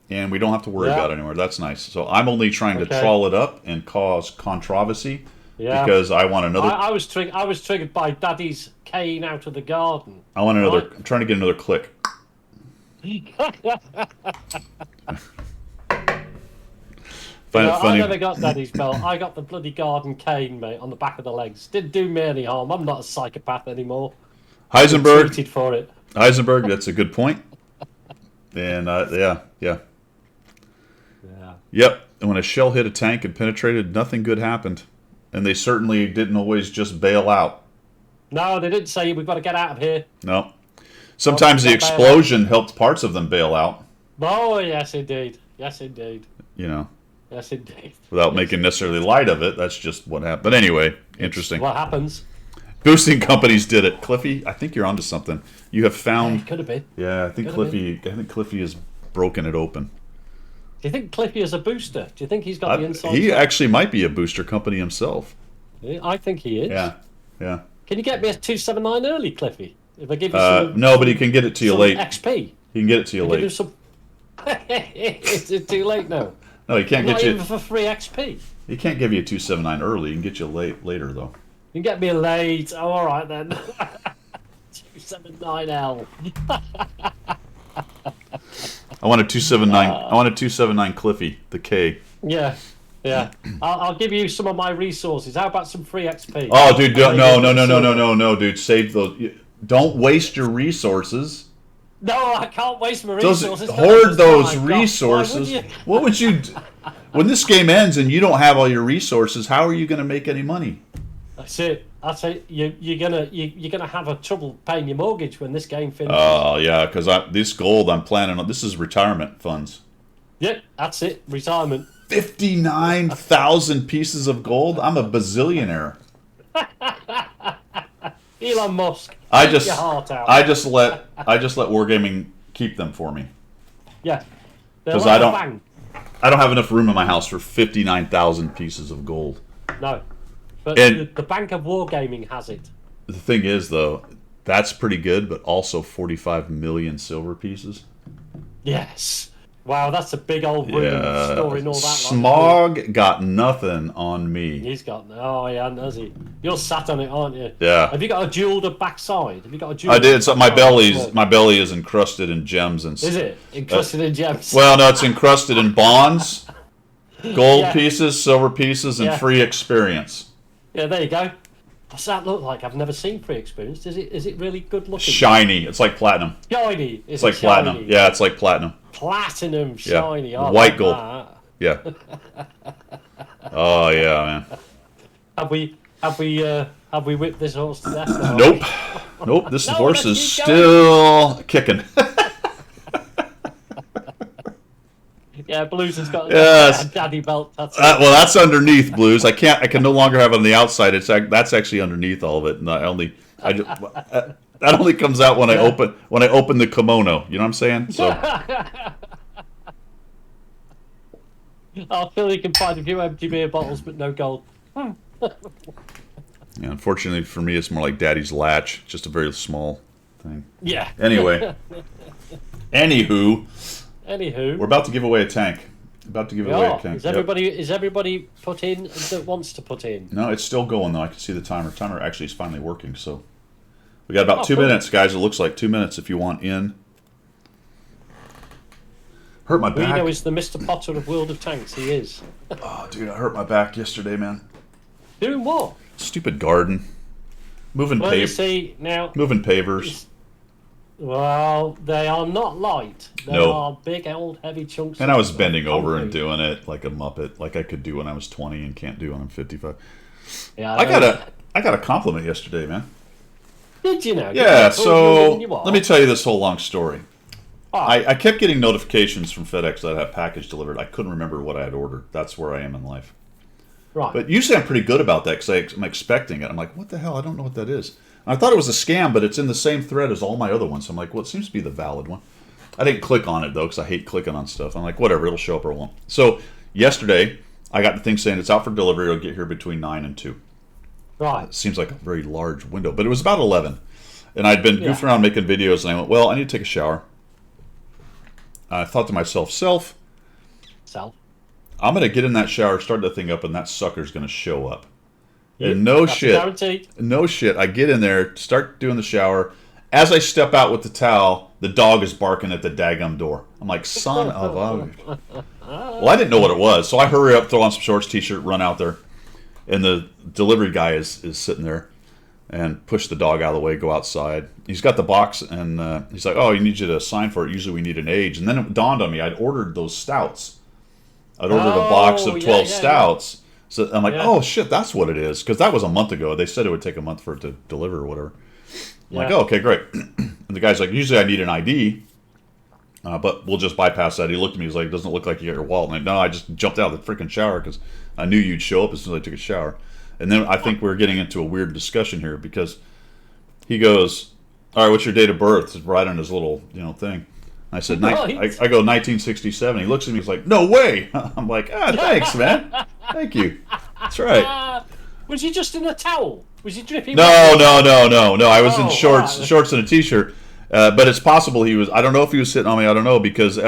and we don't have to worry Yeah. about it anymore. That's nice. So I'm only trying to Okay. trawl it up and cause controversy Yeah. because I want another. I was triggered by Daddy's cane out of the garden. I want another. Right. I'm trying to get another click. Find it I funny. never got Daddy's belt. I got the bloody garden cane, mate, on the back of the legs. Didn't do me any harm. I'm not a psychopath anymore. Heisenberg. Treated for it. Heisenberg. That's a good point. And yeah. Yeah. Yep. And when a shell hit a tank and penetrated, nothing good happened. And they certainly didn't always just bail out. No, they didn't say we've got to get out of here. No. Sometimes the Don't bail out. explosion helped parts of them bail out, Oh, yes, indeed. Yes, indeed. Yes, indeed. without making necessarily light of it. That's just what happened. But anyway, interesting. What happens? Boosting companies did it. Cliffy, I think you're onto something. You have It found. could have been. Yeah, I think Cliffy has broken it open. Do you think Cliffy is a booster? Do you think he's got the inside? He track? actually might be a booster company himself. I think he is. Yeah. Can you get me a 279 early, Cliffy? If I give you some, No, but he can get it to you some late. XP. He can get it to you Give him late. some. Is it too late now? No, he can't Not get even you. for free XP. He can't give you a 279 early. He can get you later though. You can get me a late. Oh, all right then. 279L. I I want a 279. I want a 279 Cliffy, the K. Yeah. Yeah. I'll give you some of my resources. How about some free XP? Oh, dude, no, dude. Save those. Don't waste your resources. No, I can't waste my Those, resources. hoard those Oh my God, resources. why would you? What would you do? When this game ends and you don't have all your resources, how are you going to make any money? That's it. You're gonna have a trouble paying your mortgage when this game finishes. Oh, yeah, because this gold I'm planning on, this is retirement funds. Yeah, that's it. Retirement. 59,000 pieces of gold? I'm a bazillionaire. Elon Musk. I take just, your heart out. I just let Wargaming keep them for me. Yeah. They're 'Cause like I a don't- bank. I don't have enough room in my house for 59,000 pieces of gold. No. But And- the Bank of Wargaming has it. The thing is, though, that's pretty good, but also 45 million silver pieces. Yes. Wow, that's a big old room storing all that. Smog got nothing on me. He's got. Oh, yeah, has he? You're sat on it, aren't you? Yeah. Have you got a jeweled backside? Have you got a jeweled? I did. So my backside? belly is encrusted in gems and. Is it encrusted in gems? Well, no, it's encrusted in bonds, gold Yeah. pieces, silver pieces, and Yeah. free experience. Yeah, there you go. What's that look like? I've never seen pre-experienced. Is it really good looking? Shiny. It's like platinum. Shiny. It's like platinum. Yeah, it's like platinum. Platinum shiny. Yeah. I White like gold. that. Yeah. Oh yeah, man. Have we whipped this horse to death? Now? Nope. Nope. This No, horse let's is keep going. still kicking. Yeah, Blues has got Yes. a daddy belt. That's it. Well, that's underneath, Blues. I can no longer have it on the outside. That's actually underneath all of it. And that only comes out when I open the kimono. You know what I'm saying? So I feel you can find a few empty beer bottles, but no gold. yeah, unfortunately for me, it's more like Daddy's latch, just a very small thing. Yeah. Anyway, anywho, Anywho. we're about to give away a tank. About to give away a tank. Is Yep. everybody put in that wants to put in? No, it's still going though. I can see the timer. Timer actually is finally working. So we got about 2 cool. minutes, guys. It looks like 2 minutes if you want in. Hurt my back. Reno is the Mr. Potter of World of Tanks. He is. Oh, dude, I hurt my back yesterday, man. Doing what? Stupid garden. Moving Well, you see now. moving pavers. Well, they are not light. They No. are big, old, heavy chunks. And I was of bending over and concrete. doing it like a muppet, like I could do when I was 20 and can't do when I'm 55. Yeah, I got a compliment yesterday, man. Did you know? Yeah, Did you know so than you are? let me tell you this whole long story. Ah, I kept getting notifications from FedEx that I had a package delivered. I couldn't remember what I had ordered. That's where I am in life. right. But usually I'm pretty good about that because I'm expecting it. I'm like, what the hell? I don't know what that is. And I thought it was a scam, but it's in the same thread as all my other ones. So I'm like, well, it seems to be the valid one. I didn't click on it, though, because I hate clicking on stuff. I'm like, whatever, it'll show up or it won't. So yesterday, I got the thing saying it's out for delivery. It'll get here between 9 and 2. right. It seems like a very large window, but it was about 11. And I'd been goofing around making videos, and I went, well, I need to take a shower. I thought to myself, So. I'm going to get in that shower, start that thing up, and that sucker's going to show up. Yep, And no that's shit. Guaranteed. No shit. I get in there, start doing the shower. As I step out with the towel, the dog is barking at the daggum door. I'm like, son of a... Well, I didn't know what it was, so I hurry up, throw on some shorts, t-shirt, run out there. And the delivery guy is sitting there and push the dog out of the way, go outside. He's got the box, and he's like, oh, you need you to sign for it. Usually we need an age. And then it dawned on me, I'd ordered those stouts. I'd ordered a box of 12 stouts. So I'm like, oh, shit, that's what it is. Because that was a month ago. They said it would take a month for it to deliver or whatever. I'm like, oh, okay, great. And the guy's like, usually I need an ID, but we'll just bypass that. He looked at me. He's like, doesn't look like you got your wallet. And no, I just jumped out of the freaking shower because I knew you'd show up as soon as I took a shower. And then I think we're getting into a weird discussion here because he goes, all right, what's your date of birth? It's right on his little thing. I said, Right. I go 1967. He looks at me. He's like, no way. I'm like, thanks, man. Thank you. That's right. Was he just in a towel? Was he dripping? No. I was in Oh, shorts, right. shorts and a t-shirt. But it's possible he was. I don't know if he was sitting on me. I don't know because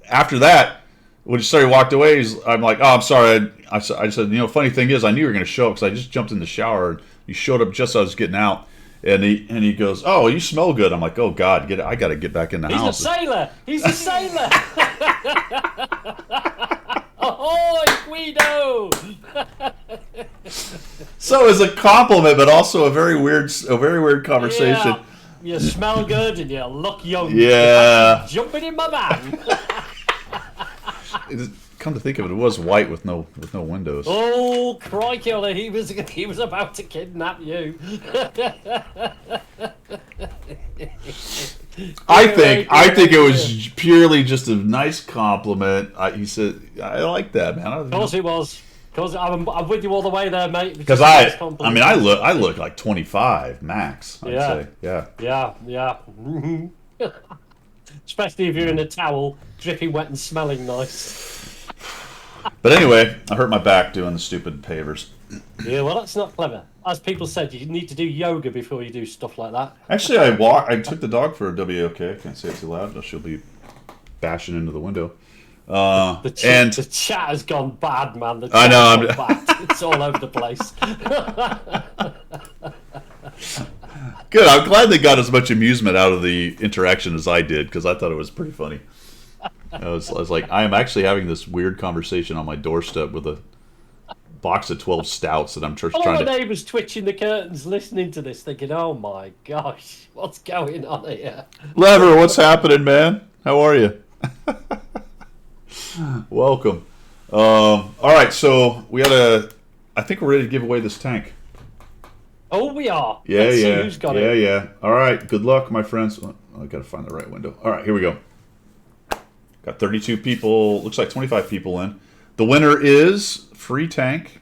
after that, when he started walked away, I'm like, oh, I'm sorry. I said, funny thing is, I knew you were going to show up because I just jumped in the shower and you showed up just as I was getting out. And he goes, "Oh, you smell good." I'm like, "Oh God, I got to get back in the He's house." a sailor. He's a sailor. Ahoy, Guido! So it's a compliment, but also a very weird conversation. Yeah, you smell good and you look young. Yeah. Jumping in my van. Come to think of it, it was white with no windows. Oh crikey, Ollie, he was about to kidnap you. I think it was purely just a nice compliment. He said, "I like that, man." Of course it was. Because I'm with you all the way there, mate. Because I look like 25 max. I'd say, yeah. Yeah. Especially if you're in a towel, dripping wet and smelling nice. But anyway, I hurt my back doing the stupid pavers. Yeah, well, that's not clever. As people said, you need to do yoga before you do stuff like that. Actually, I took the dog for a WOK. I can't say it too loud, or she'll be bashing into the window. The chat has gone bad, man. The chat I know. has gone bad. It's all over the place. Good. I'm glad they got as much amusement out of the interaction as I did, because I thought it was pretty funny. I was like, I am actually having this weird conversation on my doorstep with a box of 12 stouts that I'm trying My to... neighbours twitching the curtains, listening to this, thinking, "Oh my gosh, what's going on here?" Lever, what's happening, man? How are you? Welcome. All right, so I think we're ready to give away this tank. Oh, we are. Yeah, Let's see yeah. who's got it. Yeah. All right, good luck, my friends. Oh, I got to find the right window. All right, here we go. Got 32 people, looks like 25 people in. The winner is free tank.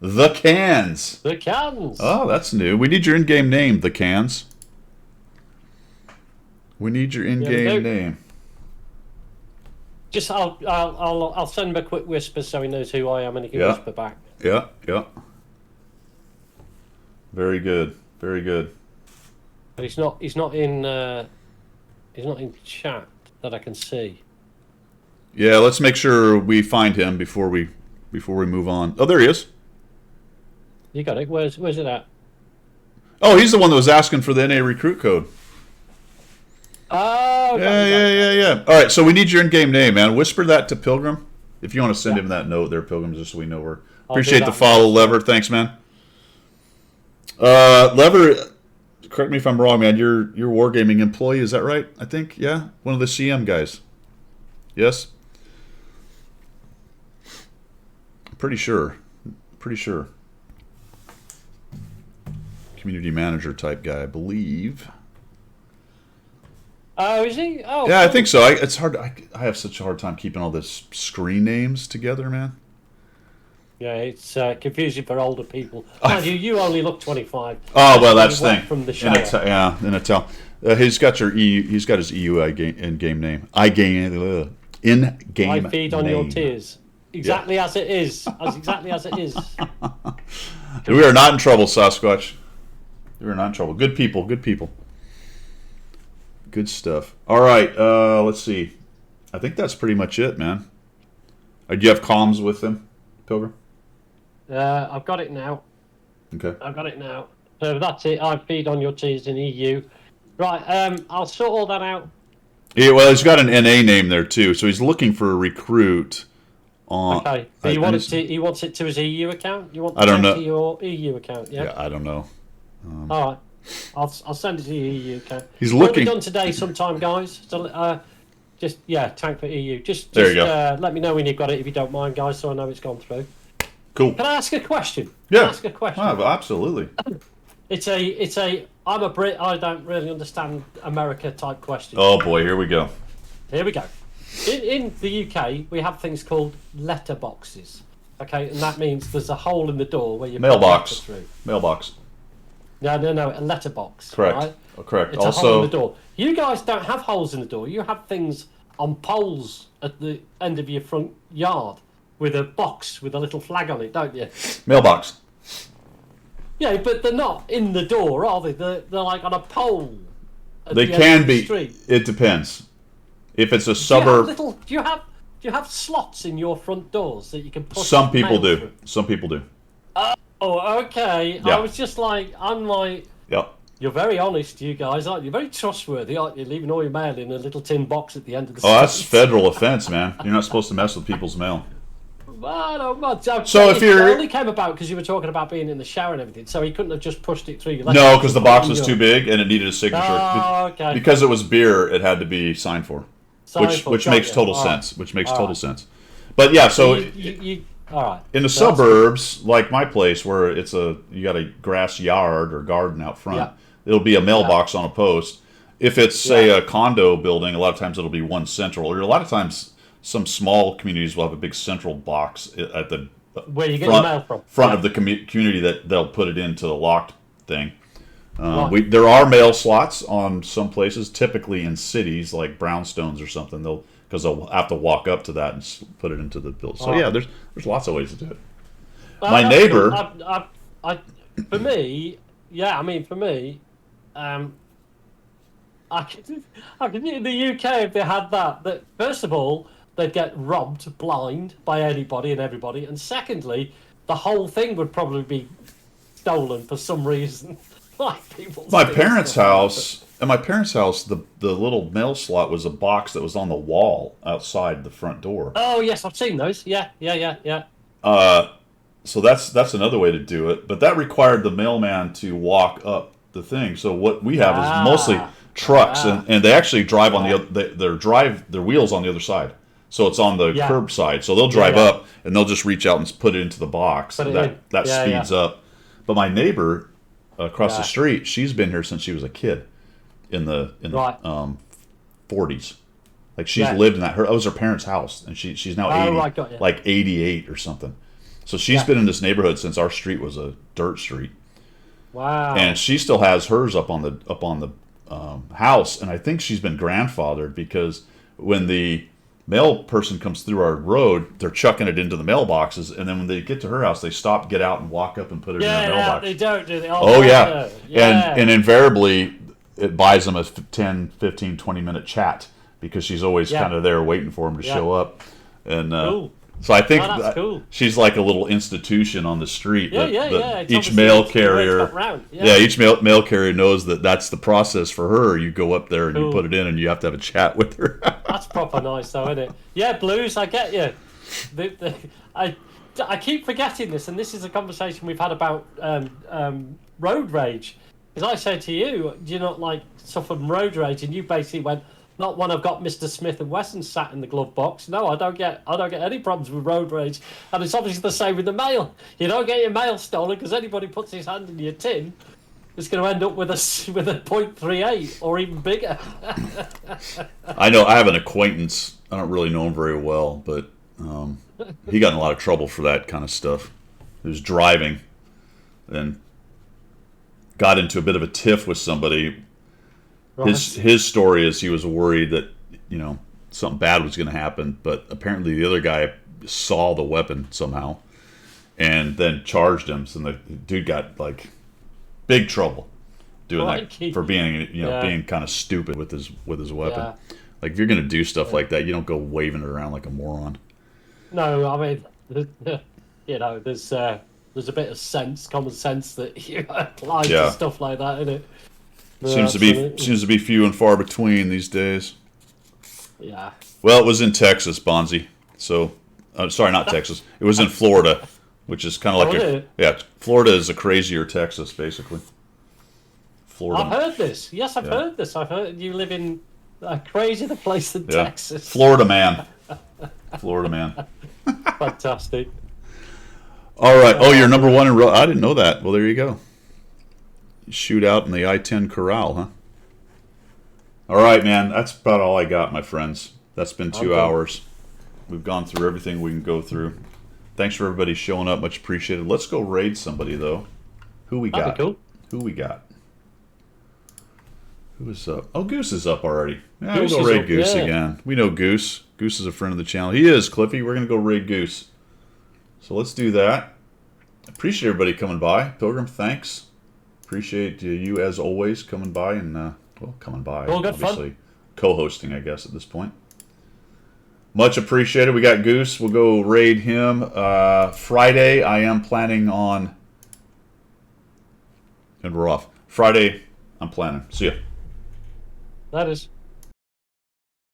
The Cans. The cans. Oh, that's new. We need your in-game name, The Cans. We need your in-game name. Just I'll send him a quick whisper so he knows who I am and he can whisper back. Yeah. Very good. But he's not in chat that I can see. Yeah, let's make sure we find him before we move on. Oh, there he is. You got it. Where's it at? Oh, he's the one that was asking for the NA recruit code. Oh, Yeah. All right, so we need your in-game name, man. Whisper that to Pilgrim. If you want to send him that note there, Pilgrim, just so we know we're... Appreciate the follow, Lever. Thanks, man. Lever, correct me if I'm wrong, man. You're Wargaming employee, is that right? I think, yeah? One of the CM guys. Yes? Pretty sure. Community manager type guy, I believe. Oh, is he? Oh, Yeah, I think so. It's hard. I have such a hard time keeping all this screen names together, man. Yeah, it's confusing for older people. Mind you only look 25. Oh well, that's the thing. From the shower. In a tell. He's got his EU in-game name. In-game. I feed on your tears. Exactly as it is. Exactly as it is. We are not in trouble, Sasquatch. We are not in trouble. Good people. Good stuff. All right. Let's see. I think that's pretty much it, man. Do you have comms with them, Pilgrim? I've got it now. Okay. I've got it now. So that's it. I feed on your tears in EU. Right. I'll sort all that out. Yeah. Well, he's got an NA name there too, so he's looking for a recruit. Okay. So he wants it to his EU account. You want? I don't know. To your EU account. Yeah. Yeah. I don't know. All right. I'll send it to your EU account. He's It'll looking. be done today sometime, guys. So, tank for EU. Just there you go. Let me know when you've got it if you don't mind, guys, so I know it's gone through. Cool. Can I ask a question? Yeah. Ask a question. Oh, absolutely. I'm a Brit. I don't really understand America type question. Oh boy, here we go. Here we go. In the UK, we have things called letterboxes. Okay, and that means there's a hole in the door where you Mailbox. put a letter through. Mailbox. No, a letterbox. Correct. Right? Correct. It's Also, a hole in the door. You guys don't have holes in the door. You have things on poles at the end of your front yard with a box with a little flag on it, don't you? mailbox. Yeah, but they're not in the door, are they? They're like on a pole. At They the end can of the be. street. It depends. If it's a Do suburb, you have slots in your front doors that you can push? some people mail do. through? Some people do. Oh, okay. Yeah. I was just like, I'm like, Yep. you're very honest, you guys, aren't you? Very trustworthy, aren't you? Leaving all your mail in a little tin box at the end of the Oh, that's street. federal offense, man. You're not supposed to mess with people's mail. Well, no, much. So if you're- It only came about because you were talking about being in the shower and everything, so he couldn't have just pushed it through your legs. No, because the box was too big and it needed a signature. Oh, okay. Because it was beer, it had to be signed for. Which makes total sense. Which makes total sense. But yeah, so all right. in the suburbs, like my place, where you got a grass yard or garden out front, Yeah. it'll be a mailbox on a post. If it's say a condo building, a lot of times it'll be one central, or a lot of times some small communities will have a big central box at the Where you get your mail from. front of the community that they'll put it into the locked thing. Right. There are mail slots on some places, typically in cities like brownstones or something. Because they'll have to walk up to that and put it into the bill. So yeah, there's lots of ways to do it. Well, My that's neighbor, cool. For me, yeah, I mean, for me, I could in the UK if they had that first of all they'd get robbed blind by anybody and everybody, and secondly, the whole thing would probably be stolen for some reason. Like people. my steal parents' stuff. house, at my parents' house, the little mail slot was a box that was on the wall outside the front door. Oh yes, I've seen those. Yeah. So that's another way to do it, but that required the mailman to walk up the thing. So what we have is mostly trucks, and they actually drive on the other. Their wheels on the other side, so it's on the curb side. So they'll drive up and they'll just reach out and put it into the box. That speeds up. But my neighbor across the street, she's been here since she was a kid, in the 40s. Like she's lived in that. That was her parents' house, and she's now 80, like 88 or something. So she's been in this neighborhood since our street was a dirt street. Wow. And she still has hers up on the house, and I think she's been grandfathered because when the mail person comes through our road, they're chucking it into the mailboxes, and then when they get to her house, they stop, get out, and walk up and put it in the mailbox. They don't do they? Oh yeah. And invariably it buys them a 10, 15, 20-minute chat because she's always kind of there waiting for them to show up. And Cool. so I think that's cool. she's like a little institution on the street. Each It's mail obviously the way it's carrier, got round. each mail carrier knows that that's the process for her. You go up there and you put it in, and you have to have a chat with her. That's proper nice, though, isn't it? Yeah, Blues, I get you. I keep forgetting this, and this is a conversation we've had about road rage. Because I said to you, do you not like suffer from road rage? And you basically went, not when I've got Mr. Smith and Wesson sat in the glove box. No, I don't get any problems with road rage. And it's obviously the same with the mail. You don't get your mail stolen because anybody puts his hand in your tin, it's going to end up with a .38 or even bigger. I know. I have an acquaintance. I don't really know him very well, but he got in a lot of trouble for that kind of stuff. He was driving and got into a bit of a tiff with somebody. Right. His story is he was worried that something bad was going to happen, but apparently the other guy saw the weapon somehow and then charged him. So the dude got like big trouble doing that for being being kind of stupid with his weapon. Yeah. Like if you're going to do stuff like that, you don't go waving it around like a moron. No, I mean, there's a bit of common sense that you apply to stuff like that, isn't it? Seems to be few and far between these days. Yeah. Well, it was in Texas, Bonzi. So, sorry, not Texas. It was in Florida, which is kind of like Florida is a crazier Texas, basically. Florida. I've heard this. Yes, I've heard this. I've heard you live in a crazier place than Texas. Florida man. Florida man. Fantastic. All right. Oh, you're number one in row. I didn't know that. Well, there you go. Shootout in the I-10 Corral, huh? All right, man. That's about all I got, my friends. That's been 2 hours. We've gone through everything we can go through. Thanks for everybody showing up. Much appreciated. Let's go raid somebody, though. Who we got? That'd be cool. Who we got? Who is up? Oh, Goose is up already. Yeah, Goose we'll go is raid up, Goose yeah. again. We know Goose. Goose is a friend of the channel. He is, Cliffy. We're going to go raid Goose. So let's do that. Appreciate everybody coming by. Pilgrim, thanks. Appreciate you, as always, coming by and, coming by. All good obviously. fun. Co-hosting, I guess, at this point. Much appreciated. We got Goose. We'll go raid him. Friday, I am planning on And we're off. Friday, I'm planning. See ya. That is.